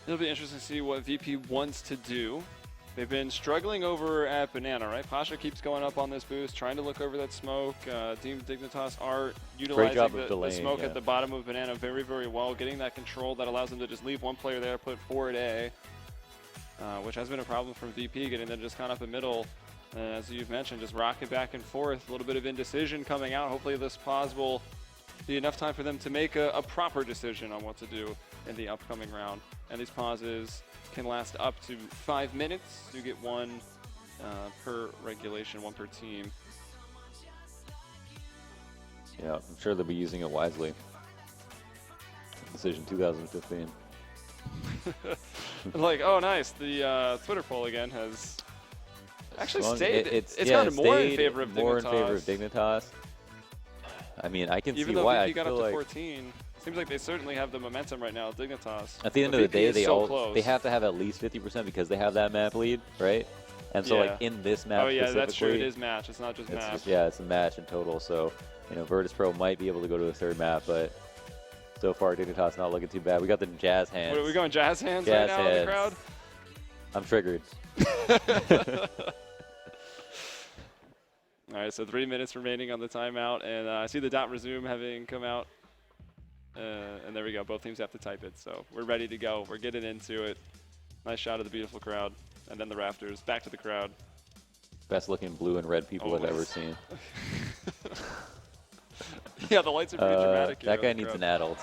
It'll be interesting to see what VP wants to do. They've been struggling over at Banana, right? Pasha keeps going up on this boost, trying to look over that smoke. Team Dignitas are utilizing the smoke at the bottom of Banana very, very well, getting that control that allows them to just leave 1 player there, put 4 at A. Which has been a problem from VP, getting them just kind of up the middle. As you've mentioned, just rocking back and forth. A little bit of indecision coming out. Hopefully this pause will be enough time for them to make a proper decision on what to do in the upcoming round. And these pauses can last up to 5 minutes. You get 1 per regulation, 1 per team. Yeah, I'm sure they'll be using it wisely. Decision 2015. Like, oh, nice. The Twitter poll again has actually stayed. It's yeah, gotten more in favor of Dignitas. More in favor of Dignitas. I mean, I can Even see though why. VP got up to 14. Seems like they certainly have the momentum right now, Dignitas. At the end But of the VP day, is they so all close. they have to have at least 50% because they have that map lead, right? And so like Yeah. in this map Oh yeah, that's true. It specifically, is match. It's not just it's match. just, yeah, it's a match in total. So Virtus Pro might be able to go to the third map, but so far Dignitas not looking too bad. We got the jazz hands. What, are we going jazz hands Jazz right now in the hands. crowd? I'm triggered. All right, so 3 minutes remaining on the timeout, and I see the dot resume having come out. And there we go. Both teams have to type it, so we're ready to go. We're getting into it. Nice shot of the beautiful crowd, and then the rafters. Back to the crowd. Best looking blue and red people I've ever Always. seen. Yeah, the lights are pretty dramatic here That on guy the needs crowd. an adult.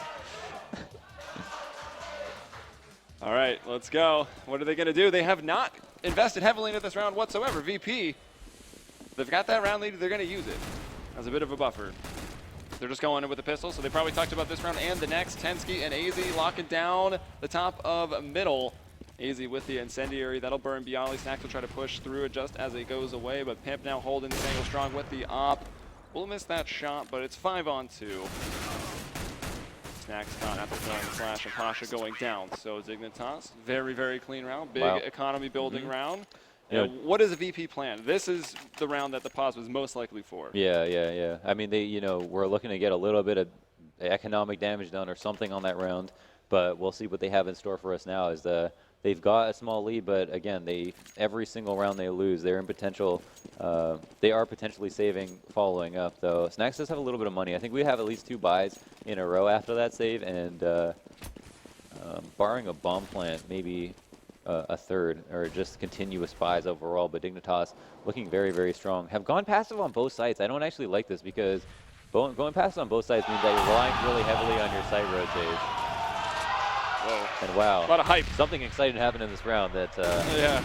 All right, let's go. What are they going to do? They have not invested heavily into this round whatsoever. VP, they've got that round lead. They're going to use it as a bit of a buffer. They're just going in with the pistol, so they probably talked about this round and the next. Tensky and AZ locking down the top of middle. AZ with the incendiary. That'll burn Bialy. Snacks will try to push through it just as it goes away, but Pimp now holding this angle strong with the op. Will miss that shot, but it's 5-on-2. Snacks caught after throwing the flash, and Pasha going down. So Dignitas, very, very clean round. Big Wow. economy building round. Yeah. What is a VP plan? This is the round that the pause was most likely for. Yeah. I mean, we're looking to get a little bit of economic damage done or something on that round, but we'll see what they have in store for us now. They've got a small lead, but again, every single round they lose, they are potentially saving following up. Though Snacks does have a little bit of money. I think we have at least 2 buys in a row after that save, and barring a bomb plant, maybe a third, or just continuous buys overall. But Dignitas looking very, very strong. Have gone passive on both sides. I don't actually like this because going passive on both sides means that you're relying really heavily on your site rotate. Whoa. And wow, A lot of hype. something exciting happened in this round that Yeah.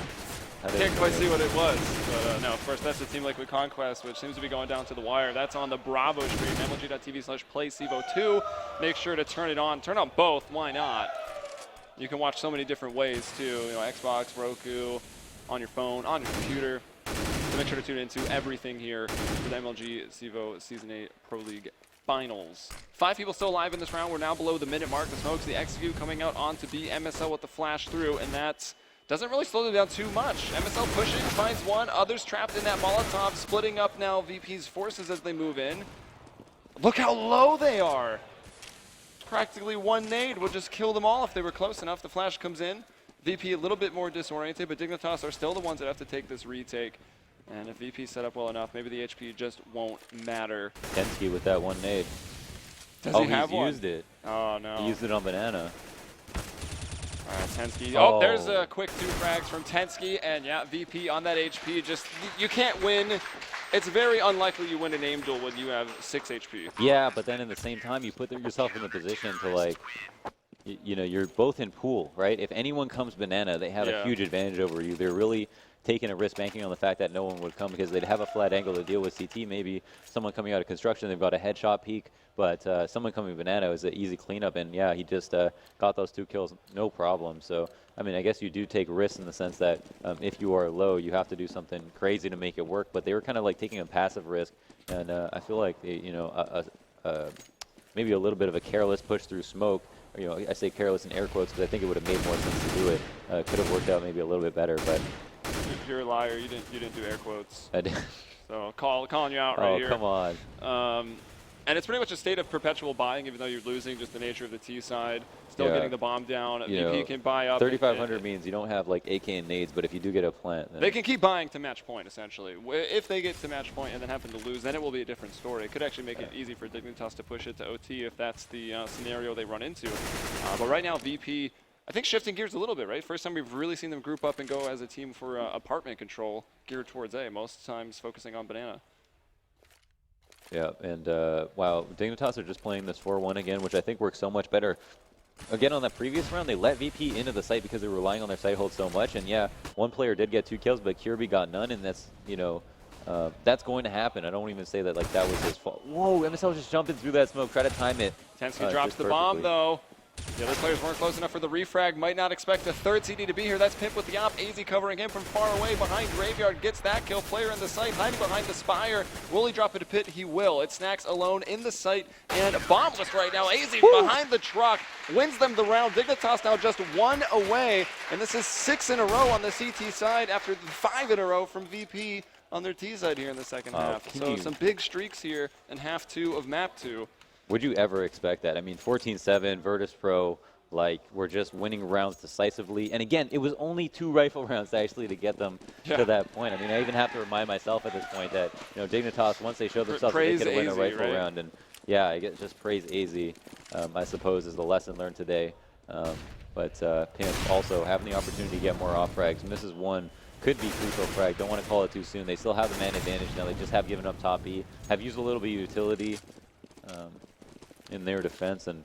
I Can't didn't quite know. see what it was. But no, of course, that's a Team Liquid Conquest, which seems to be going down to the wire. That's on the Bravo stream, mlg.tv/playcevo2. Make sure to turn it on. Turn on both. Why not? You can watch so many different ways, too. Xbox, Roku, on your phone, on your computer. So make sure to tune into everything here for the MLG CEVO Season 8 Pro League Finals. 5 people still alive in this round. We're now below the minute mark. The Smokes, the Execute coming out onto B. MSL with the flash through, and that doesn't really slow them down too much. MSL pushing, finds one. Others trapped in that Molotov, splitting up now VP's forces as they move in. Look how low they are. Practically one nade would just kill them all if they were close enough. The flash comes in. VP a little bit more disoriented, but Dignitas are still the ones that have to take this retake. And if VP set up well enough, maybe the HP just won't matter. Tensky with that one nade. Does Oh, he have he's one? used it. Oh, no. He used it on Banana. All right, Tensky. Oh. Oh, there's a quick 2 frags from Tensky, and yeah, VP on that HP. Just, you can't win. It's very unlikely you win an aim duel when you have 6 HP. Yeah, but then in the same time, you put yourself in the position to like, you're both in pool, right? If anyone comes Banana, they have a huge advantage over you. They're really taking a risk banking on the fact that no one would come because they'd have a flat angle to deal with CT. Maybe someone coming out of construction, they've got a headshot peek, but someone coming Banana is an easy cleanup, and yeah, he just got those 2 kills, no problem. So, I mean, I guess you do take risks in the sense that if you are low, you have to do something crazy to make it work, but they were kind of like taking a passive risk, and I feel like, they, maybe a little bit of a careless push through smoke. I say careless in air quotes because I think it would have made more sense to do it. Could have worked out maybe a little bit better, but You're a liar. You didn't do air quotes. I did. So calling you out right here. Oh, come on. And it's pretty much a state of perpetual buying, even though you're losing just the nature of the T side. Still Yeah. getting the bomb down. You VP know, can buy up. 3,500 means you don't have like AK and nades, but if you do get a plant, then They can keep buying to match point, essentially. If they get to match point and then happen to lose, then it will be a different story. It could actually make it easy for Dignitas to push it to OT if that's the scenario they run into. But right now, VP, I think shifting gears a little bit, right? First time we've really seen them group up and go as a team for apartment control geared towards A, most times focusing on Banana. yeah. And wow, Dignitas are just playing this 4-1 again, which I think works so much better. Again, on that previous round, they let VP into the site because they were relying on their site hold so much. And yeah, one player did get 2 kills, but Kirby got none, and that's, that's going to happen. I don't even say that like that was his fault. Whoa, MSL just jumping through that smoke, try to time it. Tensky drops just the bomb, perfectly. though. The other players weren't close enough for the refrag. Might not expect the third CD to be here. That's Pimp with the op. AZ covering him from far away behind Graveyard. Gets that kill. Player in the site, hiding behind the Spire. Will he drop it to pit? He will. It's Snacks alone in the site and bombless right now. AZ behind the truck wins them the round. Dignitas now just 1 away, and this is 6 in a row on the CT side after 5 in a row from VP on their T side here in the second half. So some big streaks here in half 2 of map 2. Would you ever expect that? I mean, 14-7, Virtus Pro, like, we're just winning rounds decisively. And again, it was only 2 rifle rounds actually to get them to that point. I mean, I even have to remind myself at this point that, you know, Dignitas, once they showed themselves, they could win a rifle round. And yeah, I guess just praise AZ, I suppose, is the lesson learned today. But Pimp also having the opportunity to get more off frags. Misses one, could be free throw frag. Don't want to call it too soon. They still have the man advantage now. They just have given up top E. Have used a little bit of utility in their defense and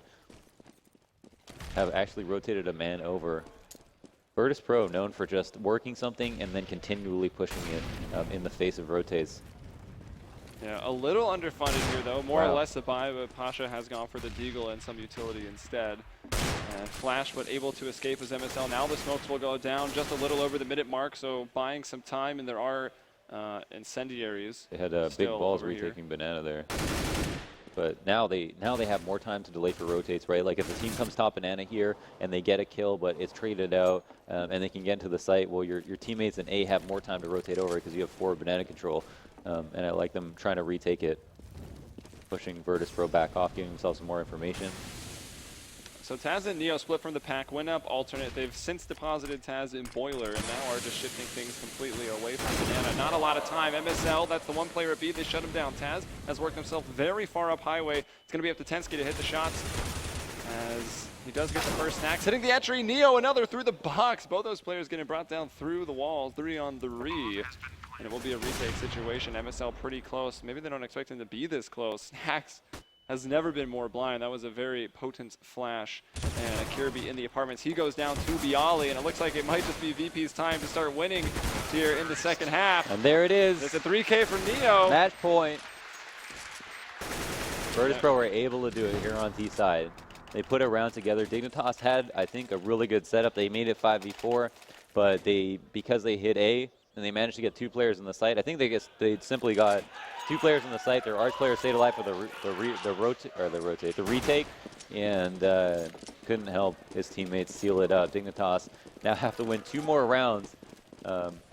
have actually rotated a man over. Virtus Pro known for just working something and then continually pushing it in the face of rotates. Yeah, a little underfunded here though. More or less a buy, but Pasha has gone for the Deagle and some utility instead. And Flash, but able to escape as MSL. Now the smokes will go down just a little over the minute mark, so buying some time, and there are incendiaries. They had big balls retaking Banana there. But now they have more time to delay for rotates, right? Like if the team comes top Banana here and they get a kill, but it's traded out and they can get into the site, well, your teammates in A have more time to rotate over because you have 4 Banana control. And I like them trying to retake it, pushing Virtus Pro back off, giving themselves some more information. So Taz and Neo split from the pack, went up alternate. They've since deposited Taz in Boiler and now are just shifting things completely away from Banana. Not a lot of time. MSL, that's the one player at B. They shut him down. Taz has worked himself very far up highway. It's going to be up to Tensky to hit the shots as he does get the first Snacks. Hitting the entry. Neo, another through the box. Both those players getting brought down through the walls. 3 on 3. And it will be a retake situation. MSL pretty close. Maybe they don't expect him to be this close. Snacks has never been more blind. That was a very potent flash. And Kirby in the apartments. He goes down to Bialy, and it looks like it might just be VP's time to start winning here in the second half. And there it is. It's a 3K from Neo. Match point. Virtus Pro were able to do it here on T side. They put a round together. Dignitas had, I think, a really good setup. They made it 5v4, but because they hit A, and they managed to get 2 players in the site. I think they simply got 2 players in the site. Their arch player stayed alive for the retake, and couldn't help his teammates seal it out. Dignitas now have to win 2 more rounds.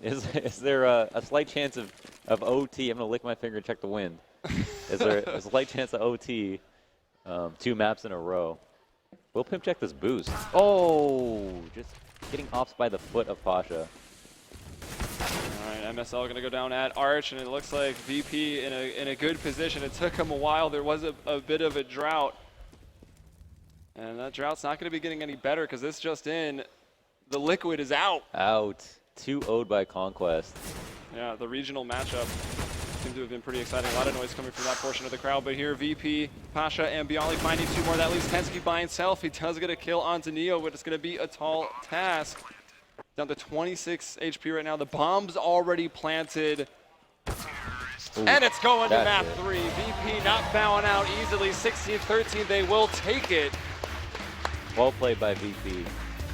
Is there a slight chance of OT? I'm gonna lick my finger and check the wind. Is there a slight chance of OT? 2 maps in a row. Will Pimp check this boost? Oh, just getting ops by the foot of Pasha. MSL going to go down at Arch, and it looks like VP in a good position. It took him a while. There was a bit of a drought. And that drought's not going to be getting any better because this just in, the Liquid is out. Out. 2-0'd by Conquest. Yeah, the regional matchup seemed to have been pretty exciting. A lot of noise coming from that portion of the crowd. But here, VP, Pasha, and Bialy finding 2 more. That leaves Tensky by himself. He does get a kill onto Neo, but it's going to be a tall task. Down to 26 HP right now. The bomb's already planted. Ooh, and it's going to map 3. VP not bowing out easily. 16-13. They will take it. Well played by VP.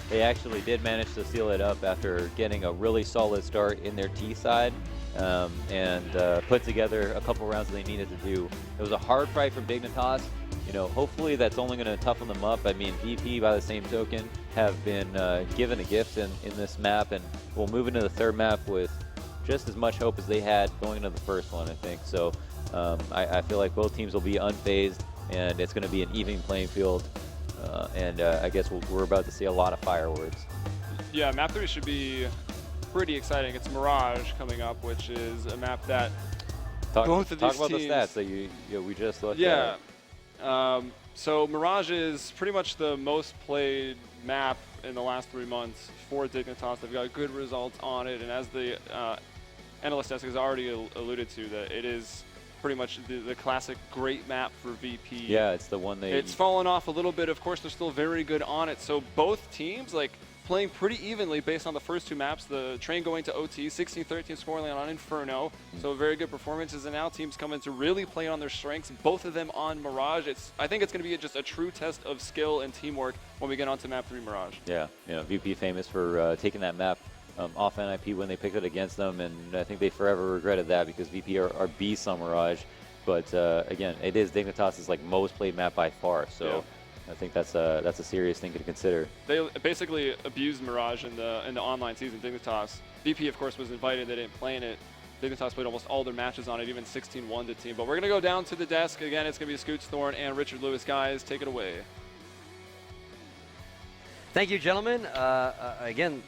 They actually did manage to seal it up after getting a really solid start in their T side and put together a couple rounds that they needed to do. It was a hard fight from Dignitas. You know, hopefully that's only going to toughen them up. I mean, VP, by the same token, have been given a gift in this map, and we'll move into the third map with just as much hope as they had going into the first one, I think. So I feel like both teams will be unfazed, and it's going to be an even playing field. And I guess we're about to see a lot of fireworks. Yeah, map 3 should be pretty exciting. It's Mirage coming up, which is a map that both of these talk about teams, the stats that we just looked at. Yeah. So Mirage is pretty much the most played map in the last 3 months for Dignitas. They've got good results on it, and as the analyst desk has already alluded to, that it is pretty much the classic great map for VP. Yeah, it's the one It's fallen off a little bit. Of course, they're still very good on it. So both teams, like, playing pretty evenly based on the first 2 maps. The train going to OT, 16-13 scoreline on Inferno. So very good performances, and now teams coming to really play on their strengths, both of them on Mirage. I think it's going to be just a true test of skill and teamwork when we get onto map 3 Mirage. Yeah, VP famous for taking that map off NIP when they picked it against them, and I think they forever regretted that because VP are beasts on Mirage. But again, it is Dignitas' like most played map by far, so. Yeah. I think that's a serious thing to consider. They basically abused Mirage in the online season. Dignitas, VP of course was invited. They didn't play in it. Dignitas played almost all their matches on it, even 16-1 to team. But we're gonna go down to the desk again. It's gonna be Scoots Thorne and Richard Lewis. Guys, take it away. Thank you, gentlemen. Again,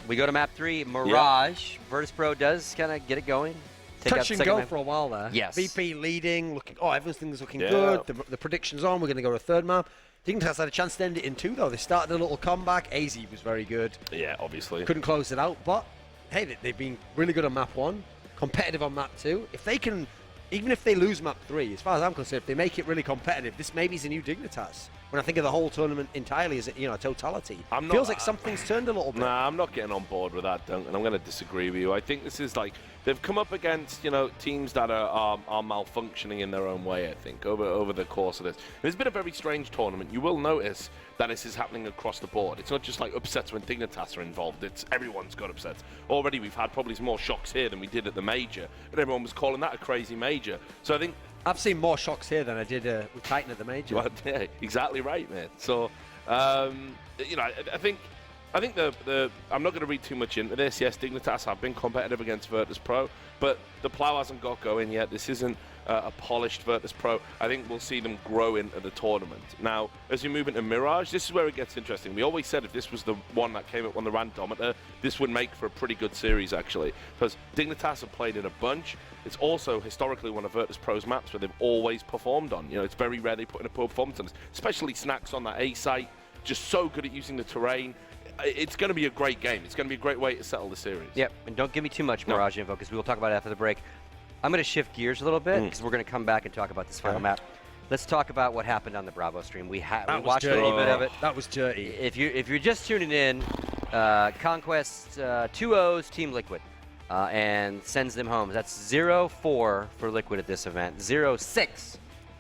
we go to map 3, Mirage. Virtus Pro does kind of get it going. Touch and go for a while there. Yes. VP leading, looking. Oh, everything's looking good. The prediction's on. We're going to go to a 3rd map. Dignitas had a chance to end it in 2, though. They started a little comeback. AZ was very good. Yeah, obviously. Couldn't close it out, but hey, they've been really good on map 1, competitive on map 2. If they can, even if they lose map 3, as far as I'm concerned, if they make it really competitive, this maybe is a new Dignitas. When I think of the whole tournament entirely as a totality, feels like something's turned a little bit. Nah, I'm not getting on board with that, Duncan. I'm going to disagree with you. I think this is like they've come up against teams that are malfunctioning in their own way. I think over the course of this, it's been a very strange tournament. You will notice that this is happening across the board. It's not just like upsets when Dignitas are involved. It's everyone's got upsets. Already we've had probably more shocks here than we did at the major, and everyone was calling that a crazy major. So I think. I've seen more shocks here than I did with Titan at the major. Well, yeah, exactly right, man. So, I think I'm not going to read too much into this. Yes, Dignitas have been competitive against Virtus Pro, but the plow hasn't got going yet. This isn't a polished Virtus Pro. I think we'll see them grow into the tournament. Now, as we move into Mirage, this is where it gets interesting. We always said if this was the one that came up on the randometer, this would make for a pretty good series, actually, because Dignitas have played in a bunch. It's also historically one of Virtus Pro's maps where they've always performed on. It's very rare they put in a poor performance on this, especially Snacks on that A site. Just so good at using the terrain. It's going to be a great game. It's going to be a great way to settle the series. Yep, and don't give me too much Mirage info because we will talk about it after the break. I'm going to shift gears a little bit because we're going to come back and talk about this final map. Let's talk about what happened on the Bravo stream. We watched a little bit of it. That was dirty. If you're just tuning in, Conquest 2-0's Team Liquid and sends them home. That's 0-4 for Liquid at this event. 0-6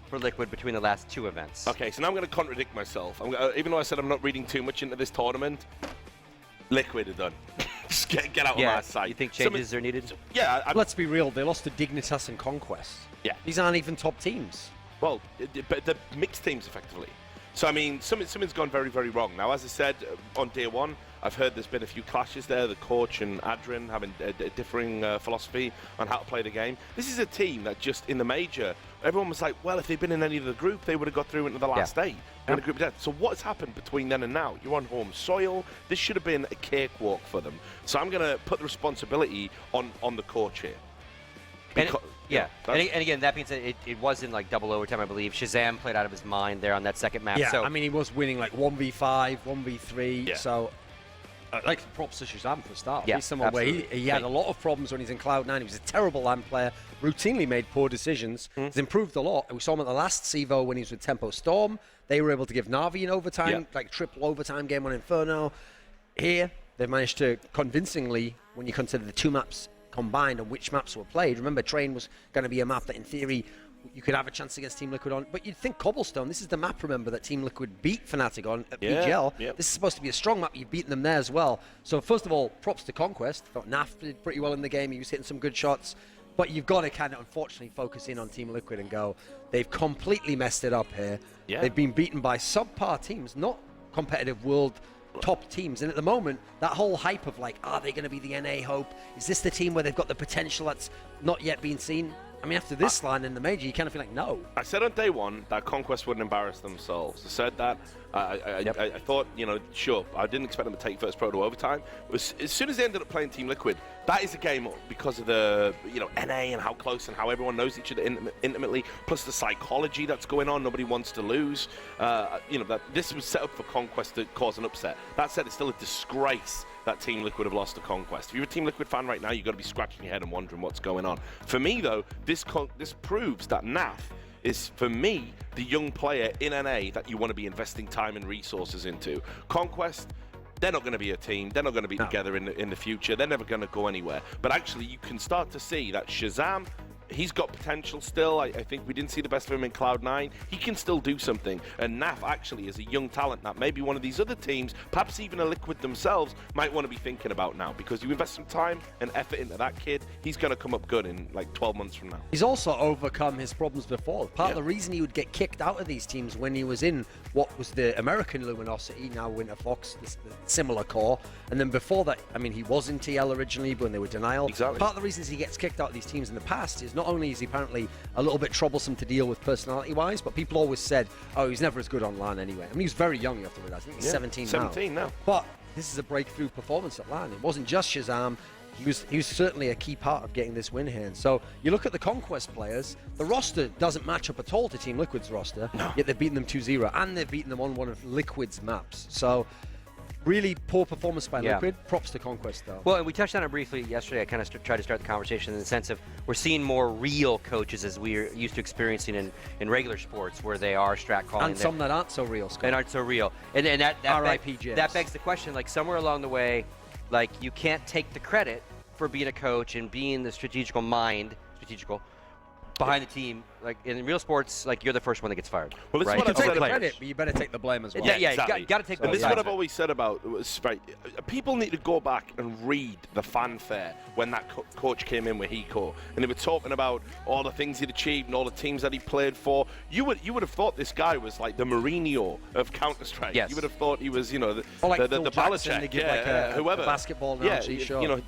for Liquid between the last 2 events. Okay, so now I'm going to contradict myself. Even though I said I'm not reading too much into this tournament, Liquid are done. Just get out of my sight. You think changes are needed? Yeah. Let's be real. They lost to Dignitas and Conquest. Yeah. These aren't even top teams. Well, but they're mixed teams, effectively. So, I mean, something's gone very, very wrong. Now, as I said, on day 1, I've heard there's been a few clashes there. The coach and Adrian having a differing philosophy on how to play the game. This is a team that just in the major, everyone was like, well, if they'd been in any other group, they would have got through into the last 8. In a group of death. So what's happened between then and now? You're on home soil. This should have been a cakewalk for them. So I'm going to put the responsibility on the coach here. And again, that being said, it was in like double overtime, I believe. Shazam played out of his mind there on that second map. Yeah, so I mean, he was winning like 1v5, 1v3. Yeah. So, like props to Shazam for a start. Yeah, He's someone where he had a lot of problems when he's in Cloud9. He was a terrible LAN player, routinely made poor decisions. He's improved a lot. We saw him at the last CEVO when he was with Tempo Storm. They were able to give Navi an overtime, like triple overtime game on Inferno. Here, they've managed to convincingly, when you consider the 2 maps combined and which maps were played. Remember, Train was going to be a map that, in theory, you could have a chance against Team Liquid on. But you'd think Cobblestone, this is the map, remember, that Team Liquid beat Fnatic on at PGL. Yep. This is supposed to be a strong map. You've beaten them there as well. So, first of all, props to Conquest. I thought Naf did pretty well in the game. He was hitting some good shots. But you've got to kind of, unfortunately, focus in on Team Liquid and go, they've completely messed it up here. Yeah. They've been beaten by subpar teams, not competitive world top teams. And at the moment, that whole hype of like, are they going to be the NA hope? Is this the team where they've got the potential that's not yet been seen? I mean, after this line in the major, you kind of feel like, no. I said on day 1 that Conquest wouldn't embarrass themselves. I said that. I thought, sure, I didn't expect them to take Virtus Pro to overtime. As soon as they ended up playing Team Liquid, that is a game because of the, NA and how close and how everyone knows each other intimately, plus the psychology that's going on. Nobody wants to lose. That this was set up for Conquest to cause an upset. That said, it's still a disgrace that Team Liquid have lost to Conquest. If you're a Team Liquid fan right now, you've got to be scratching your head and wondering what's going on. For me, though, this proves that Naf is, for me, the young player in NA that you want to be investing time and resources into. Conquest, they're not going to be a team. They're not going to be together in the future. They're never going to go anywhere. But actually, you can start to see that Shazam, he's got potential still. I think we didn't see the best of him in Cloud9. He can still do something. And Naf actually is a young talent that maybe one of these other teams, perhaps even a Liquid themselves, might want to be thinking about now. Because you invest some time and effort into that kid, he's going to come up good in like 12 months from now. He's also overcome his problems before. Part of the reason he would get kicked out of these teams when he was in what was the American Luminosity, now Winter Fox, the similar core. And then before that, I mean, he was in TL originally, but when they were Denial. Exactly. Part of the reasons he gets kicked out of these teams in the past is not only is he apparently a little bit troublesome to deal with personality-wise, but people always said, oh, he's never as good on LAN anyway. I mean, he was very young, you have to realize. I think he's 17 now. But this is a breakthrough performance at LAN. It wasn't just Shazam. He was certainly a key part of getting this win here. And so you look at the Conquest players, the roster doesn't match up at all to Team Liquid's roster, yet they've beaten them 2-0, and they've beaten them on one of Liquid's maps. So really poor performance by Liquid. Props to Conquest, though. Well, and we touched on it briefly yesterday. I kind of tried to start the conversation in the sense of we're seeing more real coaches as we're used to experiencing in regular sports, where they are strat calling. And some that aren't so real, Scott. And aren't so real. And that R.I.P. James. That begs the question, like somewhere along the way, like you can't take the credit for being a coach and being the strategical behind the team. Like in real sports, like you're the first one that gets fired. Well, this right? is what I've take said the about credit, but you better take the blame as well. Yeah, exactly. you got to take the And this is blame. what I've always said about right, people need to go back and read the fanfare when that coach came in with Hiko, and they were talking about all the things he'd achieved and all the teams that he played for. You would have thought this guy was like the Mourinho of Counter-Strike. Yes. You would have thought he was, you know, the Phil Jackson, Belichick, they give like a whoever. basketball analogy, yeah, sure. you know,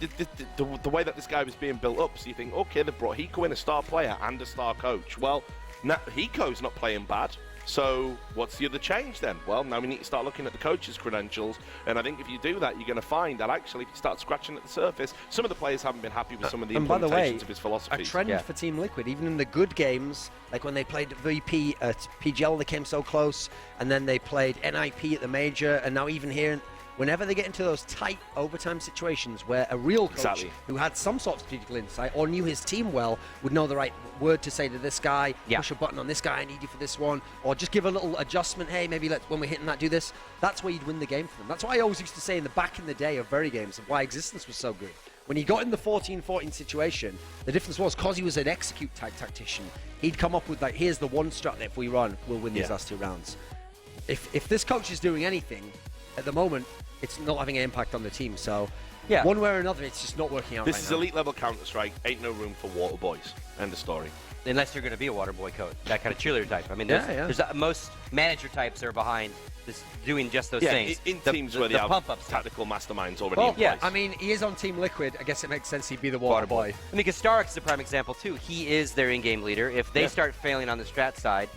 the way that this guy was being built up. So you think, okay, they brought Hiko in, a star player and a star coach. Well, now, Hiko's not playing bad, so what's the other change then? Well, now we need to start looking at the coach's credentials, and I think if you do that, you're going to find that actually, if you start scratching at the surface, some of the players haven't been happy with some of the And by the way, implementations of his philosophies. a trend for Team Liquid, even in the good games, like when they played VP at PGL, they came so close, and then they played NIP at the major, and now even here, whenever they get into those tight overtime situations where a real coach who had some sort of strategical insight or knew his team well would know the right word to say to this guy, push a button on this guy, I need you for this one, or just give a little adjustment, hey, maybe when we're hitting that, do this. That's where you'd win the game for them. That's why I always used to say in the back in the day of very games of why Existence was so good. When he got in the 14-14 situation, the difference was because he was an execute type tactician, he'd come up with like, here's the one strat that if we run, we'll win these last 2 rounds. If this coach is doing anything, at the moment, it's not having an impact on the team. So, one way or another, it's just not working out. This is elite level Counter-Strike. Ain't no room for water boys. End of story. Unless you're going to be a water boy coach, that kind of cheerleader type. I mean, there's most manager types are behind this, doing just those things. In teams where they have tactical masterminds already in place. I mean, he is on Team Liquid. I guess it makes sense he'd be the water boy. I mean, because Starx is a prime example too. He is their in-game leader. If they start failing on the strat side,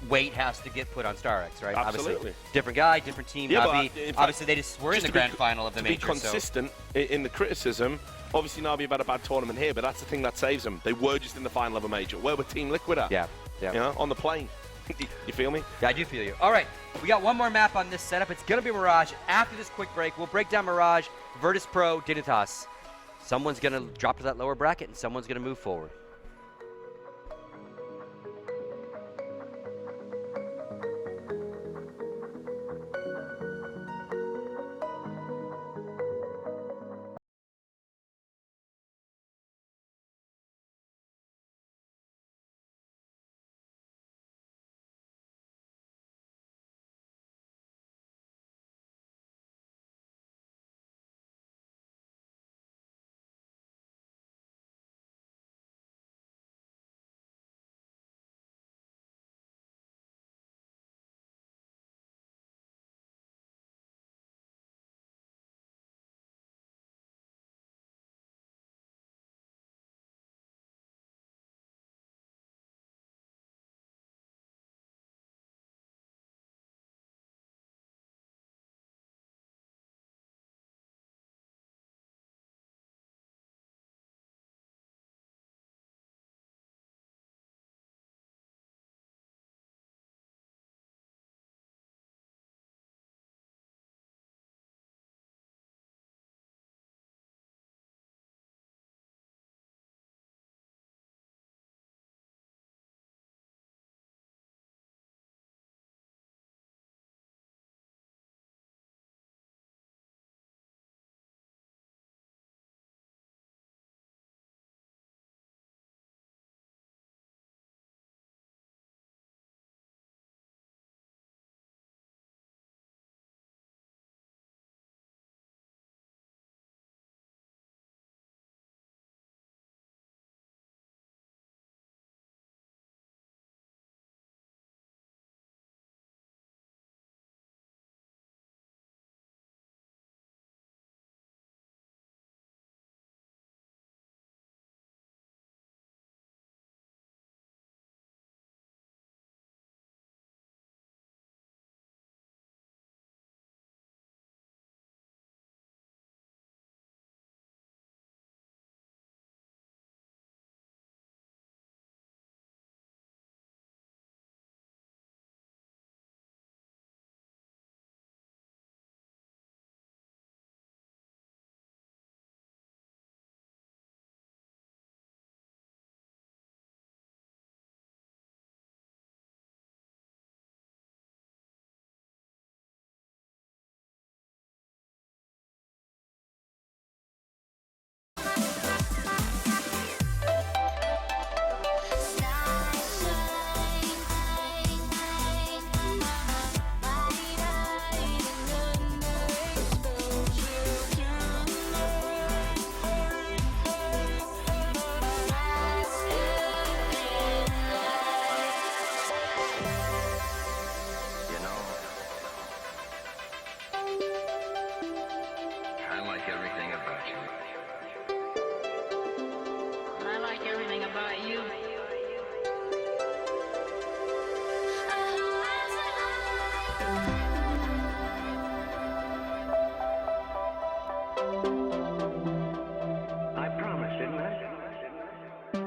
weight has to get put on StarX, right? Absolutely. Obviously, different guy, different team. Navi, obviously, they just were in the grand final of the major. To be consistent in the criticism, obviously Navi have had a bad tournament here, but that's the thing that saves them. They were just in the final of a major. Where were Team Liquid at? Yeah. You know, on the plane. You feel me? Yeah, I do feel you. All right, we got one more map on this setup. It's going to be Mirage. After this quick break, we'll break down Mirage, Virtus Pro, Dignitas. Someone's going to drop to that lower bracket, and someone's going to move forward. I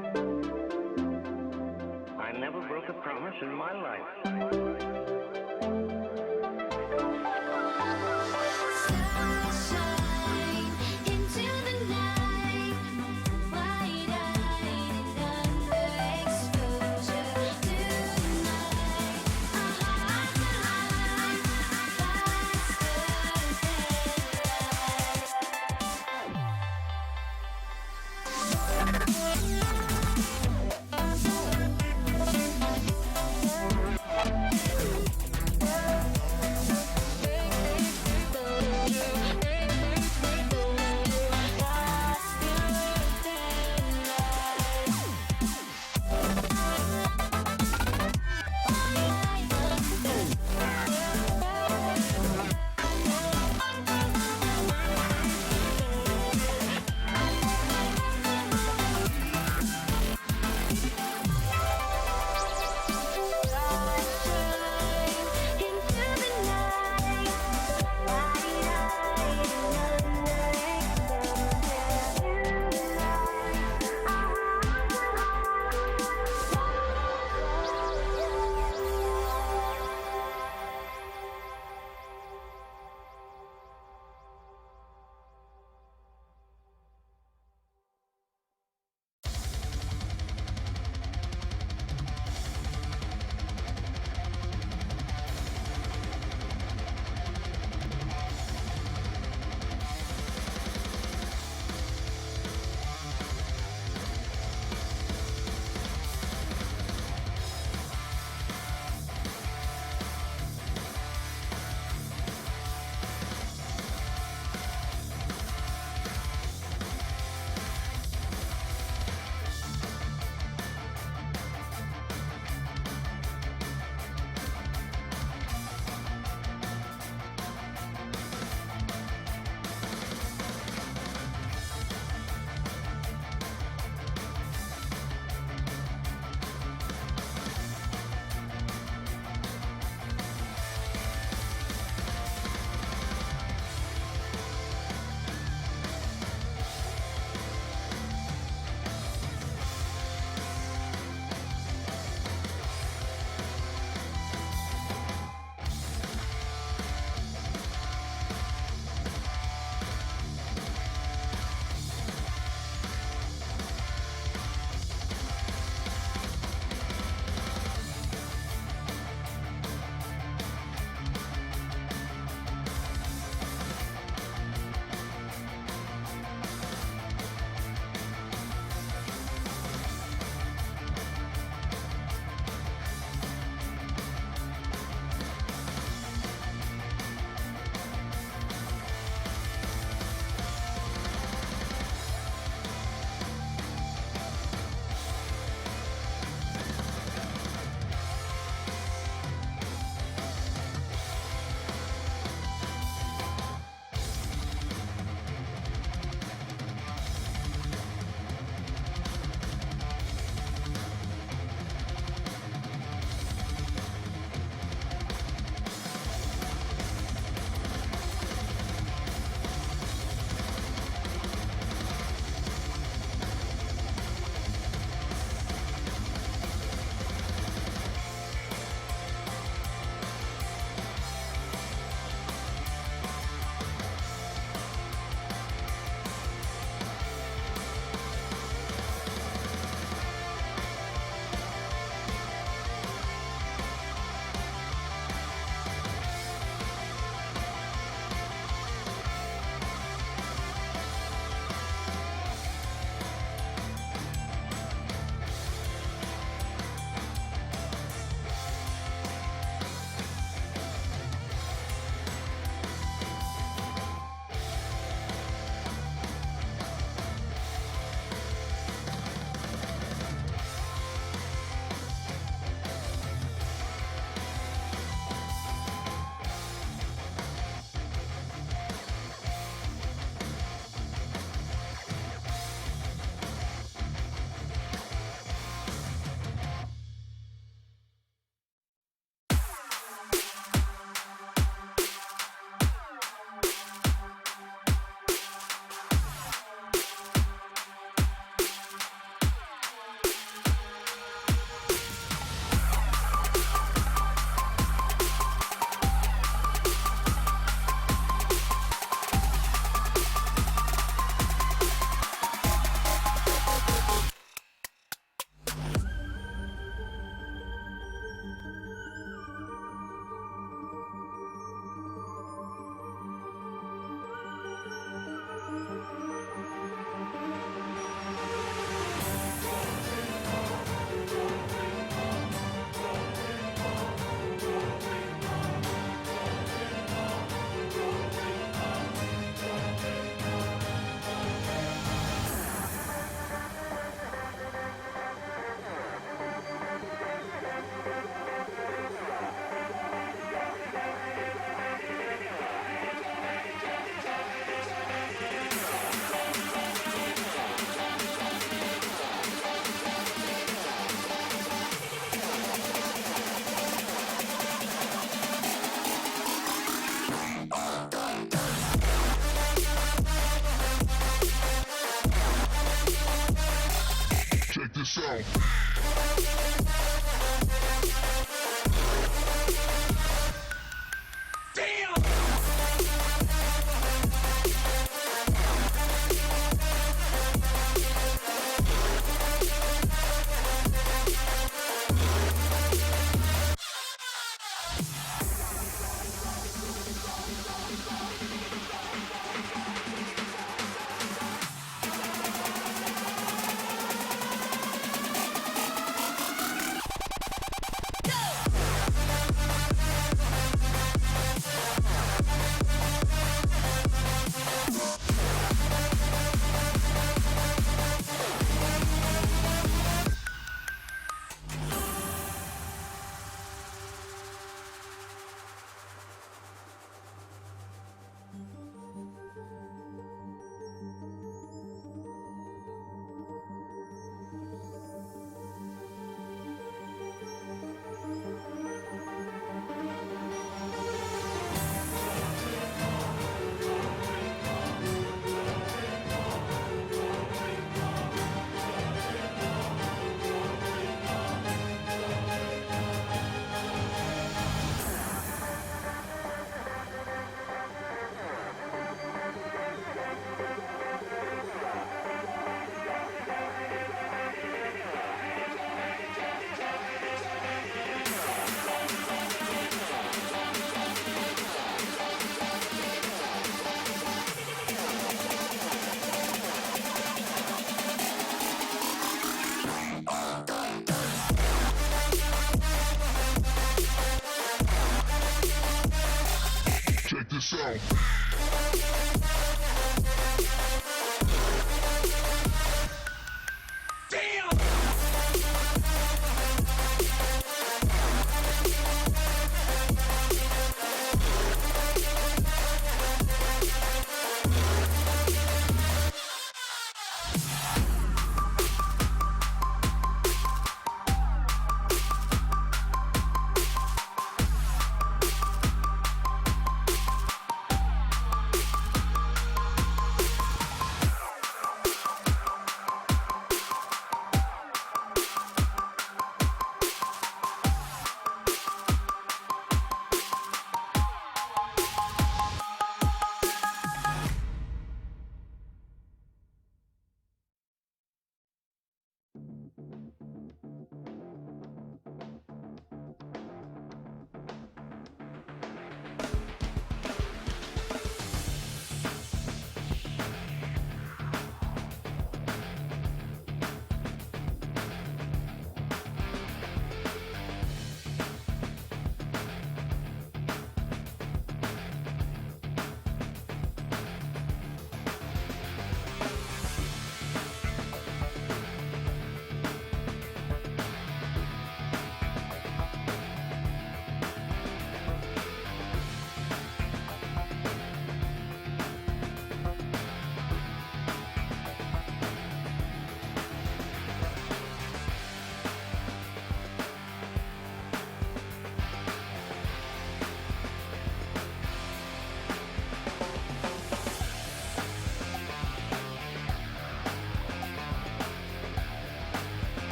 never broke a promise in my life. Sunshine into the night, wide-eyed and underexposure tonight. Our hearts align faster than light.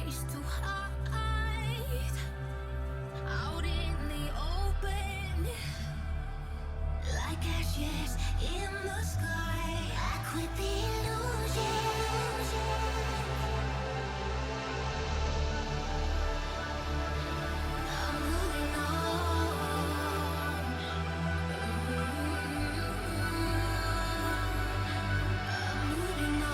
place to hide. Out in the open, like ashes in the sky. I quit the illusion. I'm moving on. I'm moving on.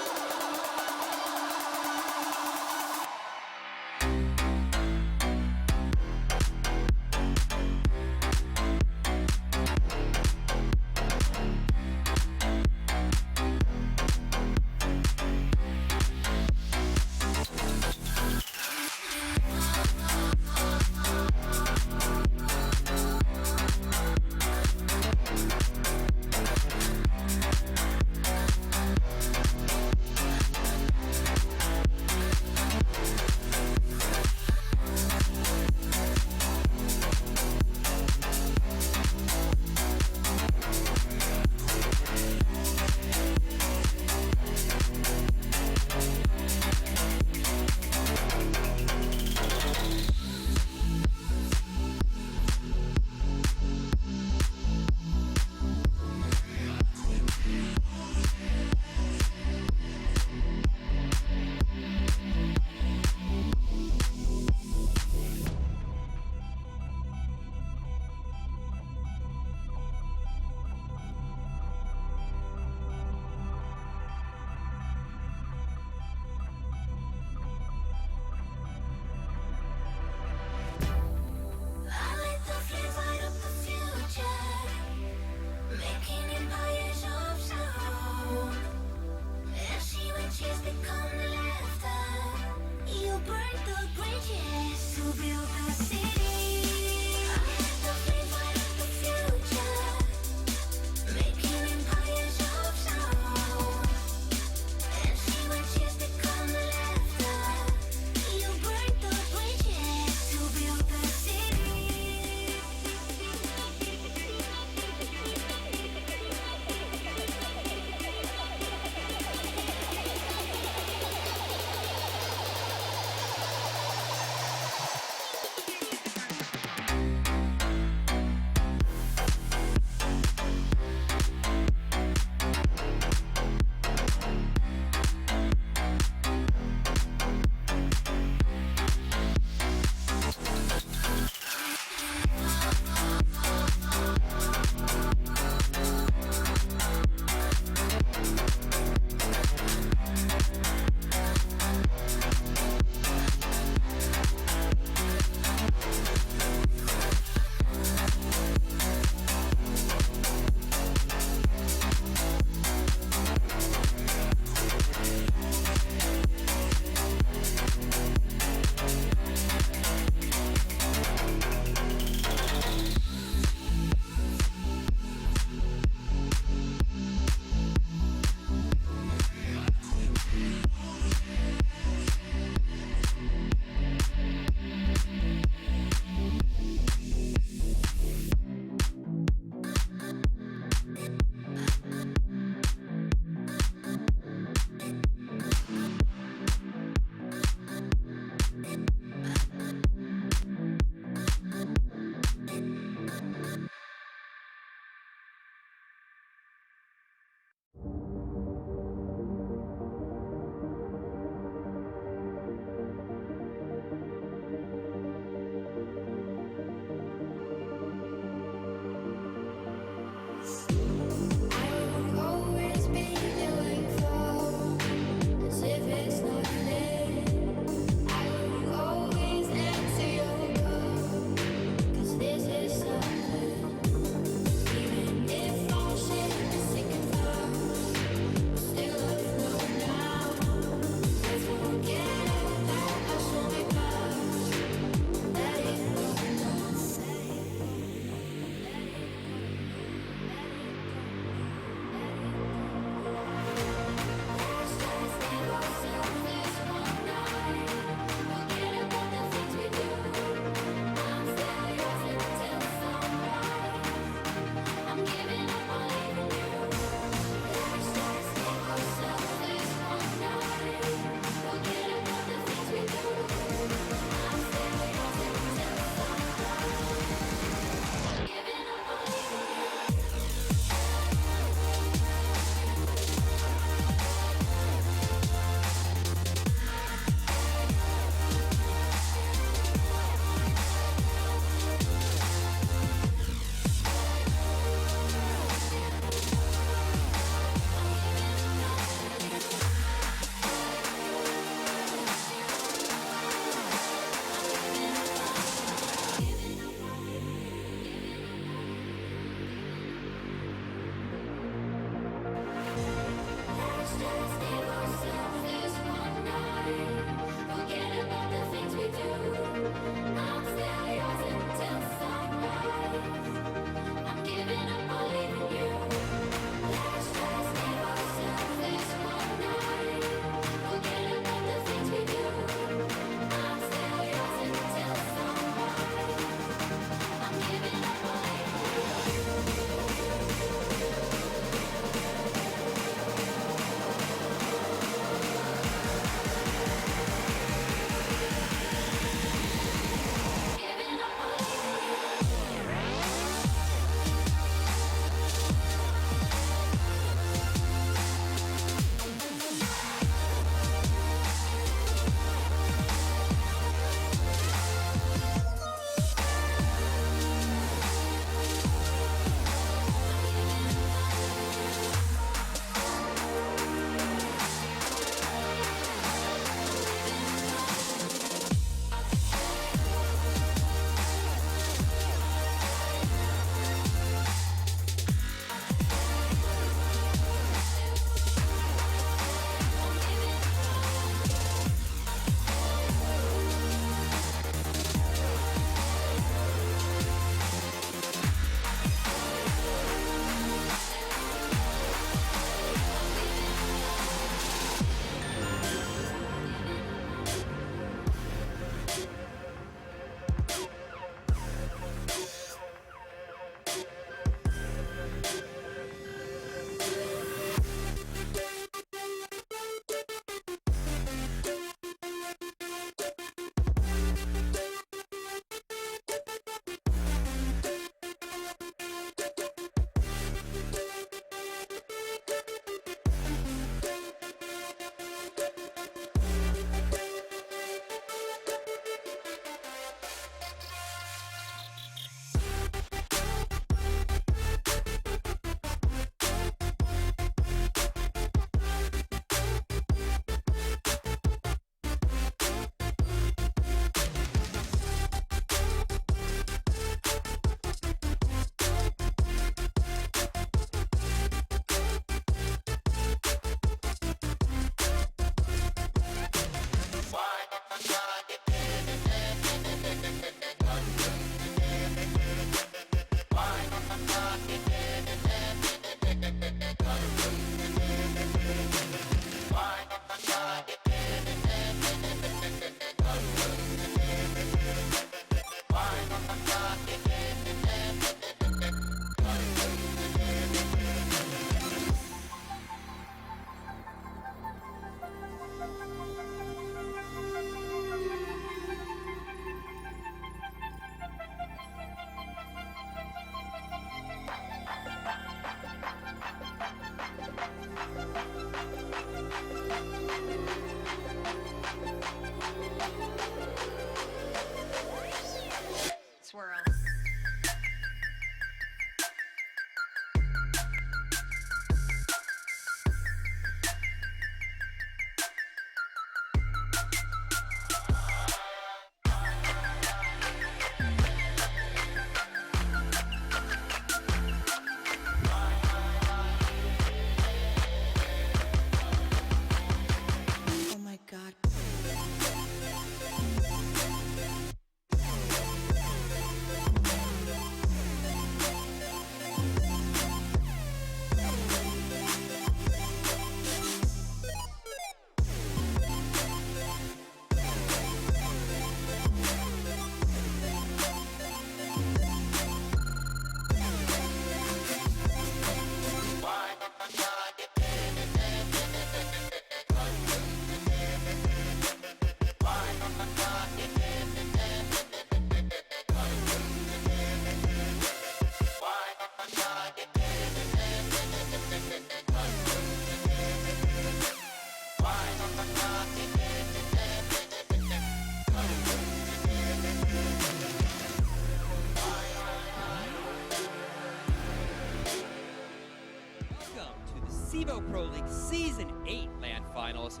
Welcome to the CEVO Pro League Season 8 LAN Finals.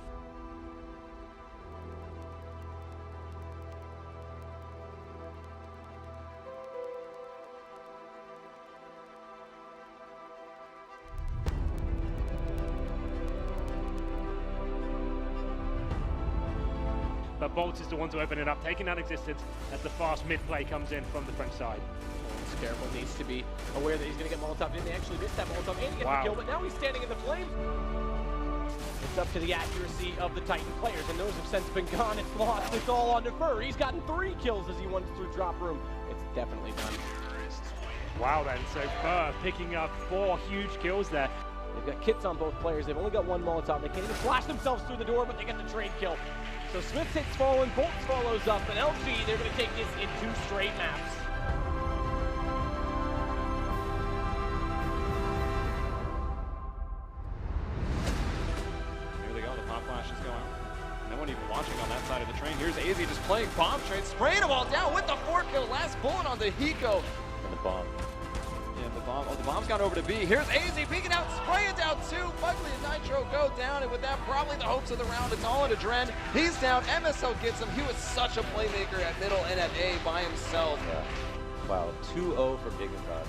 But Bolt is the one to open it up, taking out existence as the fast mid play comes in from the French side. Bolt's careful, needs to be aware that he's going to get Molotov in. They actually missed that Molotov and he gets Wow. the kill, but now he's standing in the flames. It's up to the accuracy of the Titan players, and those have since been gone. It's lost. It's all on Defer. He's gotten 3 kills as he went through drop room. It's definitely done. Wow then, so Burr picking up 4 huge kills there. They've got kits on both players. They've only got 1 Molotov. They can't even flash themselves through the door, but they get the trade kill. So Smith hits fallen, Bolts follows up, and LG, they're going to take this in 2 straight maps. Here they go, the pop flash is going. No one even watching on that side of the train. Here's AZ just playing bomb train, spraying them all down with the 4 kill. Last bullet on the Hiko. And the bomb. Yeah, the bomb. Oh, the bomb's gone over to B. Here's AZ peeking out, spraying down 2. Buckley and Nitro go down, and with that, probably the hopes of the round. It's all into Dren. He's down. MSL gets him. He was such a playmaker at middle and at A by himself. Yeah. Wow, 2-0 from Dignitas.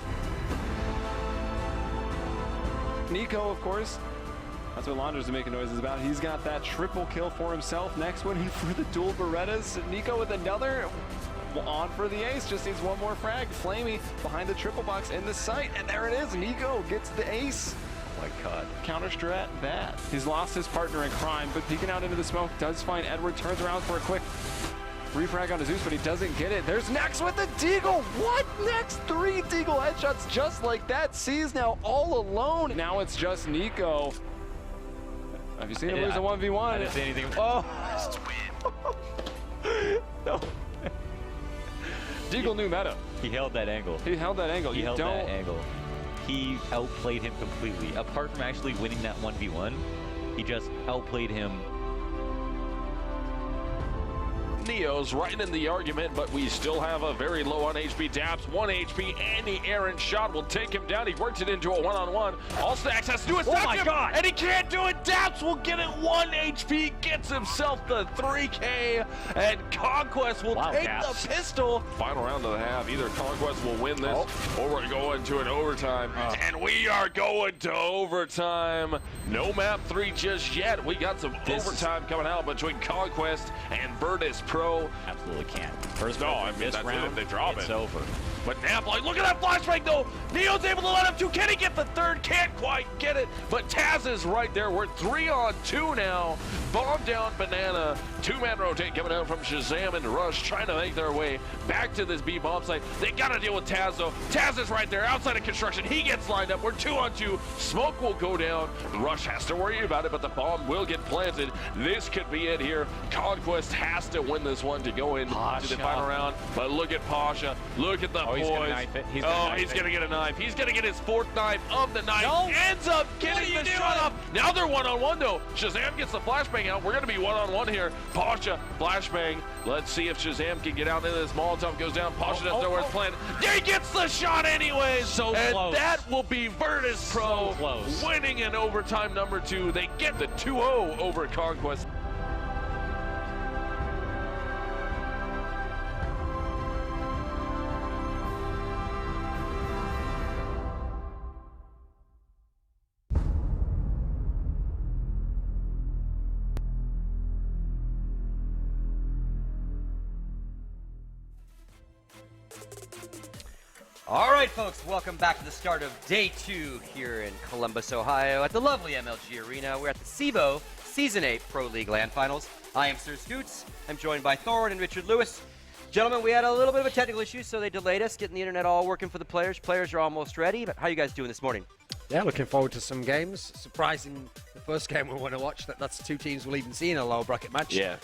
Nico, of course. That's what Launders are making noises about. He's got that triple kill for himself. Next one in for the dual Berettas. Nico with another. On for the ace, just needs 1 more frag. Flamey behind the triple box in the sight, and there it is. Nico gets the ace. Oh my god. Counter strat bad. He's lost his partner in crime, but peeking out into the smoke does find Edward. Turns around for a quick refrag on Zeus, but he doesn't get it. There's Nex with the Deagle. What? Nex 3 Deagle headshots just like that. C's now all alone. Now it's just Nico. Have you seen him lose a 1v1? I didn't see anything. Oh. No. Deagle knew meta. He held that angle. He held that angle. He You held don't. that angle. He outplayed him completely. Apart from actually winning that 1v1, he just outplayed him. Neo's right in the argument, but we still have a very low on HP. Daps, 1 HP, and the errant shot will take him down. He worked it into a one-on-one. All Stacks has to do is stop him, and he can't do it. Daps will get it 1 HP, gets himself the 3K, and Conquest will take the pistol. Final round of the half. Either Conquest will win this, or we're going to an overtime, and we are going to overtime. No map 3 just yet. We got some overtime coming out between Conquest and Virtus Pro. Absolutely can't. First No, round, I mean, this that's round, if they drop it's it. over. But Napoli, look at that flashbang though. Neo's able to let him 2. Can he get the 3rd? Can't quite get it. But Taz is right there. We're 3 on 2 now. Bomb down Banana. 2-man rotate coming out from Shazam and Rush, trying to make their way back to this B bomb site. They got to deal with Taz though. Taz is right there outside of construction. He gets lined up. We're 2 on 2. Smoke will go down. Rush has to worry about it, but the bomb will get planted. This could be it here. Conquest has to win this one to go in to the final round. But look at Pasha. Look at the boys. He's gonna knife it. He's Gonna get a knife. He's gonna get his 4th knife of the night. Ends up getting the shot up. Now they're 1-on-1 though. Shazam gets the flashbang out. We're gonna be 1-on-1 here. Pasha, flashbang. Let's see if Shazam can get out into this. Molotov goes down. Pasha doesn't know where it's planned. He gets the shot anyways. So and close. that will be Virtus Pro So close. winning in overtime number 2. They get the 2-0 over Conquest. All right, folks, welcome back to the start of day 2 here in Columbus, Ohio at the lovely MLG Arena. We're at the CEVO Season 8 Pro League LAN Finals. I am Sir Scoots. I'm joined by Thorin and Richard Lewis. Gentlemen, we had a little bit of a technical issue, so they delayed us, getting the internet all working for the players. Players are almost ready, but how are you guys doing this morning? Yeah, looking forward to some games. Surprising, the first game we want to watch, that's 2 teams we'll even see in a lower bracket match. Yeah.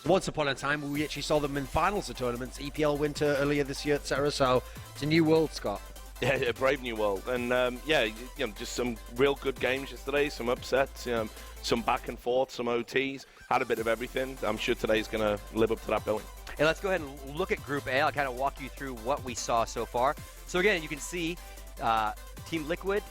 Once upon a time, we actually saw them in finals of tournaments, EPL Winter earlier this year, etc. So it's a new world, Scott. Yeah, Brave New World. And, just some real good games yesterday, some upsets, some back and forth, some OTs. Had a bit of everything. I'm sure today's going to live up to that billing. Hey, let's go ahead and look at Group A. I'll kind of walk you through what we saw so far. So again, you can see Team Liquid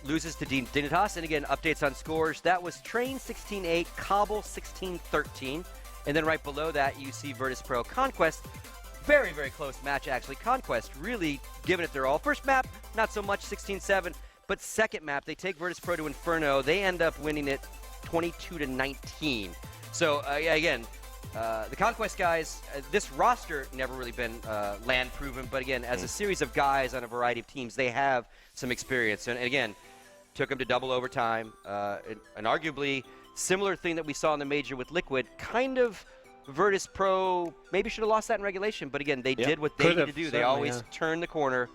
loses to Team Dignitas. And again, updates on scores. That was Train 16-8, Cobble 16-13. And then right below that, you see Virtus Pro Conquest. Very, very close match, actually. Conquest really giving it their all. First map, not so much, 16-7. But second map, they take Virtus Pro to Inferno. They end up winning it 22-19. So, again, the Conquest guys, this roster never really been land proven. But again, as a series of guys on a variety of teams, they have some experience. And again, took them to double overtime. An arguably similar thing that we saw in the major with Liquid. Kind of Virtus Pro maybe should have lost that in regulation. But again, they did what they needed to do. They always turn the corner.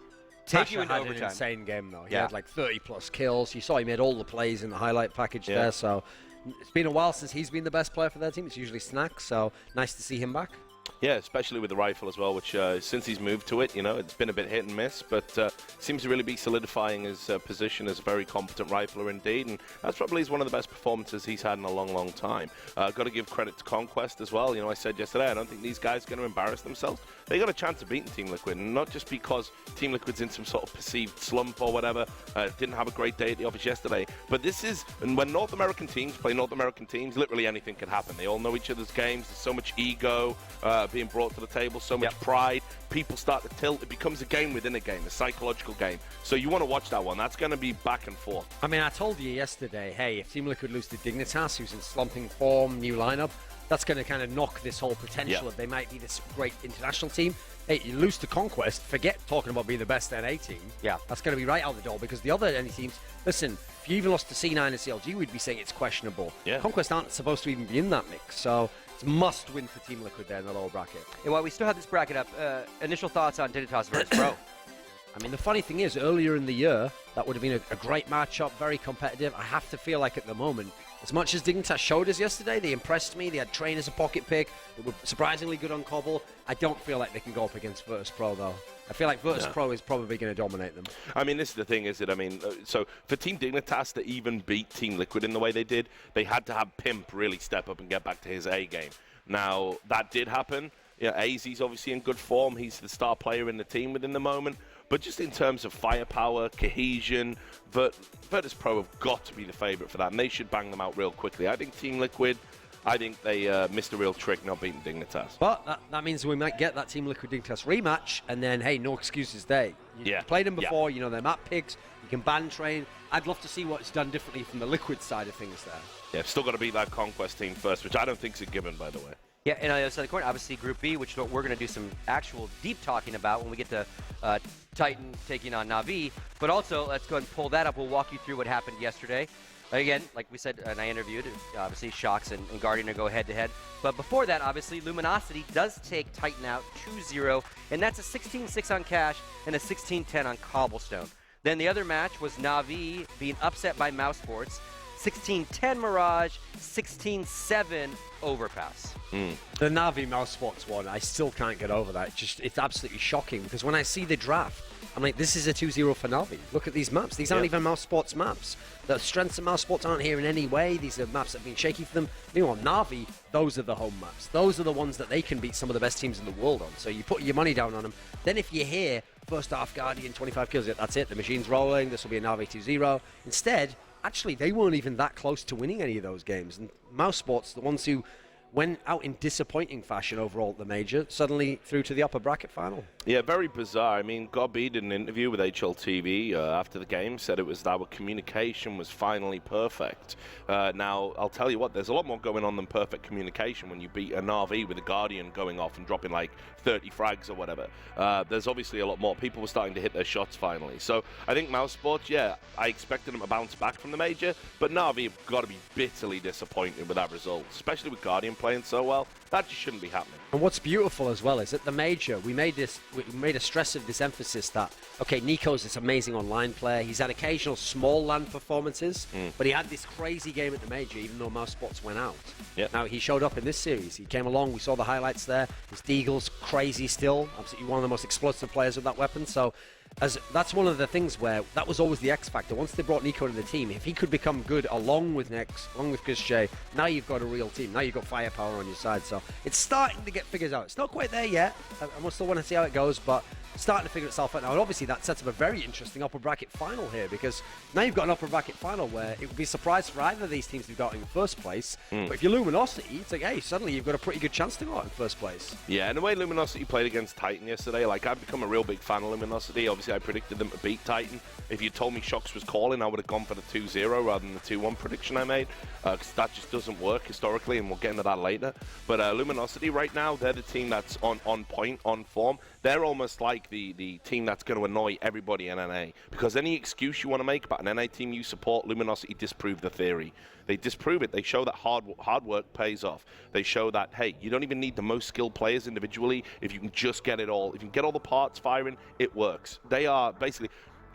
Take you into overtime. An insane game, though. He had like 30-plus kills. You saw he made all the plays in the highlight package there. So it's been a while since he's been the best player for their team. It's usually Snack, so nice to see him back. Yeah, especially with the rifle as well, which since he's moved to it, it's been a bit hit and miss, but seems to really be solidifying his position as a very competent rifler indeed, and that's probably one of the best performances he's had in a long, long time. Got to give credit to Conquest as well. I said yesterday, I don't think these guys are going to embarrass themselves. They got a chance of beating Team Liquid, and not just because Team Liquid's in some sort of perceived slump or whatever, didn't have a great day at the office yesterday, but this is, and when North American teams play North American teams, literally anything can happen. They all know each other's games. There's so much ego being brought to the table, so much pride. People start to tilt. It becomes a game within a game, a psychological game. So you want to watch that one. That's going to be back and forth. I mean, I told you yesterday, hey, if Team Liquid lose to Dignitas, who's in slumping form, new lineup, that's going to kind of knock this whole potential of they might be this great international team. Hey, you lose to Conquest, forget talking about being the best NA team. Yeah. That's going to be right out the door, because the other NA teams, listen, if you even lost to C9 and CLG, we'd be saying it's questionable. Yeah. Conquest aren't supposed to even be in that mix, so it's a must-win for Team Liquid there in the lower bracket. And while we still have this bracket up, initial thoughts on Dignitas versus Pro? I mean, the funny thing is, earlier in the year, that would have been a great matchup, very competitive. I have to feel like at the moment, as much as Dignitas showed us yesterday, they impressed me. They had Train as a pocket pick. They were surprisingly good on Cobble. I don't feel like they can go up against Virtus Pro, though. I feel like Virtus Pro is probably going to dominate them. I mean, this is the thing, is it? I mean, so for Team Dignitas to even beat Team Liquid in the way they did, they had to have Pimp really step up and get back to his A game. Now, that did happen. AZ's obviously in good form. He's the star player in the team within the moment. But just in terms of firepower, cohesion, Virtus Pro have got to be the favorite for that, and they should bang them out real quickly. I think Team Liquid, I think they missed a real trick not beating Dignitas. But that means we might get that Team Liquid Dignitas rematch, and then, hey, no excuses day. You played them before, you know, they're map picks, you can ban Train. I'd love to see what's done differently from the Liquid side of things there. Yeah, still got to beat that Conquest team first, which I don't think is a given, by the way. Yeah, and on the other side of the court, obviously Group B, which is what we're going to do some actual deep talking about when we get to Titan taking on Navi. But also, let's go ahead and pull that up. We'll walk you through what happened yesterday. Again, like we said, and I interviewed, obviously Shox and Guardian are go head-to-head. But before that, obviously, Luminosity does take Titan out 2-0, and that's a 16-6 on Cash and a 16-10 on Cobblestone. Then the other match was Navi being upset by Mouse Sports. 16-10 Mirage, 16-7 Overpass. The Navi Mouse Sports one, I still can't get over that. It's absolutely shocking, because when I see the draft, I'm like, this is a 2-0 for Navi. Look at these maps. These aren't even Mouse Sports maps. The strengths of Mouse Sports aren't here in any way. These are maps that have been shaky for them. Meanwhile, Navi, those are the home maps. Those are the ones that they can beat some of the best teams in the world on. So you put your money down on them. Then if you hear first half Guardian, 25 kills, that's it. The machine's rolling. This will be a Navi 2-0. Instead, actually, they weren't even that close to winning any of those games. And Mouse Sports, the ones who went out in disappointing fashion overall at the major, suddenly through to the upper bracket final. Yeah, very bizarre. I mean, Gobby did an interview with HLTV after the game, said it was that our communication was finally perfect. Now, I'll tell you what, there's a lot more going on than perfect communication when you beat a Navi with a Guardian going off and dropping like 30 frags or whatever. There's obviously a lot more. People were starting to hit their shots finally. So I think Mouse Sports, yeah, I expected them to bounce back from the major, but Navi have got to be bitterly disappointed with that result, especially with Guardian playing so well. That just shouldn't be happening. And what's beautiful as well is at the major, we made a stress of this emphasis that, okay, Nico's this amazing online player. He's had occasional small land performances, but he had this crazy game at the major, even though Mouse Sports went out. Now, he showed up in this series. He came along. We saw the highlights there. His Deagle's crazy still. Absolutely one of the most explosive players with that weapon. So as that's one of the things where that was always the X factor. Once they brought Nico into the team, if he could become good along with Nex, along with Gusche, now you've got a real team. Now you've got firepower on your side. So it's starting to get figured out. It's not quite there yet. I still want to see how it goes, but starting to figure itself out now. And obviously that sets up a very interesting upper bracket final here, because now you've got an upper bracket final where it would be a surprise for either of these teams to go out in first place. But if you're Luminosity, it's like, hey, suddenly you've got a pretty good chance to go out in first place. Yeah, and the way Luminosity played against Titan yesterday, like, I've become a real big fan of Luminosity. Obviously, I predicted them to beat Titan. If you told me Shox was calling, I would have gone for the 2-0 rather than the 2-1 prediction I made, because that just doesn't work historically, and we'll get into that later. But Luminosity right now, they're the team that's on point, on form. They're almost like the team that's going to annoy everybody in NA, because any excuse you want to make about an NA team you support, Luminosity disprove the theory. They disprove it. They show that hard work pays off. They show that, hey, you don't even need the most skilled players individually. If you can just get it all, if you can get all the parts firing, it works. They are basically,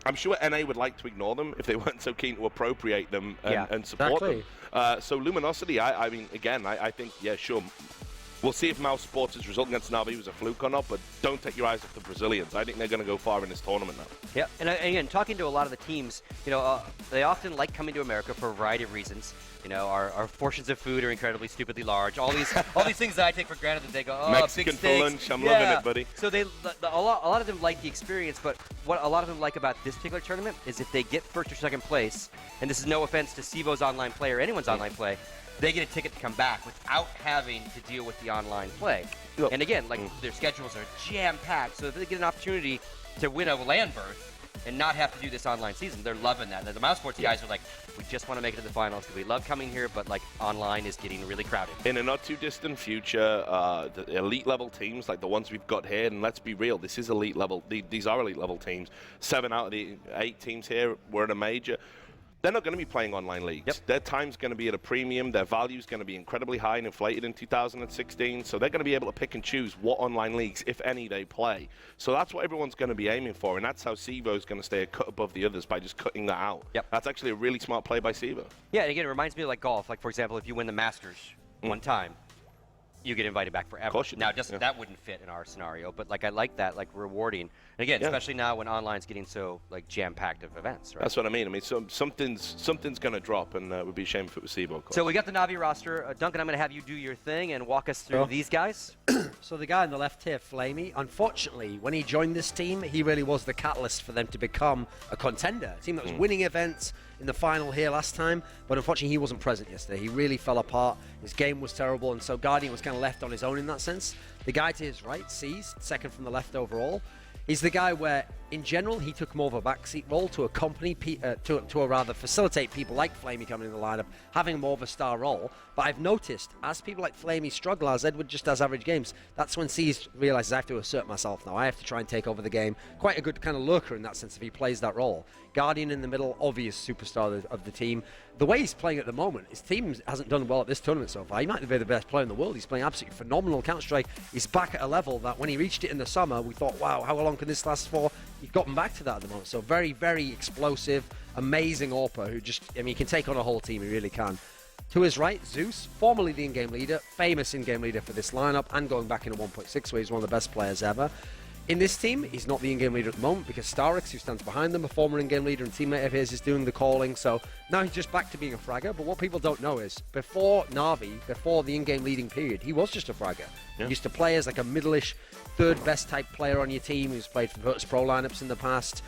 I'm sure NA would like to ignore them if they weren't so keen to appropriate them and support them. So Luminosity, I mean, again, I think, yeah, sure. We'll see if Mouse Sports' result against Navi was a fluke or not, but don't take your eyes off the Brazilians. I think they're going to go far in this tournament now. Yeah, and again, talking to a lot of the teams, you know, they often like coming to America for a variety of reasons. You know, our portions of food are incredibly stupidly large. All these things that I take for granted that they go, oh, Mexican big steaks. for lunch, I'm loving it, buddy. So a lot of them like the experience, but what a lot of them like about this particular tournament is if they get first or second place, and this is no offense to CEVO's online play or anyone's online play, they get a ticket to come back without having to deal with the online play. Yep. And again, like their schedules are jam-packed, so if they get an opportunity to win a land berth and not have to do this online season, they're loving that. The Mouse Sports guys are like, we just want to make it to the finals because we love coming here, but like online is getting really crowded. In a not too distant future, the elite level teams like the ones we've got here, and let's be real, this is elite level. These are elite level teams. 7 out of the 8 teams here were in a major. They're not going to be playing online leagues. Yep. Their time's going to be at a premium. Their value's going to be incredibly high and inflated in 2016. So they're going to be able to pick and choose what online leagues, if any, they play. So that's what everyone's going to be aiming for, and that's how CEVO is going to stay a cut above the others by just cutting that out. Yep. That's actually a really smart play by CEVO. Yeah, and again, it reminds me of like golf. Like, for example, if you win the Masters one time, you get invited back forever. Now, that wouldn't fit in our scenario, but like I like that, like rewarding. And again, especially now when online's getting so like jam-packed of events, right? That's what I mean. I mean, something's going to drop, and it would be a shame if it was CEVO. So we got the Navi roster. Duncan, I'm going to have you do your thing and walk us through these guys. So the guy on the left here, Flamey, unfortunately, when he joined this team, he really was the catalyst for them to become a contender. A team that was winning events in the final here last time, but unfortunately he wasn't present yesterday. He really fell apart. His game was terrible, and so Guardian was kind of left on his own in that sense. The guy to his right, C's, second from the left overall, he's the guy where, in general, he took more of a backseat role to accompany, to rather facilitate people like Flamey coming in the lineup, having more of a star role. But I've noticed, as people like Flamey struggle, as Edward just has average games, that's when C's realizes I have to assert myself now. I have to try and take over the game. Quite a good kind of lurker in that sense if he plays that role. Guardian in the middle, obvious superstar of the team. The way he's playing at the moment, his team hasn't done well at this tournament so far. He might be the best player in the world. He's playing absolutely phenomenal Counter-Strike. He's back at a level that when he reached it in the summer, we thought, wow, how long can this last for? He's gotten back to that at the moment. So very, very explosive, amazing AWPer who just, I mean, he can take on a whole team. He really can. To his right, Zeus, formerly the in-game leader, famous in-game leader for this lineup, and going back into 1.6 where he's one of the best players ever. In this team, he's not the in-game leader at the moment because Starix, who stands behind them, a former in-game leader and teammate of his, is doing the calling. So now he's just back to being a fragger. But what people don't know is, before Navi, before the in-game leading period, he was just a fragger. He used to play as like a middle-ish, third best type player on your team. He's played for Virtus Pro lineups in the past.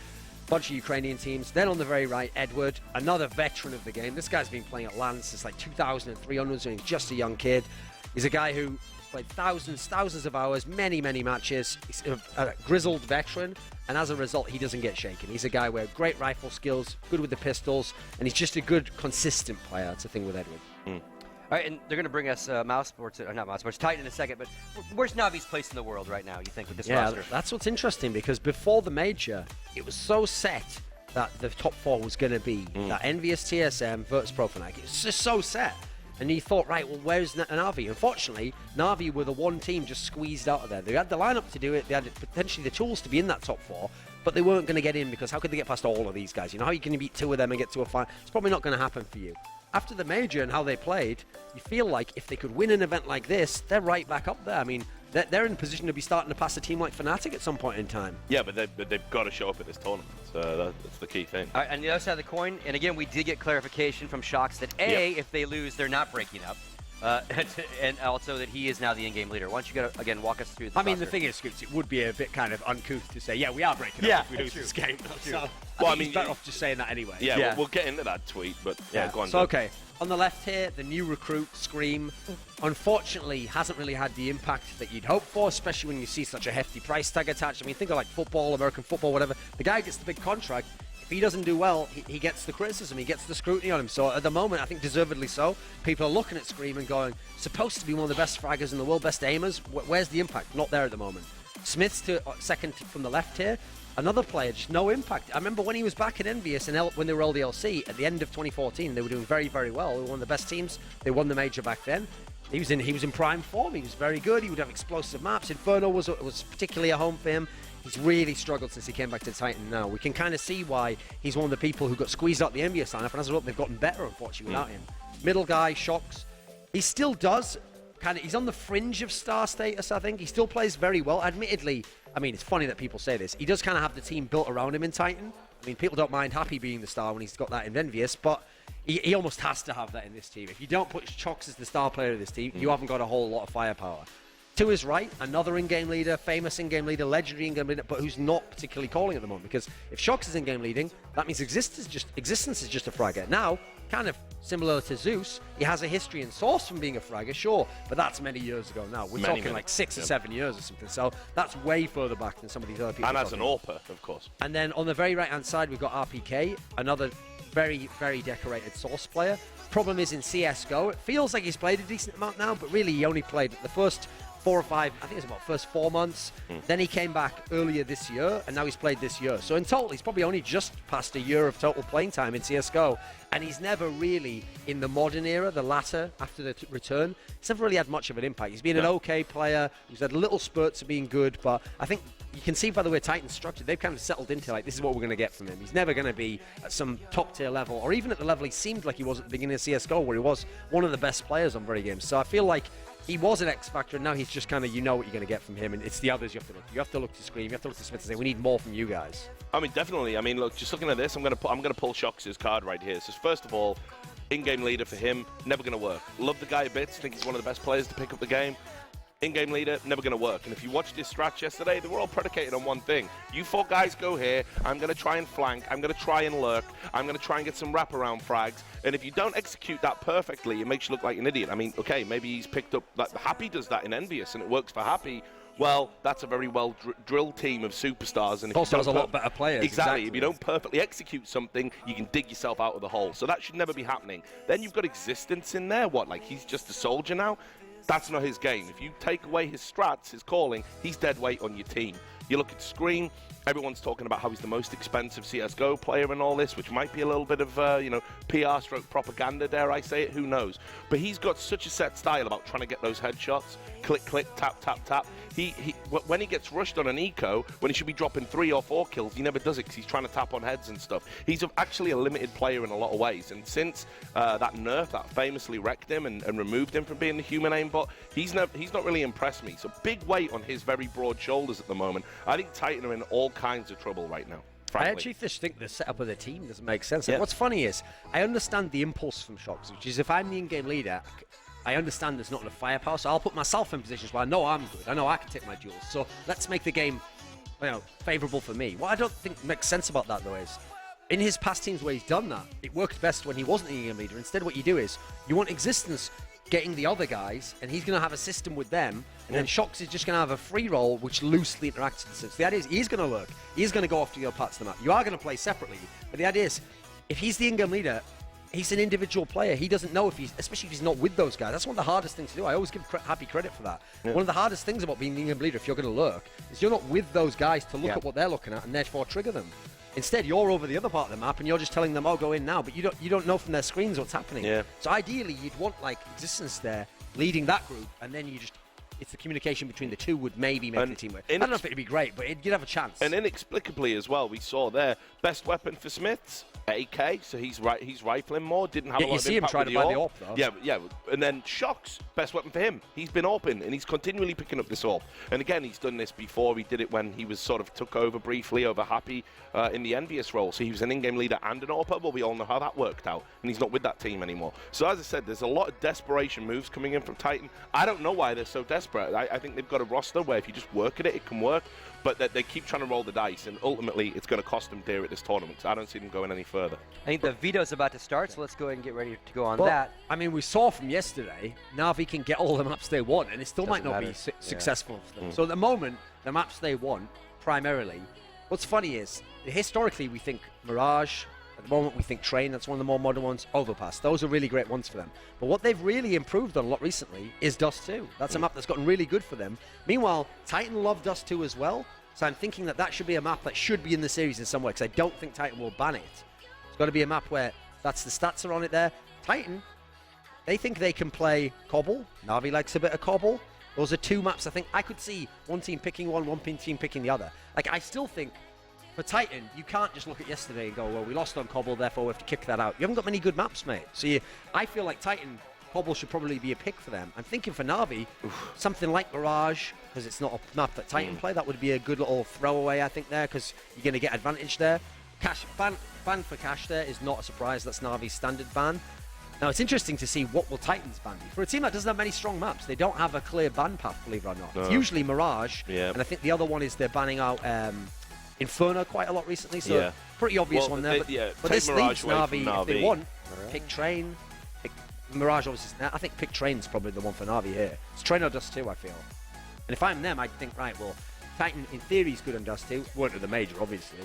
Bunch of Ukrainian teams. Then on the very right, Edward, another veteran of the game. This guy's been playing at LAN since like 2003 onwards, and he's just a young kid. He's a guy who played thousands of hours, many matches. He's a grizzled veteran, and as a result, he doesn't get shaken. He's a guy with great rifle skills, good with the pistols, and he's just a good, consistent player. That's the thing with Edward. All right, and they're going to bring us not Mouse Sports, Titan in a second, but where's Navi's place in the world right now, you think, with this roster? That's what's interesting, because before the major, it was so set that the top 4 was going to be that Envious, TSM, Virtus Pro Fnatic. It was just so set. And he thought, right, well, where's Navi? Unfortunately, Navi were the one team just squeezed out of there. They had the lineup to do it. They had potentially the tools to be in that top 4, but they weren't going to get in because how could they get past all of these guys? You know, how are you going to beat 2 of them and get to a final? It's probably not going to happen for you. After the major and how they played, you feel like if they could win an event like this, they're right back up there. I mean, they're in a position to be starting to pass a team like Fnatic at some point in time. Yeah, but they've got to show up at this tournament. So that's the key thing. All right, and the other side of the coin, and again, we did get clarification from Shox that A, if they lose, they're not breaking up. And also that he is now the in-game leader. Why don't you again walk us through the I mean, the thing is, Scoots, it would be a bit kind of uncouth to say, yeah, we are breaking up if we lose this game. So, well, I mean, he's better off just saying that anyway. Yeah, we'll get into that tweet, but go on. So, okay, on the left here, the new recruit, Scream, unfortunately hasn't really had the impact that you'd hope for, especially when you see such a hefty price tag attached. I mean, think of like football, American football, whatever. The guy gets the big contract. If he doesn't do well, he gets the criticism, he gets the scrutiny on him. So at the moment, I think deservedly so, people are looking at Scream and going, supposed to be one of the best fraggers in the world, best aimers. Where's the impact? Not there at the moment. Smith's second from the left here. Another player, just no impact. I remember when he was back at Envious and when they were LDLC at the end of 2014, they were doing very, very well. They were one of the best teams. They won the major back then. He was in prime form. He was very good. He would have explosive maps. Inferno was particularly a home for him. He's really struggled since he came back to Titan now. We can kind of see why he's one of the people who got squeezed out the Envious lineup, and as a result, they've gotten better, unfortunately, without him. Middle guy, Shox. He still does he's on the fringe of star status, I think. He still plays very well. Admittedly, I mean, it's funny that people say this. He does kind of have the team built around him in Titan. I mean, people don't mind Happy being the star when he's got that in Envious, but he almost has to have that in this team. If you don't put Shox as the star player of this team, you haven't got a whole lot of firepower. To his right, another in-game leader, famous in-game leader, legendary in-game leader, but who's not particularly calling at the moment. Because if Shox is in-game leading, that means existence is just a fragger. Now, kind of similar to Zeus, he has a history and source from being a fragger, sure, but that's many years ago now. We're talking like 6 or 7 years or something. So that's way further back than some of these other people. And as an AWPer, of course. And then on the very right-hand side, we've got RPK, another very, very decorated source player. Problem is in CSGO, it feels like he's played a decent amount now, but really he only played the first 4 or 5, I think it's about first 4 months. Then he came back earlier this year, and now he's played this year. So in total, he's probably only just past a year of total playing time in CSGO, and he's never really, in the modern era, the latter, after the return, he's never really had much of an impact. He's been an okay player, he's had little spurts of being good, but I think you can see by the way Titan's structured, they've kind of settled into like, this is what we're going to get from him. He's never going to be at some top-tier level, or even at the level he seemed like he was at the beginning of CSGO, where he was one of the best players on very games. So I feel like he was an X factor, and now he's just kind of, you know what you're going to get from him, and it's the others you have to look to. You have to look to Scream, you have to look to Smith and say, we need more from you guys. I mean, definitely. I mean, look, just looking at this, I'm going to pull Shox's card right here. So first of all, in-game leader for him, never going to work. Love the guy a bit. Think he's one of the best players to pick up the game. In-game leader, never going to work. And if you watched his strats yesterday, they were all predicated on one thing. You 4 guys go here, I'm going to try and flank, I'm going to try and lurk, I'm going to try and get some wraparound frags, and if you don't execute that perfectly, it makes you look like an idiot. I mean, okay, maybe he's picked up, that Happy does that in Envious, and it works for Happy. Well, that's a very well drilled team of superstars. And also has a lot better players. Exactly. If you don't perfectly execute something, you can dig yourself out of the hole. So that should never be happening. Then you've got existence in there. What, like he's just a soldier now? That's not his game. If you take away his strats, his calling, he's dead weight on your team. You look at Scream, everyone's talking about how he's the most expensive CSGO player and all this, which might be a little bit of, PR stroke propaganda, dare I say it, who knows. But he's got such a set style about trying to get those headshots, click, click, tap, tap, tap. When he gets rushed on an eco, when he should be dropping 3 or 4 kills, he never does it because he's trying to tap on heads and stuff. He's actually a limited player in a lot of ways, and since that nerf that famously wrecked him and removed him from being the human aimbot, he's not really impressed me. So big weight on his very broad shoulders at the moment. I think Titan are in all kinds of trouble right now. Frankly. I actually just think the setup of the team doesn't make sense. Yeah. What's funny is, I understand the impulse from Shox, which is if I'm the in-game leader, I understand there's not enough firepower, so I'll put myself in positions where I know I'm good, I know I can take my duels, so let's make the game, favourable for me. What I don't think makes sense about that, though, is in his past teams where he's done that, it worked best when he wasn't the in-game leader. Instead, what you do is, you want existence getting the other guys, and he's going to have a system with them, and then Shox is just going to have a free roll which loosely interacts with the system. The idea is he's going to lurk, he's going to go off to the other parts of the map. You are going to play separately, but the idea is, if he's the in-game leader, he's an individual player. He doesn't know especially if he's not with those guys. That's one of the hardest things to do. I always give Happy credit for that. Yeah. One of the hardest things about being the in-game leader, if you're going to lurk, is you're not with those guys to look at what they're looking at and therefore trigger them. Instead, you're over the other part of the map and you're just telling them, "Oh, go in now," but you don't know from their screens what's happening. Yeah. So ideally, you'd want like existence there leading that group, and then you just it's the communication between the two would maybe make the team work. I don't know if it'd be great, but you'd have a chance. And inexplicably as well, we saw there best weapon for Smiths, AK, so he's rifling more. Didn't have a lot of impact try to buy the AWP though. Yeah. And then Shock's best weapon for him. He's been AWPing, and he's continually picking up this AWP. And again, he's done this before. He did it when he was sort of took over briefly over Happy in the Envious role. So he was an in-game leader and an AWPer, but we all know how that worked out. And he's not with that team anymore. So as I said, there's a lot of desperation moves coming in from Titan. I don't know why they're so desperate. I think they've got a roster where if you just work at it, it can work. But that they keep trying to roll the dice, and ultimately it's going to cost them dear at this tournament. So I don't see them going any further. I think the veto's about to start, so let's go ahead and get ready to go on But, that. I mean, we saw from yesterday, Navi can get all the maps they want, and it still might not be successful for them. So at the moment, the maps they want, primarily, what's funny is, historically we think Mirage, at the moment we think Train, that's one of the more modern ones, Overpass. Those are really great ones for them. But what they've really improved on a lot recently is Dust 2. That's a map that's gotten really good for them. Meanwhile, Titan love Dust 2 as well, so I'm thinking that that should be a map that should be in the series in some way, because I don't think Titan will ban it. It's got to be a map where that's the stats are on it there. Titan, they think they can play Cobble. Navi likes a bit of Cobble. Those are two maps I think I could see one team picking one team picking the other. Like, I still think for Titan, you can't just look at yesterday and go, well, we lost on Cobble, therefore we have to kick that out. You haven't got many good maps, mate. So I feel like Titan, Cobble should probably be a pick for them. I'm thinking for Navi, something like Mirage, because it's not a map that Titan play. That would be a good little throwaway, I think, there, because you're going to get advantage there. Cash ban for Cash there is not a surprise. That's Navi's standard ban. Now, it's interesting to see what will Titan's ban be. For a team that doesn't have many strong maps, they don't have a clear ban path, believe it or not. No. It's usually Mirage, and I think the other one is they're banning out Inferno quite a lot recently, so pretty obvious one there. But this leaves Navi, if they want, pick Train. Mirage, obviously, I think pick Train's probably the one for Navi here. It's Train or Dust 2, I feel. And if I'm them, I'd think, right, well, Titan, in theory, is good on Dust 2. Weren't at the major, obviously.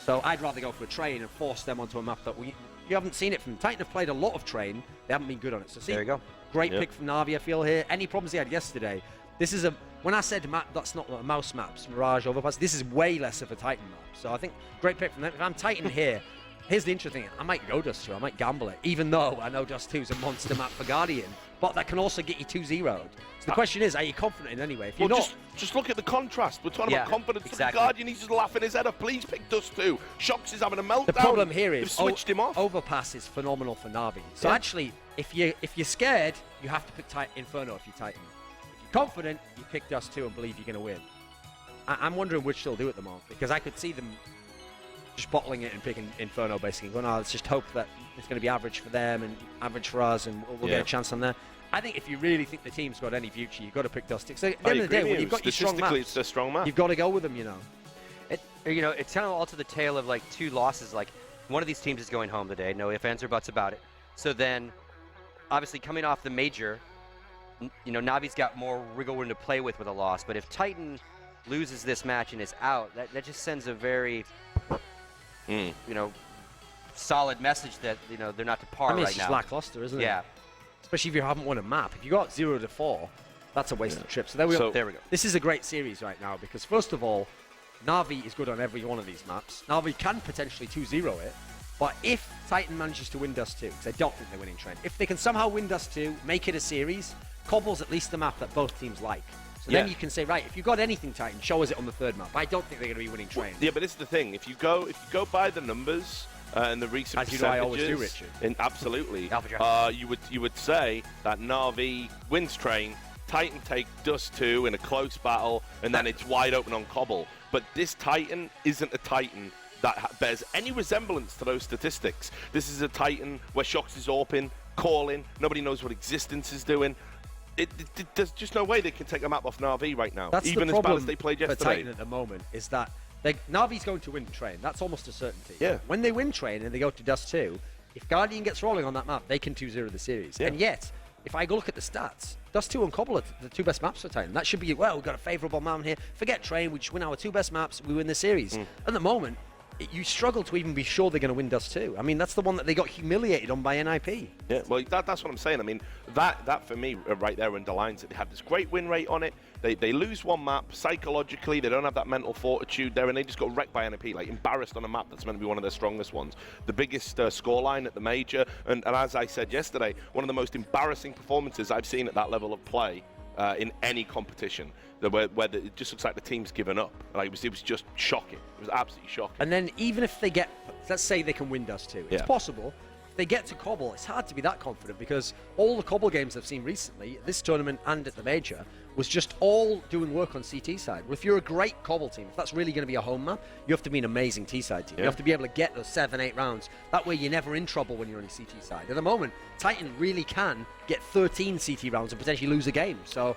So I'd rather go for a Train and force them onto a map that you haven't seen it from. Titan have played a lot of Train. They haven't been good on it. So see, there you go. Great pick from Navi, I feel, here. Any problems he had yesterday? This is when I said map, that's not mouse maps, Mirage, Overpass, this is way less of a Titan map. So I think great pick from them. If I'm Titan here, here's the interesting thing. I might go Dust 2. I might gamble it, even though I know Dust 2 is a monster map for Guardian. But that can also get you 2-0'd. So the question is, are you confident in anyway? If you're not, just look at the contrast. We're talking about confidence for the Guardian. He's just laughing his head off. Please pick Dust 2. Shocks is having a meltdown. the problem here is They've switched him off. Overpass is phenomenal for Navi. So actually, if you're scared, you have to pick Inferno if you're Titan. If you're confident, you pick Dust 2 and believe you're going to win. I'm wondering which they'll do at the moment, because I could see them just bottling it and picking Inferno, basically. Going, let's just hope that it's going to be average for them and average for us, and we'll get a chance on there. I think if you really think the team's got any future, you've got to pick Dust 2. So at the end of the day, when you've got your strong maps, it's a strong map. you've got to go with them, you know. It's kind of all to the tale of like two losses. Like, one of these teams is going home today. No ifs, ands, or buts about it. So then, obviously, coming off the major, Navi's got more wiggle room to play with a loss. But if Titan loses this match and is out, that just sends a very, solid message that they're not to par right now. It's just lackluster, isn't it? Yeah. Especially if you haven't won a map. If you got 0-4, that's a wasted trip. So there we go. This is a great series right now because, first of all, Navi is good on every one of these maps. Navi can potentially 2-0 it, but if Titan manages to win Dust 2, because I don't think they're winning Train, if they can somehow win Dust 2, make it a series, Cobble's at least the map that both teams like. So then you can say, right, if you've got anything, Titan, show us it on the third map. I don't think they're going to be winning Train. Yeah, but this is the thing. If you go by the numbers and the recent as you percentages, know, I always do, Richard. Absolutely. You would say that Navi wins Train, Titan take Dust 2 in a close battle, and then it's wide open on Cobble. But this Titan isn't a Titan that bears any resemblance to those statistics. This is a Titan where Shox is open, calling, nobody knows what Existence is doing. There's just no way they can take a map off Navi right now, That's even the as bad problem as they played for yesterday. Titan at the moment is that Navi's going to win Train. That's almost a certainty. Yeah. When they win Train and they go to Dust 2, if Guardian gets rolling on that map, they can 2-0 the series. Yeah. And yet, if I go look at the stats, Dust 2 and Cobble are the two best maps for Titan. That should be, we've got a favourable map here. Forget Train, we just win our two best maps, we win the series. At the moment, you struggle to even be sure they're going to win Dust 2. I mean, that's the one that they got humiliated on by NIP. Yeah, well, that's what I'm saying. I mean, that for me right there underlines it. They have this great win rate on it. They lose one map psychologically. They don't have that mental fortitude there, and they just got wrecked by NIP, like embarrassed on a map that's meant to be one of their strongest ones. The biggest scoreline at the major, and as I said yesterday, one of the most embarrassing performances I've seen at that level of play in any competition. Where it just looks like the team's given up. Like it was just shocking. It was absolutely shocking. And then even if they get, let's say they can win Dust 2, it's possible. If they get to Cobble, it's hard to be that confident because all the Cobble games I've seen recently, this tournament and at the Major, was just all doing work on CT side. Well, if you're a great Cobble team, if that's really going to be a home map, you have to be an amazing T-side team. You have to be able to get those 7-8 rounds. That way you're never in trouble when you're on a CT side. At the moment, Titan really can get 13 CT rounds and potentially lose a game. So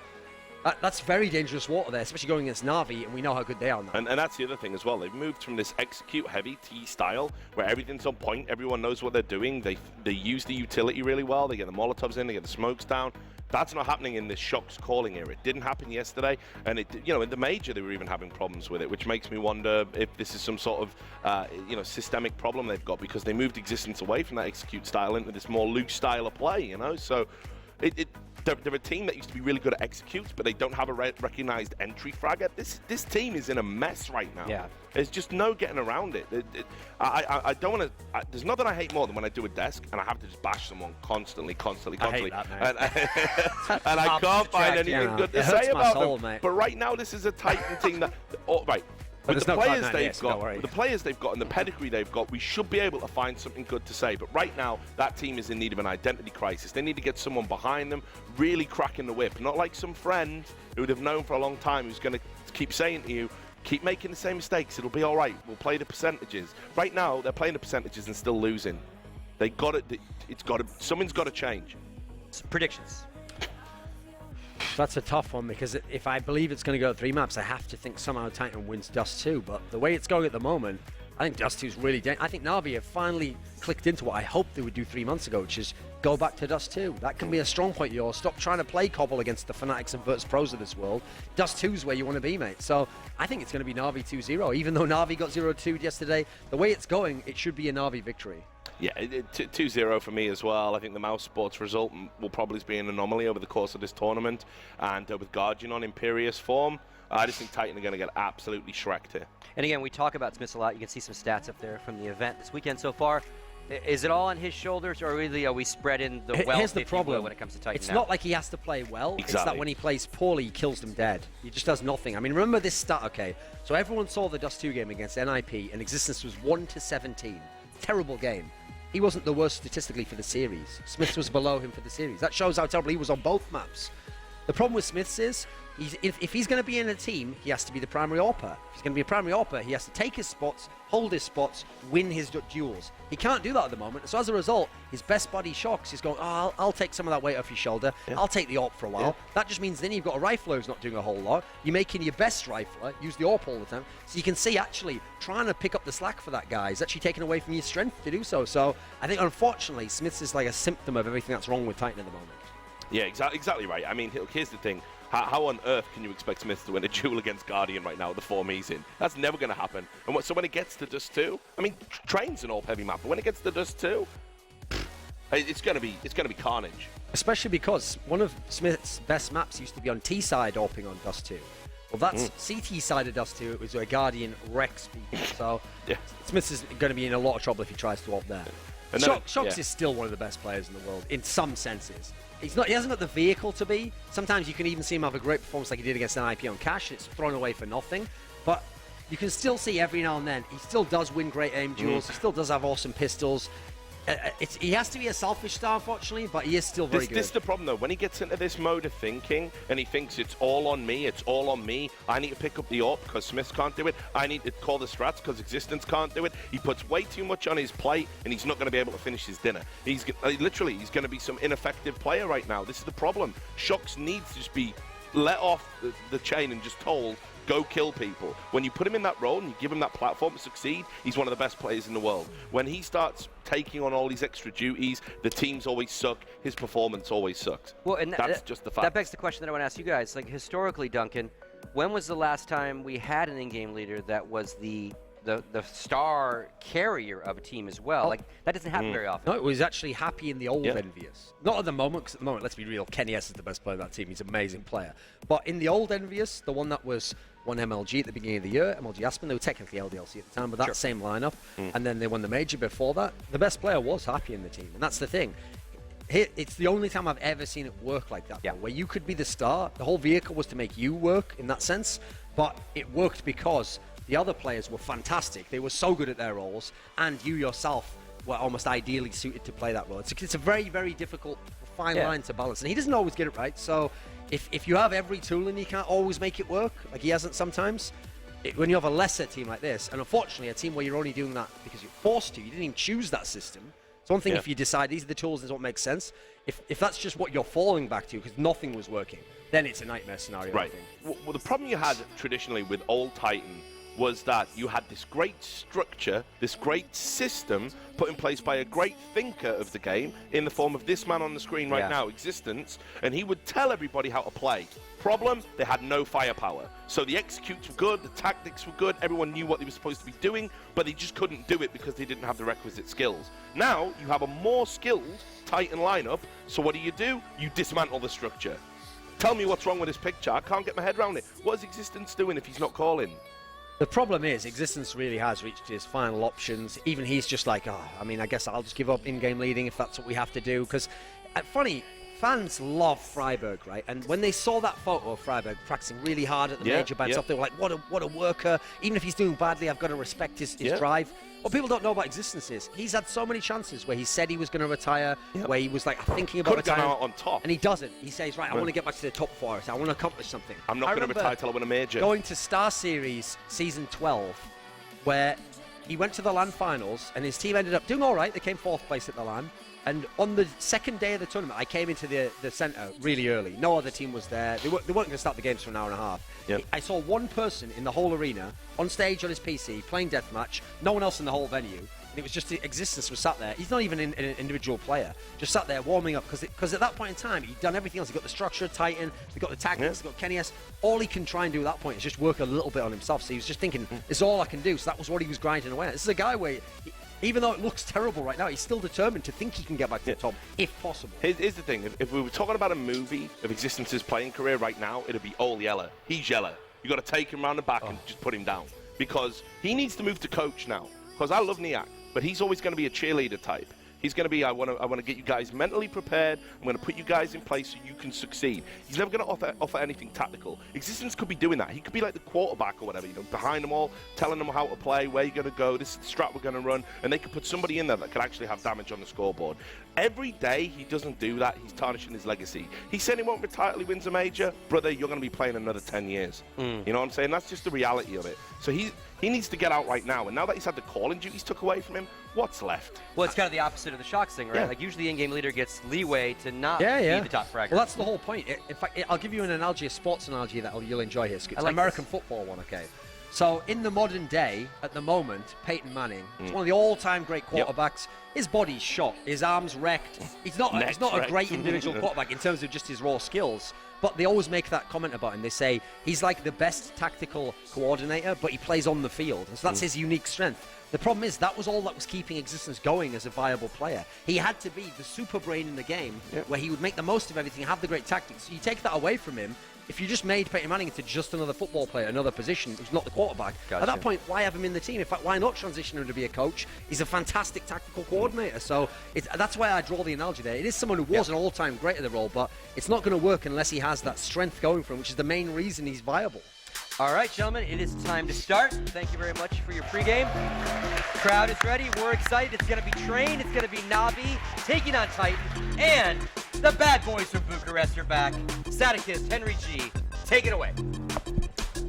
that's very dangerous water there, especially going against Navi, and we know how good they are now. And that's the other thing as well. They've moved from this execute-heavy T style, where everything's on point, everyone knows what they're doing. They use the utility really well. They get the Molotovs in, they get the smokes down. That's not happening in this Shock's calling era. It didn't happen yesterday, and in the Major they were even having problems with it, which makes me wonder if this is some sort of systemic problem they've got, because they moved Existence away from that execute style into this more loose style of play. So they're a team that used to be really good at executes, but they don't have a recognized entry fragger. This team is in a mess right now. Yeah. There's just no getting around it. I don't want to. There's nothing I hate more than when I do a desk and I have to just bash someone constantly. I hate that, and I can't find anything good to say about them. But right now, this is a Titan team that. Right. With the players they've got and the pedigree they've got, we should be able to find something good to say. But right now, that team is in need of an identity crisis. They need to get someone behind them, really cracking the whip. Not like some friend who would have known for a long time who's going to keep saying to you, keep making the same mistakes, it'll be all right. We'll play the percentages. Right now, they're playing the percentages and still losing. They got it. Something's got to change. Predictions. That's a tough one, because if I believe it's going to go 3 maps, I have to think somehow Titan wins Dust 2. But the way it's going at the moment, I think Dust 2 is really dangerous. I think Navi have finally clicked into what I hoped they would do 3 months ago, which is go back to Dust 2. That can be a strong point of yours. Stop trying to play Cobble against the Fanatics and Virtus Pros of this world. Dust 2 is where you want to be, mate. So I think it's going to be Navi 2-0. Even though Navi got 0-2 yesterday, the way it's going, it should be a Navi victory. Yeah, 2-0 for me as well. I think the Mouse Sports result will probably be an anomaly over the course of this tournament. And with Guardian on Imperious form, I just think Titan are going to get absolutely shreked here. And again, we talk about Smiths a lot. You can see some stats up there from the event this weekend so far. Is it all on his shoulders, or really are we spreading the wealth? Here's the problem when it comes to Titan. It's not like he has to play well. Exactly. It's that when he plays poorly, he kills them dead. He just does nothing. I mean, remember this stat, okay? So everyone saw the Dust 2 game against NIP, and Existence was 1-17. Terrible game. He wasn't the worst statistically for the series. Smiths was below him for the series. That shows how terrible he was on both maps. The problem with Smiths is, if he's going to be in a team, he has to be the primary AWPer. If he's going to be a primary AWPer, he has to take his spots, hold his spots, win his duels. He can't do that at the moment. So as a result, his best buddy Shocks is going, oh, I'll take some of that weight off your shoulder. Yeah. I'll take the AWP for a while. Yeah. That just means then you've got a rifler who's not doing a whole lot. You're making your best rifler use the AWP all the time. So you can see actually trying to pick up the slack for that guy is actually taking away from your strength to do so. So I think unfortunately, Smiths is like a symptom of everything that's wrong with Titan at the moment. Yeah, exactly right. I mean, here's the thing. How on earth can you expect Smith to win a duel against Guardian right now, the form he's in? That's never going to happen. And so when it gets to Dust 2, I mean, Train's an all-heavy map, but when it gets to Dust 2, it's going to be carnage. Especially because one of Smith's best maps used to be on T-side AWPing on Dust 2. Well, that's CT side of Dust 2. It was where Guardian wrecks people. So yeah. Smith is going to be in a lot of trouble if he tries to AWP there. And Shocks is still one of the best players in the world, in some senses. He hasn't got the vehicle to be. Sometimes you can even see him have a great performance like he did against NIP on Cash. It's thrown away for nothing. But you can still see every now and then he still does win great aim duels. He still does have awesome pistols. He has to be a selfish star, unfortunately, but he is still very good. This is the problem, though. When he gets into this mode of thinking and he thinks it's all on me, I need to pick up the AWP because Smith can't do it. I need to call the strats because Existence can't do it. He puts way too much on his plate and he's not going to be able to finish his dinner. He's going to be some ineffective player right now. This is the problem. Shocks needs to just be let off the chain and just told, go kill people. When you put him in that role and you give him that platform to succeed, he's one of the best players in the world. When he starts taking on all these extra duties, the teams always suck, his performance always sucks. Well, and that's just the fact. That begs the question that I want to ask you guys. Like, historically, Duncan, when was the last time we had an in-game leader that was the star carrier of a team as well? Like, that doesn't happen very often. No, it was actually Happy in the old Envious. Not at the moment, because at the moment, let's be real, Kenny S is the best player of that team. He's an amazing player. But in the old Envious, the one that was won MLG at the beginning of the year, MLG Aspen, they were technically LDLC at the time, but that same lineup, and then they won the Major before that, the best player was Happy in the team, and that's the thing. it's the only time I've ever seen it work like that. Yeah. Where you could be the star. The whole vehicle was to make you work in that sense, but it worked because the other players were fantastic. They were so good at their roles, and you yourself were almost ideally suited to play that role. It's a very, very difficult, fine line to balance, and he doesn't always get it right. So if you have every tool and you can't always make it work, like he hasn't sometimes, when you have a lesser team like this, and unfortunately a team where you're only doing that because you're forced to, you didn't even choose that system. It's one thing if you decide these are the tools, this is what makes sense. If that's just what you're falling back to because nothing was working, then it's a nightmare scenario. Right. Well, the problem you had traditionally with old Titan was that you had this great structure, this great system put in place by a great thinker of the game in the form of this man on the screen right now, Existence, and he would tell everybody how to play. Problem, they had no firepower. So the executes were good, the tactics were good, everyone knew what they were supposed to be doing, but they just couldn't do it because they didn't have the requisite skills. Now, you have a more skilled Titan lineup, so what do? You dismantle the structure. Tell me what's wrong with this picture. I can't get my head around it. What is Existence doing if he's not calling? The problem is, Existence really has reached his final options. Even he's just like, I mean, I guess I'll just give up in-game leading if that's what we have to do. Because, funny, fans love Freiburg, right? And when they saw that photo of Freiburg practicing really hard at the major by himself, they were like, what a worker. Even if he's doing badly, I've got to respect his drive. What people don't know about Existence is he's had so many chances where he said he was going to retire, where he was like thinking about retiring. Could have gone out on top. And he doesn't. He says, right, I want to get back to the top four. I want to accomplish something. I'm not going to retire till I win a major. Going to Star Series Season 12, where he went to the LAN finals, and his team ended up doing all right. They came 4th place at the LAN. And on the second day of the tournament, I came into the center really early. No other team was there. They weren't going to start the games for an hour and a half. Yep. I saw one person in the whole arena, on stage on his PC, playing deathmatch. No one else in the whole venue. And it was just Existence was sat there. He's not even an individual player. Just sat there warming up. Because at that point in time, he'd done everything else. He got the structure of Titan. He got the tactics. He got Kenny S. All he can try and do at that point is just work a little bit on himself. So he was just thinking, this is all I can do. So that was what he was grinding away at. This is a guy where... even though it looks terrible right now, he's still determined to think he can get back to the top, if possible. Here's the thing. If we were talking about a movie of Existence's playing career right now, it'd be all Yeller. He's Yeller. You got to take him around the back and just put him down. Because he needs to move to coach now. Because I love Niak, but he's always going to be a cheerleader type. He's going to be, I want to get you guys mentally prepared. I'm going to put you guys in place so you can succeed. He's never going to offer anything tactical. Existence could be doing that. He could be like the quarterback or whatever, behind them all, telling them how to play, where you're going to go, this is the strat we're going to run, and they could put somebody in there that could actually have damage on the scoreboard. Every day he doesn't do that, he's tarnishing his legacy. He said he won't retire till he wins a major. Brother, you're going to be playing another 10 years. You know what I'm saying? That's just the reality of it. So he needs to get out right now. And now that he's had the calling duties took away from him, what's left? Well, it's kind of the opposite of the Shocks thing, right? Yeah. Like, usually the in-game leader gets leeway to not be the top fragger. Well, that's the whole point. In fact, I'll give you an analogy, a sports analogy that you'll enjoy here. It's an American football one, okay? So, in the modern day, at the moment, Peyton Manning, is one of the all-time great quarterbacks. His body's shot, his arm's wrecked. He's not a great individual quarterback in terms of just his raw skills. But they always make that comment about him. They say he's like the best tactical coordinator, but he plays on the field. And so that's his unique strength. The problem is that was all that was keeping Existence going as a viable player. He had to be the super brain in the game where he would make the most of everything, have the great tactics. So you take that away from him. If you just made Peyton Manning into just another football player, another position, who's not the quarterback, at that point, why have him in the team? In fact, why not transition him to be a coach? He's a fantastic tactical coordinator. So that's why I draw the analogy there. It is someone who was an all-time great at the role, but it's not going to work unless he has that strength going for him, which is the main reason he's viable. All right, gentlemen, it is time to start. Thank you very much for your pregame. Crowd is ready. We're excited. It's going to be Train. It's going to be Navi taking on Titan. And the bad boys from Bucharest are back. Sadikist, Henry G, take it away.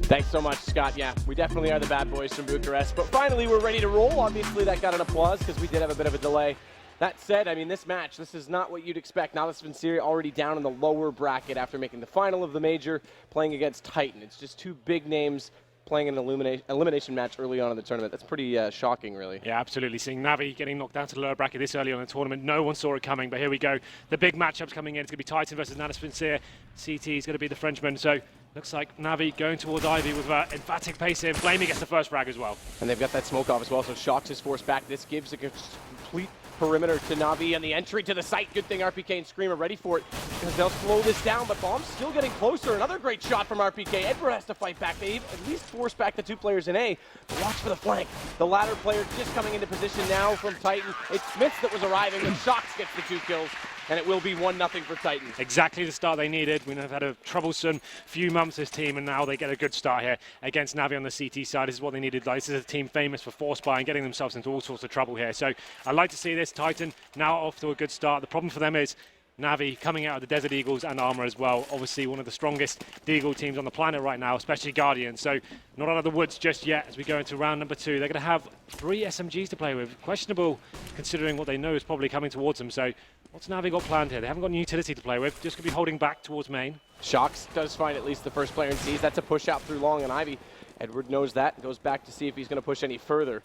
Thanks so much, Scott. Yeah, we definitely are the bad boys from Bucharest. But finally, we're ready to roll. Obviously, that got an applause because we did have a bit of a delay. That said, I mean, this match, this is not what you'd expect. Now, this Vincere already down in the lower bracket after making the final of the major, playing against Titan. It's just two big names playing an elimination match early on in the tournament. That's pretty shocking, really. Yeah, absolutely. Seeing Navi getting knocked down to the lower bracket this early on in the tournament, no one saw it coming, but here we go. The big matchups coming in. It's going to be Titan versus Nanis Vincere. CT is going to be the Frenchman, so looks like Navi going towards Ivy with emphatic pace here. Flaming gets the first frag as well. And they've got that smoke off as well, so Shocks is forced back. This gives a complete perimeter to Navi and the entry to the site. Good thing RPK and Scream are ready for it because they'll slow this down, but Bomb's still getting closer. Another great shot from RPK. Edward has to fight back. They at least force back the two players in A, but watch for the flank. The latter player just coming into position now from Titan. It's Smiths that was arriving, and Shocks gets the 2 kills. and it will be 1-0 for Titan. Exactly the start they needed. We know they've had a troublesome few months, this team, and now they get a good start here against Navi on the CT side. This is what they needed. This is a team famous for force buy and getting themselves into all sorts of trouble here. So I'd like to see this. Titan now off to a good start. The problem for them is Navi coming out of the Desert Eagles and Armor as well. Obviously one of the strongest Deagle teams on the planet right now, especially Guardian. So not out of the woods just yet as we go into round number 2. They're going to have 3 SMGs to play with. Questionable considering what they know is probably coming towards them. So what's Navi got planned here? They haven't got any utility to play with. Just going to be holding back towards main. Shox does find at least the first player in C's. That's a push out through long and Ivy. Edward knows that. Goes back to see if he's going to push any further.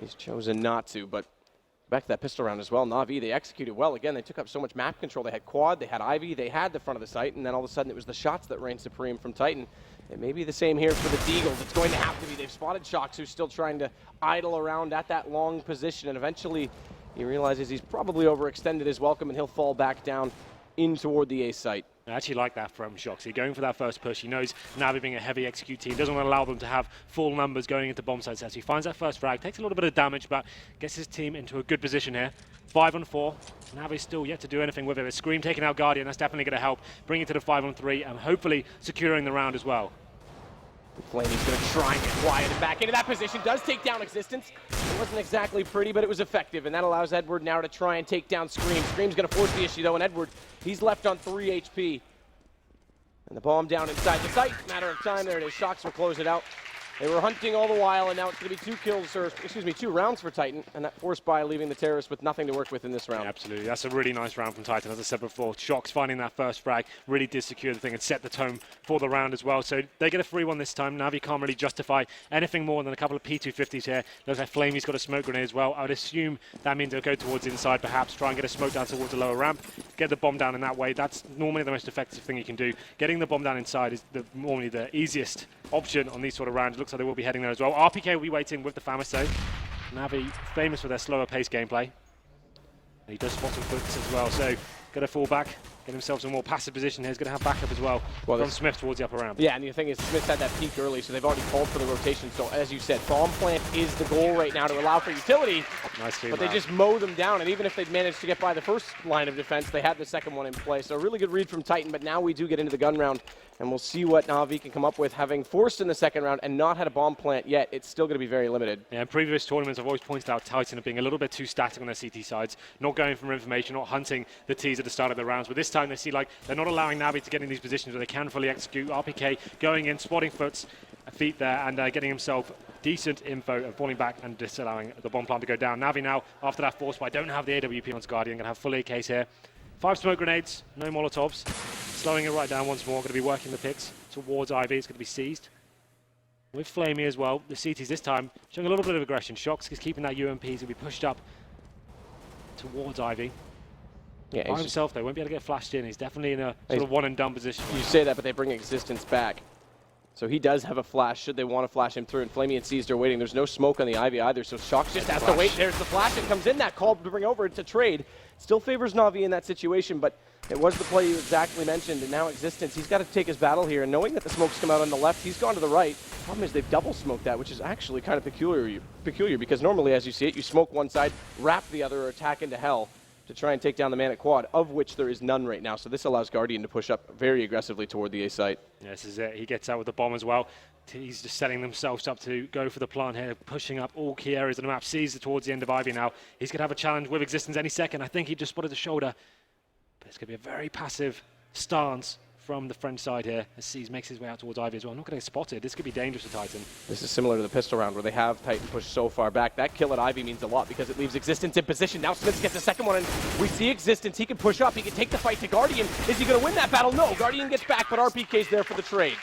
He's chosen not to, but back to that pistol round as well. Navi, they executed well. Again, they took up so much map control. They had quad, they had Ivy, they had the front of the site, and then all of a sudden it was the shots that reigned supreme from Titan. It may be the same here for the Deagles. It's going to have to be. They've spotted Shox, who's still trying to idle around at that long position, and eventually he realizes he's probably overextended his welcome, and he'll fall back down in toward the A site. I actually like that from Shox. He's going for that first push. He knows Navi being a heavy execute team doesn't want to allow them to have full numbers going into bomb sites. So he finds that first frag, takes a little bit of damage, but gets his team into a good position here. 5-on-4. Navi's still yet to do anything with it. A Scream taking out Guardian, that's definitely going to help bring it to the 5-on-3 and hopefully securing the round as well. Flamey's going to try and get quiet and back into that position. Does take down Existence. It wasn't exactly pretty, but it was effective, and that allows Edward now to try and take down Scream. Scream's going to force the issue, though, and Edward, he's left on 3 HP. And the bomb down inside the site. Matter of time. There it is. Shox will close it out. They were hunting all the while, and now it's going to be 2 rounds for Titan, and that force buy leaving the terrorists with nothing to work with in this round. Yeah, absolutely. That's a really nice round from Titan. As I said before, Shox finding that first frag really did secure the thing and set the tone for the round as well. So they get a free one this time. Navi can't really justify anything more than a couple of P250s here. Looks like Flamey's got a smoke grenade as well. I would assume that means they'll go towards inside, perhaps try and get a smoke down towards the lower ramp, get the bomb down in that way. That's normally the most effective thing you can do. Getting the bomb down inside is normally the easiest option on these sort of rounds. It looks like they will be heading there as well. RPK will be waiting with the Famis though. Navi famous for their slower pace gameplay. He does spot some foots as well, so going to fall back, get himself some more passive position here. He's going to have backup as well from Smith towards the upper ramp. Yeah, and the thing is, Smith had that peak early, so they've already called for the rotation. So as you said, bomb plant is the goal right now to allow for utility. Nice team but they round. just mow them down, and even if they'd managed to get by the first line of defense, they had the second one in play. So a really good read from Titan, but now we do get into the gun round, and we'll see what Navi can come up with. Having forced in the second round and not had a bomb plant yet, it's still going to be very limited. Yeah, in previous tournaments, I've always pointed out Titan being a little bit too static on their CT sides, not going for information, not hunting the Ts at the start of the rounds. But this time they see like they're not allowing Navi to get in these positions where they can fully execute. RPK going in, spotting feet there, and getting himself decent info and falling back and disallowing the bomb plant to go down. Navi now, after that force, but I don't have the AWP on Guardian, going to have full AKs here. 5 smoke grenades, no Molotovs. Slowing it right down once more, going to be working the picks towards Ivy. It's going to be seized. With Flamey as well, the CTs this time showing a little bit of aggression. Shox is keeping that UMP, he's going to be pushed up towards Ivy. Yeah, by himself, they won't be able to get flashed in. He's definitely in a sort of one and done position. You say that, but they bring Existence back. So he does have a flash, should they want to flash him through, and Flamey and Seized are waiting. There's no smoke on the Ivy either, so Shox just has to wait. There's the flash that comes in, that call to bring over to trade. Still favors Navi in that situation, but it was the play you exactly mentioned, and now Existence, he's got to take his battle here, and knowing that the smoke's come out on the left, he's gone to the right. Problem is they've double smoked that, which is actually kind of peculiar because normally as you see it, you smoke one side, wrap the other, or attack into hell to try and take down the man at quad, of which there is none right now. So this allows Guardian to push up very aggressively toward the A site. Yeah, this is it. He gets out with the bomb as well. He's just setting themselves up to go for the plant here, pushing up all key areas of the map. Sees it towards the end of Ivy now. He's going to have a challenge with Existence any second. I think he just spotted the shoulder. But it's going to be a very passive stance from the French side here as Seas makes his way out towards Ivy as well. Not going to get spotted. This could be dangerous for Titan. This is similar to the pistol round where they have Titan pushed so far back. That kill at Ivy means a lot because it leaves Existence in position. Now Smith gets the second one, and we see Existence. He can push up. He can take the fight to Guardian. Is he going to win that battle? No. Guardian gets back, but RPK's there for the trade.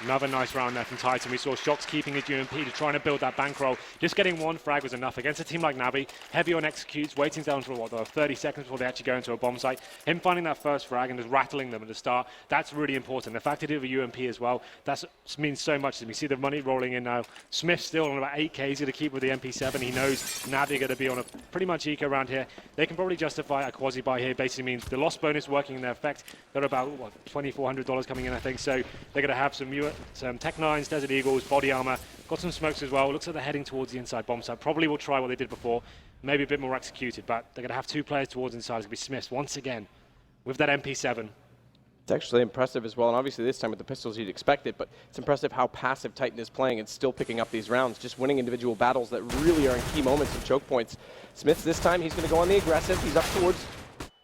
Another nice round there from Titan. We saw Shox keeping his UMP to trying to build that bankroll. Just getting one frag was enough against a team like Navi. Heavy on executes, waiting down for 30 seconds before they actually go into a bomb site. Him finding that first frag and just rattling them at the start, that's really important. The fact that he did a UMP as well, that means so much to me. See the money rolling in now. Smith still on about 8k. He's going to keep with the MP7. He knows Navi are going to be on a pretty much eco round here. They can probably justify a quasi buy here. Basically means the loss bonus working in their effect. They're about $2,400 coming in, I think. So they're going to have some Tech 9s, Desert Eagles, body armor, Got some smokes as well. Looks like they're heading towards the inside bomb site. Probably will try what they did before. Maybe a bit more executed, but they're going to have 2 players towards inside. It's going to be Smiths once again with that MP7. It's actually impressive as well, and obviously this time with the pistols you'd expect it, but it's impressive how passive Titan is playing and still picking up these rounds, just winning individual battles that really are in key moments and choke points. Smiths this time, he's going to go on the aggressive. He's up towards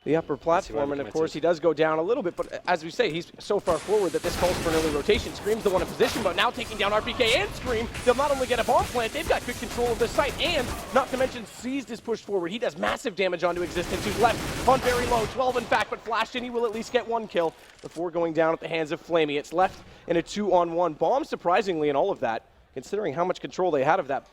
the upper platform, and of course he does go down a little bit, but as we say, he's so far forward that this calls for an early rotation. Scream's the one in position, but now taking down RPK and Scream, they'll not only get a bomb plant, they've got good control of this site, and not to mention Seized is pushed forward. He does massive damage onto Existence, who's left on very low, 12 in fact, but flashed in, he will at least get 1 kill before going down at the hands of Flamey. It's left in a 2-on-1. Bomb, surprisingly, in all of that, considering how much control they had of that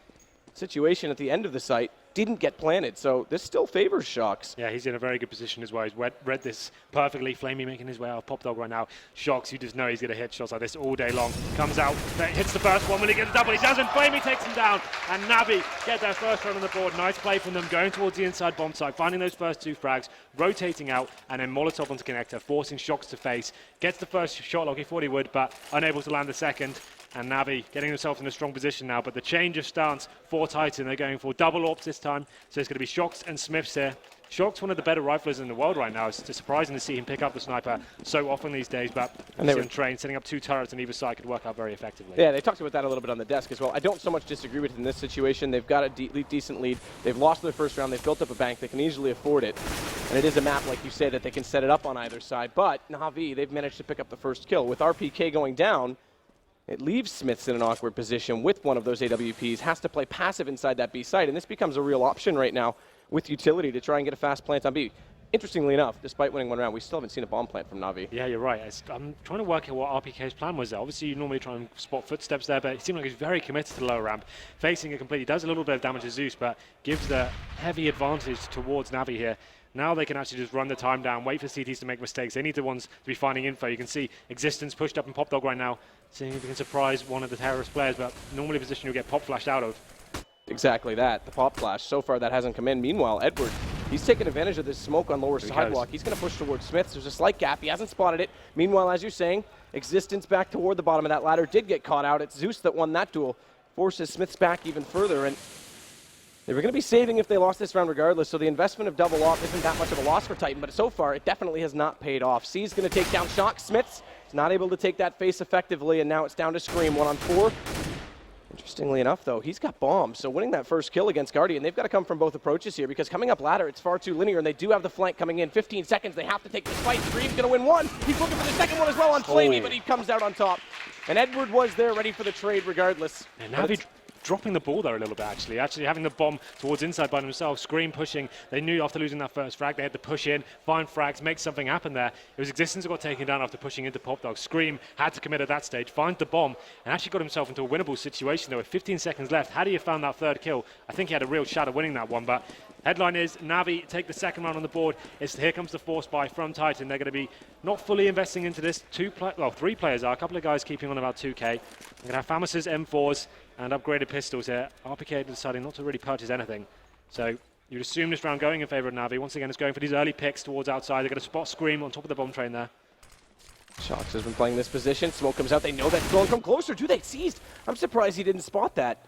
situation at the end of the site, didn't get planted, so this still favors Shocks. Yeah, he's in a very good position as well. He's read this perfectly. Flamey making his way out of Pop Dog right now. Shocks, you just know he's going to hit shots like this all day long. Comes out, hits the first one. Will he get the double? He doesn't. Flamey takes him down, and Navi get their first run on the board. Nice play from them, going towards the inside bomb site, finding those first 2 frags, rotating out, and then Molotov onto Connector, forcing Shocks to face. Gets the first shot like he thought he would, but unable to land the second. And Navi getting themselves in a strong position now, but the change of stance for Titan, they're going for double AWPs this time, so it's going to be Shocks and Smiths here. Shocks, one of the better riflers in the world right now. It's just surprising to see him pick up the sniper so often these days, but and they were trained, setting up 2 turrets on either side could work out very effectively. Yeah, they talked about that a little bit on the desk as well. I don't so much disagree with it in this situation. They've got a decent lead. They've lost their first round. They've built up a bank. They can easily afford it. And it is a map, like you say, that they can set it up on either side. But Navi, they've managed to pick up the first kill. With RPK going down, it leaves Smiths in an awkward position with one of those AWPs, has to play passive inside that B site, and this becomes a real option right now with utility to try and get a fast plant on B. Interestingly enough, despite winning 1 round, we still haven't seen a bomb plant from Navi. Yeah, you're right. I'm trying to work out what RPK's plan was there. Obviously, you normally try and spot footsteps there, but it seemed like he's very committed to the lower ramp. Facing it completely, does a little bit of damage to Zeus, but gives the heavy advantage towards Navi here. Now they can actually just run the time down, wait for CTs to make mistakes. They need the ones to be finding info. You can see Existence pushed up in Pop Dog right now, seeing if he can surprise one of the terrorist players, but normally a position you'll get pop flashed out of. Exactly that, the pop flash. So far that hasn't come in. Meanwhile, Edward, he's taking advantage of this smoke on lower sidewalk. He's going to push towards Smiths. There's a slight gap. He hasn't spotted it. Meanwhile, as you're saying, Existence back toward the bottom of that ladder did get caught out. It's Zeus that won that duel. Forces Smiths back even further, and they were going to be saving if they lost this round regardless, so the investment of double off isn't that much of a loss for Titan, but so far it definitely has not paid off. C's going to take down Shock. Smiths is not able to take that face effectively, and now it's down to Scream, 1-on-4. Interestingly enough, though, he's got bombs, so winning that first kill against Guardian, they've got to come from both approaches here, because coming up ladder, it's far too linear, and they do have the flank coming in. 15 seconds, they have to take this fight. Scream's going to win 1. He's looking for the second one as well on Flamey, but he comes out on top. And Edward was there ready for the trade regardless. And Navi dropping the ball there a little bit, actually having the bomb towards inside by themselves. Scream pushing. They knew after losing that first frag, they had to push in, find frags, make something happen there. It was Existence that got taken down after pushing into Pop Dog. Scream had to commit at that stage, find the bomb, and actually got himself into a winnable situation there with 15 seconds left. Had he found that third kill, I think he had a real shot at winning that one, but headline is Navi take the second round on the board. Here comes the force buy from Titan. They're going to be not fully investing into this. 3 players are. A couple of guys keeping on about 2K. They're going to have Famus's M4s and upgraded pistols here. RPK deciding not to really purchase anything. So you'd assume this round going in favor of Navi. Once again, it's going for these early picks towards outside. They're going to spot Scream on top of the bomb train there. Shocks has been playing this position. Smoke comes out. They know that's going to come closer. Do they? Seized. I'm surprised he didn't spot that.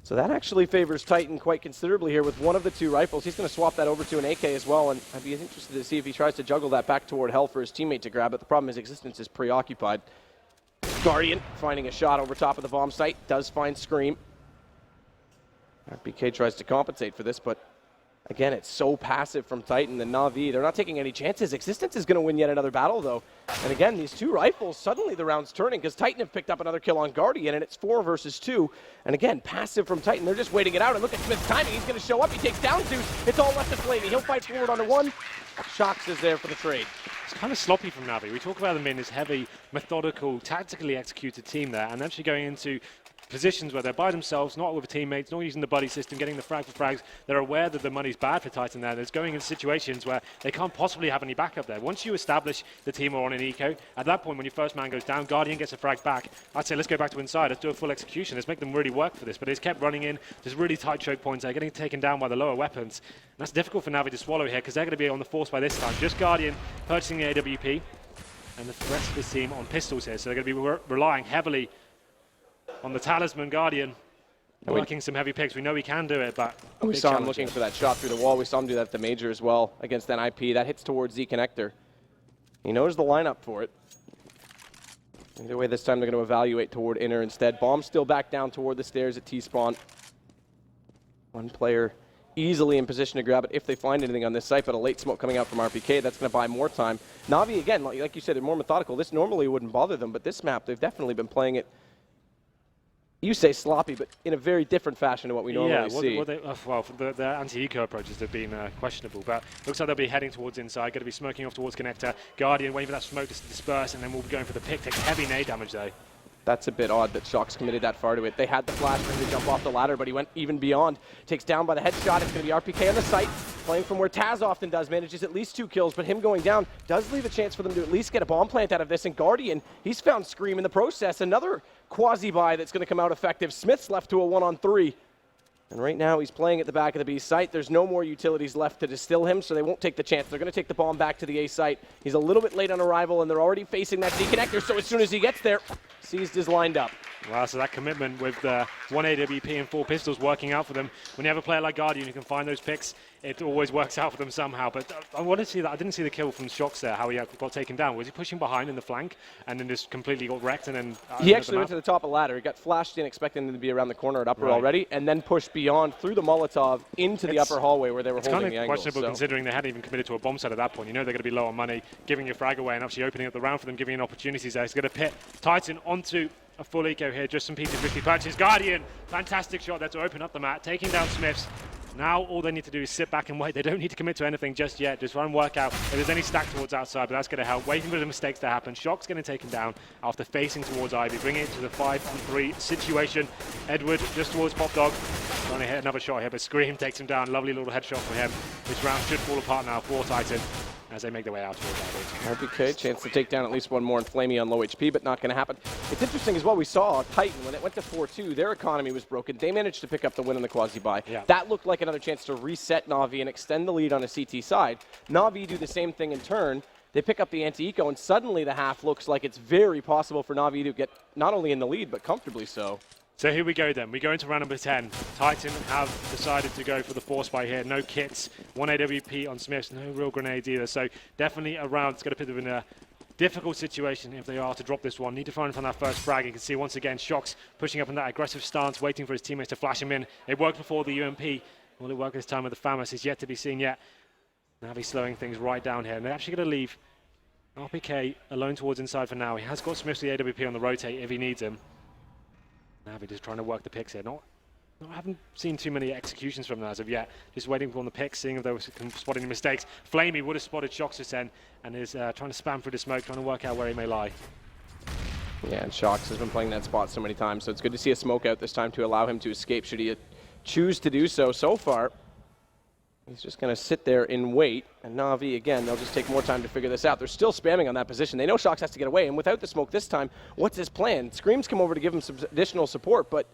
So that actually favors Titan quite considerably here with one of the 2 rifles. He's going to swap that over to an AK as well, and I'd be interested to see if he tries to juggle that back toward Hell for his teammate to grab it. The problem is Existence is preoccupied. Guardian finding a shot over top of the bomb site. Does find Scream. RPK tries to compensate for this, but again, it's so passive from Titan. The Navi, they're not taking any chances. Existence is going to win yet another battle, though. And again, these 2 rifles, suddenly the round's turning because Titan have picked up another kill on Guardian, and it's 4 versus 2. And again, passive from Titan. They're just waiting it out. And look at Smith's timing. He's going to show up. He takes down Zeus. It's all left to Flamey. He'll fight forward onto 1. Shocks is there for the trade. It's kind of sloppy from Navi. We talk about them being this heavy, methodical, tactically executed team there, and actually going into positions where they're by themselves, not with teammates, not using the buddy system, getting the frag for frags. They're aware that the money's bad for Titan there. There's going into situations where they can't possibly have any backup there. Once you establish the team are on an eco, at that point when your first man goes down, Guardian gets a frag back, I'd say let's go back to inside, let's do a full execution, let's make them really work for this. But it's kept running in, there's really tight choke points there, getting taken down by the lower weapons. And that's difficult for Navi to swallow here because they're going to be on the force by this time. Just Guardian purchasing the AWP and the rest of his team on pistols here. So they're going to be relying heavily on the Talisman Guardian. Working some heavy picks. We know he can do it, but we saw him looking for that shot through the wall. We saw him do that at the Major as well against that IP. That hits towards Z Connector. He knows the lineup for it. Either way, this time they're going to evaluate toward inner instead. Bomb still back down toward the stairs at T-spawn. One player easily in position to grab it if they find anything on this site, but a late smoke coming out from RPK, that's going to buy more time. Navi, again, like you said, they're more methodical. This normally wouldn't bother them, but this map, they've definitely been playing it, you say sloppy, but in a very different fashion to what we normally see. Well, the anti-eco approaches have been questionable, but looks like they'll be heading towards inside, going to be smoking off towards connector. Guardian waiting for that smoke to disperse, and then we'll be going for the pick. Takes heavy nade damage, though. That's a bit odd that Shox committed that far to it. They had the flash to jump off the ladder, but he went even beyond. Takes down by the headshot. It's going to be RPK on the site, playing from where Taz often does. Manages at least 2 kills, but him going down does leave a chance for them to at least get a bomb plant out of this. And Guardian, he's found Scream in the process. Another quasi-buy that's going to come out effective. Smith's left to a 1-on-3. And right now he's playing at the back of the B site. There's no more utilities left to distill him, so they won't take the chance. They're going to take the bomb back to the A site. He's a little bit late on arrival, and they're already facing that Z connector, so as soon as he gets there, Seized is lined up. Wow, so that commitment with 1 AWP and 4 pistols working out for them. When you have a player like Guardian who can find those picks, it always works out for them somehow. But I want to see that. I didn't see the kill from Shox there, how he got taken down. Was he pushing behind in the flank and then just completely got wrecked? And then he actually went to the top of the ladder. He got flashed in, expecting them to be around the corner at upper already, and then pushed beyond through the Molotov into the upper hallway where they were holding the angle. It's questionable considering they hadn't even committed to a bomb set at that point. You know they're going to be low on money, giving your frag away and actually opening up the round for them, giving an opportunities there. He's going to pit Titan onto a full eco here, just some PT-50 purchase. Guardian, fantastic shot there to open up the mat, taking down Smiths. Now all they need to do is sit back and wait. They don't need to commit to anything just yet. Just try and work out if there's any stack towards outside, but that's going to help. Waiting for the mistakes to happen. Shock's getting taken down after facing towards Ivy, bringing it to the 5-on-3 situation. Edward just towards Pop Dog. Trying to hit another shot here, but Scream takes him down. Lovely little headshot for him. This round should fall apart now for Titan as they make their way out towards Ivy. RPK, chance to take down at least one more, and Flamey on low HP, but not going to happen. It's interesting as well, we saw Titan, when it went to 4-2, their economy was broken. They managed to pick up the win in the quasi-buy. Yeah. That looked like another chance to reset Navi and extend the lead on a CT side. Navi do the same thing in turn. They pick up the anti-eco, and suddenly the half looks like it's very possible for Navi to get not only in the lead, but comfortably so. So here we go then. We go into round number 10. Titan have decided to go for the force buy here. No kits, 1 AWP on Smiths, no real grenades either. So definitely a round. It's going to put them in a difficult situation if they are to drop this one. Need to find that first frag. You can see once again Shox pushing up in that aggressive stance, waiting for his teammates to flash him in. It worked before the UMP. Will it work this time with the FAMAS is yet to be seen yet. Navi slowing things right down here. And they're actually going to leave RPK alone towards inside for now. He has got Smiths with the AWP on the rotate if he needs him. Navi just trying to work the picks here. I haven't seen too many executions from them as of yet. Just waiting on the picks, seeing if they were spotting any mistakes. Flamey would have spotted Shox this end and is trying to spam through the smoke, trying to work out where he may lie. Yeah, and Shox has been playing that spot so many times, so it's good to see a smoke out this time to allow him to escape should he choose to do so. So far, he's just going to sit there and wait. And Navi, again, they'll just take more time to figure this out. They're still spamming on that position. They know Shox has to get away. And without the smoke this time, what's his plan? Screams come over to give him some additional support, but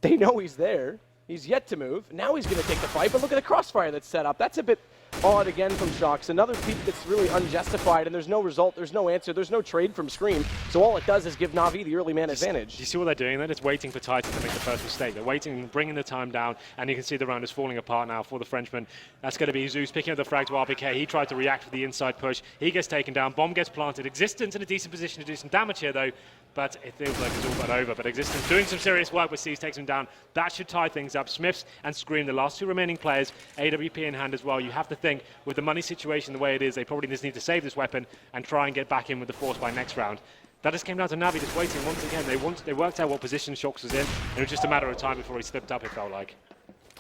they know he's there. He's yet to move. Now he's going to take the fight, but look at the crossfire that's set up. That's a bit odd again from Shox. Another peak that's really unjustified, and there's no result, there's no answer, there's no trade from Scream. So all it does is give Navi the early man advantage. Do you see what they're doing? They're just waiting for Titan to make the first mistake. They're waiting, bringing the time down, and you can see the round is falling apart now for the Frenchman. That's going to be Zeus picking up the frag to RPK. He tried to react with the inside push. He gets taken down. Bomb gets planted. Existence in a decent position to do some damage here, though, but it feels like it's all but over. But Existence doing some serious work with Seas, takes him down. That should tie things up. Smiths and Scream, the last 2 remaining players, AWP in hand as well. You have to think, with the money situation the way it is, they probably just need to save this weapon and try and get back in with the force by next round. That just came down to Navi just waiting once again. They worked out what position Shox was in, and it was just a matter of time before he slipped up, it felt like.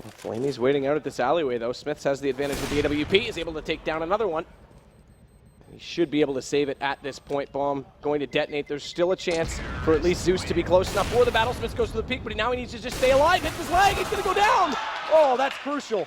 Well, Flamey's waiting out at this alleyway, though. Smiths has the advantage with the AWP, is able to take down another one. He should be able to save it at this point. Bomb going to detonate. There's still a chance for at least Zeus to be close enough for the battle. Smiths goes to the peak, but now he needs to just stay alive. Hits his leg. He's going to go down. Oh, that's crucial.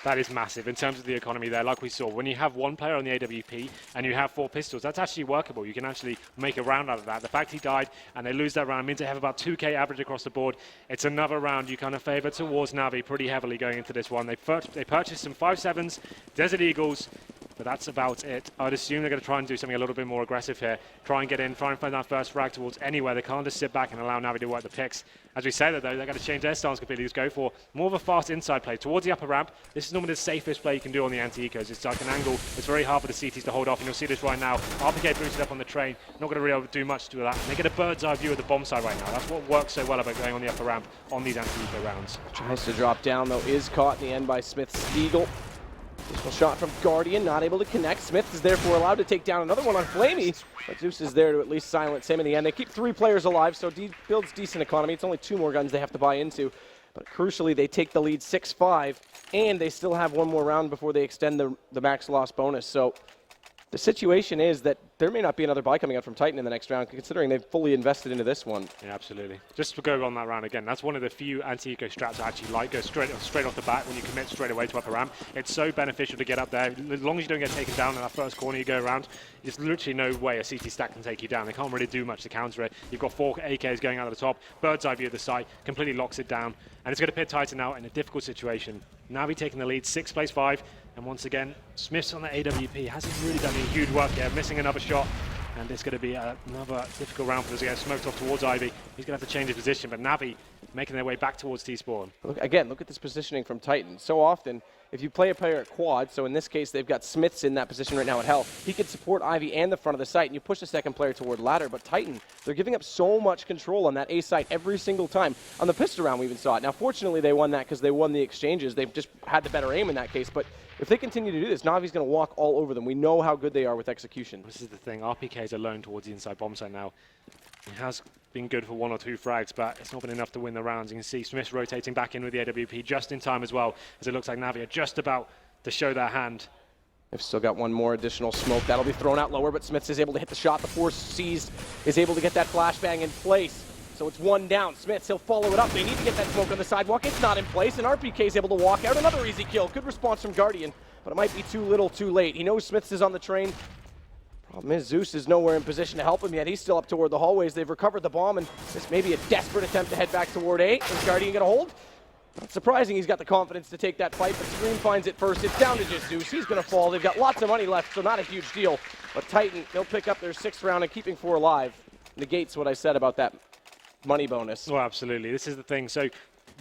That is massive in terms of the economy there, like we saw. When you have 1 player on the AWP and you have 4 pistols, that's actually workable. You can actually make a round out of that. The fact he died and they lose that round means they have about 2k average across the board. It's another round you kind of favor towards Navi pretty heavily going into this one. They purchased some 5.7s, Desert Eagles, but that's about it. I'd assume they're going to try and do something a little bit more aggressive here. Try and get in, try and find that first frag towards anywhere. They can't just sit back and allow Navi to work the picks. As we say that, though, they're going to change their stance completely. Just go for more of a fast inside play towards the upper ramp. This is normally the safest play you can do on the anti-ecos. It's like an angle. It's very hard for the CTs to hold off, and you'll see this right now. RPK boosted up on the train. Not going to really do much to that. And they get a bird's eye view of the bomb side right now. That's what works so well about going on the upper ramp on these anti-eco rounds. Tries to drop down, though, is caught in the end by Smith's Eagle. Additional shot from Guardian, not able to connect. Smith is therefore allowed to take down another one on Flamey, but Zeus is there to at least silence him in the end. They keep 3 players alive, so builds decent economy. It's only 2 more guns they have to buy into, but crucially, they take the lead 6-5, and they still have 1 more round before they extend the max loss bonus. So the situation is that there may not be another buy coming out from Titan in the next round, considering they've fully invested into this one. Yeah, absolutely. Just to go on that round again, that's one of the few anti-eco strats I actually like. Go straight off the bat when you commit straight away to upper ramp. It's so beneficial to get up there. As long as you don't get taken down in that first corner you go around, there's literally no way a CT stack can take you down. They can't really do much to counter it. You've got 4 AKs going out of the top. Bird's eye view of the site completely locks it down. And it's going to pit Titan now in a difficult situation. Navi taking the lead, 6 plays 5. And once again, Smith's on the AWP. Hasn't really done any huge work here. Missing another shot. And it's going to be another difficult round for them to get smoked off towards Ivy. He's going to have to change his position. But Navi making their way back towards T-Spawn. Look at this positioning from Titan. So often, if you play a player at quad, so in this case they've got Smiths in that position right now at Hell, he could support Ivy and the front of the site, and you push the second player toward ladder. But Titan, they're giving up so much control on that A site every single time. On the pistol round, we even saw it. Now, fortunately, they won that because they won the exchanges. They've just had the better aim in that case. But if they continue to do this, Navi's going to walk all over them. We know how good they are with execution. This is the thing. RPK is alone towards the inside bomb site now. He has been good for 1 or 2 frags, but it's not been enough to win the rounds. You can see Smith rotating back in with the AWP just in time as well, as it looks like Navi are just about to show their hand. They've still got 1 more additional smoke. That'll be thrown out lower, but Smiths is able to hit the shot. The force seized, is able to get that flashbang in place. So it's 1 down. Smiths, he'll follow it up. They need to get that smoke on the sidewalk. It's not in place, and RPK is able to walk out. Another easy kill. Good response from Guardian, but it might be too little, too late. He knows Smiths is on the train. Problem is, Zeus is nowhere in position to help him yet. He's still up toward the hallways. They've recovered the bomb, and this may be a desperate attempt to head back toward A. Is Guardian going to hold? Not surprising he's got the confidence to take that fight, but Scream finds it first. It's down to just Zeus. He's going to fall. They've got lots of money left, so not a huge deal. But Titan, they'll pick up their 6th round, and keeping 4 alive negates what I said about that money bonus. Well, absolutely. This is the thing. So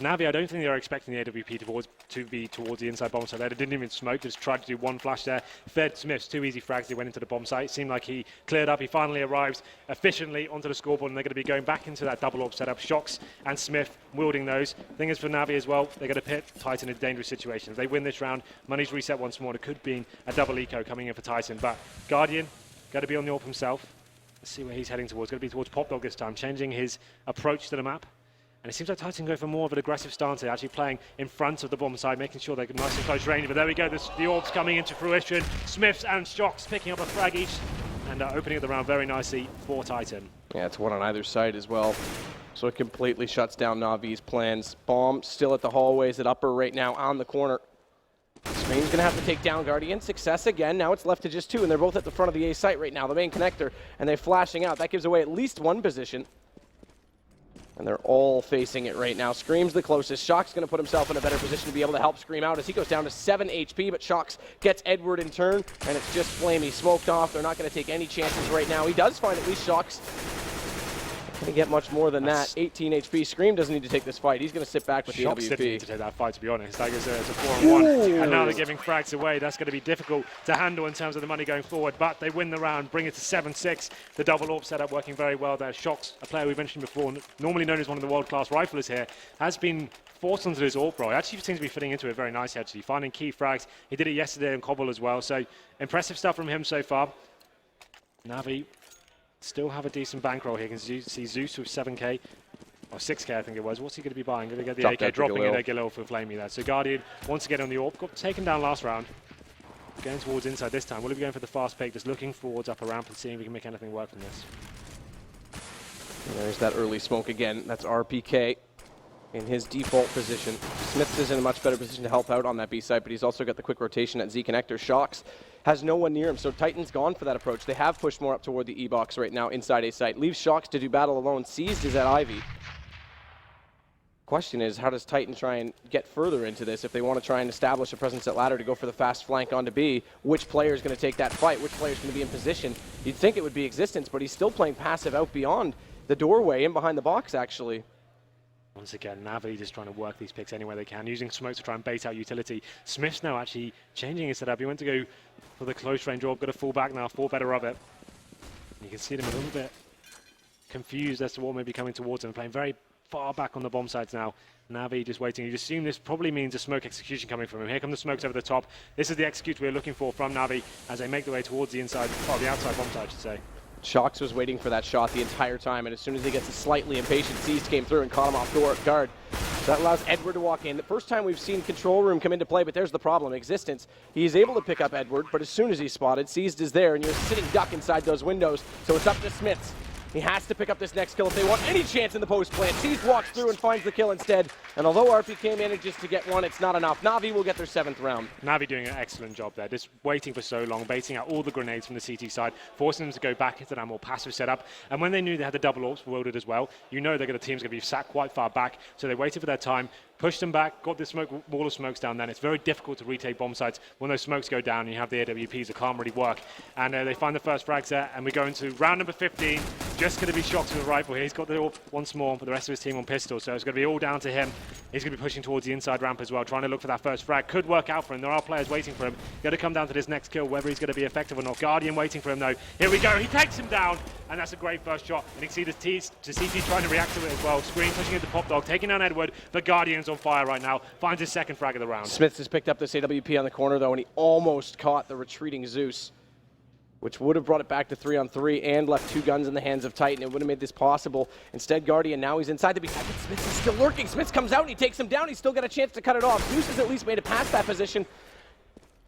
Navi, I don't think they were expecting the AWP to be towards the inside bomb site there. They didn't even smoke, just tried to do 1 flash there. Fed Smith's 2 easy frags, they went into the bomb site. It seemed like he cleared up, he finally arrives efficiently onto the scoreboard, and they're going to be going back into that double orb setup. Shocks and Smith wielding those. Thing is for Navi as well, they're going to pit Titan in a dangerous situation. If they win this round, money's reset once more. It could be a double eco coming in for Titan, but Guardian, got to be on the orb himself. Let's see where he's heading towards. Going to be towards Pop Dog this time, changing his approach to the map. And it seems like Titan go for more of an aggressive stance here, actually playing in front of the bomb side, making sure they're nice and close range. But there we go, the orbs coming into fruition. Smiths and Shocks picking up a frag each and opening up the round very nicely for Titan. Yeah, it's 1 on either side as well. So it completely shuts down Navi's plans. Bomb still at the hallways at upper right now on the corner. Scream's going to have to take down Guardian. Success again. Now it's left to just 2, and they're both at the front of the A site right now, the main connector, and they're flashing out. That gives away at least 1 position. And they're all facing it right now. Scream's the closest. Shock's going to put himself in a better position to be able to help Scream out as he goes down to 7 HP, but Shocks gets Edward in turn, and it's just Flamey smoked off. They're not going to take any chances right now. He does find at least Shocks. Not going to get much more than that. 18 HP. Scream doesn't need to take this fight. He's going to sit back with the Shocks AWP. didn't need to take that fight, to be honest. That goes it's a 4-on-1. And now they're giving frags away. That's going to be difficult to handle in terms of the money going forward, but they win the round, bring it to 7-6. The double orb setup working very well there. Shocks, a player we mentioned before, normally known as one of the world-class riflers here, has been forced onto his orb, bro. He actually seems to be fitting into it very nicely, actually, finding key frags. He did it yesterday in Cobble as well, so impressive stuff from him so far. Navi still have a decent bankroll here. You can see Zeus with 7k, or 6k I think it was. What's he going to be buying? Going to get the AK, dropping in a Galil for Flamey there. So Guardian wants to get on the orb, got taken down last round. Going towards inside this time. Will he be going for the fast pick, just looking towards upper ramp and seeing if we can make anything work from this? And there's that early smoke again. That's RPK in his default position. Smiths is in a much better position to help out on that B side, but he's also got the quick rotation at Z connector. Shocks has no one near him, so Titan's gone for that approach. They have pushed more up toward the E-box right now inside A site. Leaves Shocks to do battle alone. Seized is at Ivy. question is, how does Titan try and get further into this? If they want to try and establish a presence at ladder to go for the fast flank onto B, which player is going to take that fight? Which player is going to be in position? You'd think it would be Existence, but he's still playing passive out beyond the doorway, in behind the box, actually. Once again, Navi just trying to work these picks anywhere they can, using smoke to try and bait out utility. Smith's now actually changing his setup. He went to go for the close range orb, got a full back now, thought better of it. And you can see them a little bit confused as to what may be coming towards them, playing very far back on the bomb sites now. Navi just waiting. You assume this probably means a smoke execution coming from him. Here come the smokes over the top. This is the execute we're looking for from Navi as they make their way towards the inside, or the outside bomb site, I should say. Shox was waiting for that shot the entire time, and as soon as he gets slightly impatient, Seized came through and caught him off guard. That allows Edward to walk in. The first time we've seen Control Room come into play, but there's the problem. Existence, he's able to pick up Edward, but as soon as he's spotted, Seized is there, and you're sitting duck inside those windows, so it's up to Smiths. He has to pick up this next kill if they want any chance in the post plant. Seized walks through and finds the kill instead. And although RPK manages to get one, it's not enough. Navi will get their 7th round. Navi doing an excellent job there, just waiting for so long, baiting out all the grenades from the CT side, forcing them to go back into that more passive setup. And when they knew they had the double orbs wielded as well, you know the team's going to be sat quite far back, so they waited for their time, pushed them back, got the wall of smokes down. Then it's very difficult to retake bomb sites when those smokes go down and you have the AWPs that can't really work. And they find the first frags there, and we go into round number 15. Just going to be Shox with a rifle here. He's got the orb once more, but the rest of his team on pistol, so it's going to be all down to him. He's going to be pushing towards the inside ramp as well, trying to look for that first frag. Could work out for him. There are players waiting for him. Got to come down to this next kill, whether he's going to be effective or not. Guardian waiting for him though. Here we go. He takes him down, and that's a great first shot. And you can see the CT trying to react to it as well. Screen pushing into Pop Dog, taking down Edward. The Guardian's on fire right now. Finds his second frag of the round. Smiths has picked up this AWP on the corner though, and he almost caught the retreating Zeus, which would have brought it back to 3-on-3 and left 2 guns in the hands of Titan. It would have made this possible. Instead, Guardian, now he's inside the B. Smiths is still lurking. Smiths comes out and he takes him down. He's still got a chance to cut it off. Zeus has at least made it past that position.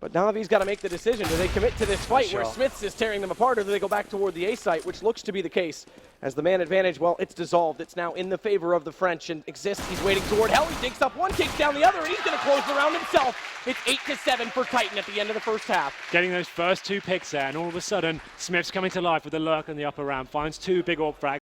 But Navi's got to make the decision. Do they commit to this fight where Smiths is tearing them apart, or do they go back toward the A site, which looks to be the case? As the man advantage, well, it's dissolved. It's now in the favor of the French, and Exists, he's waiting toward Hell. He takes up one, takes down the other, and he's going to close the round himself. It's 8-7 for Titan at the end of the first half. Getting those first 2 picks there, and all of a sudden, Smith's coming to life with a lurk on the upper ramp, finds 2 big orb frags.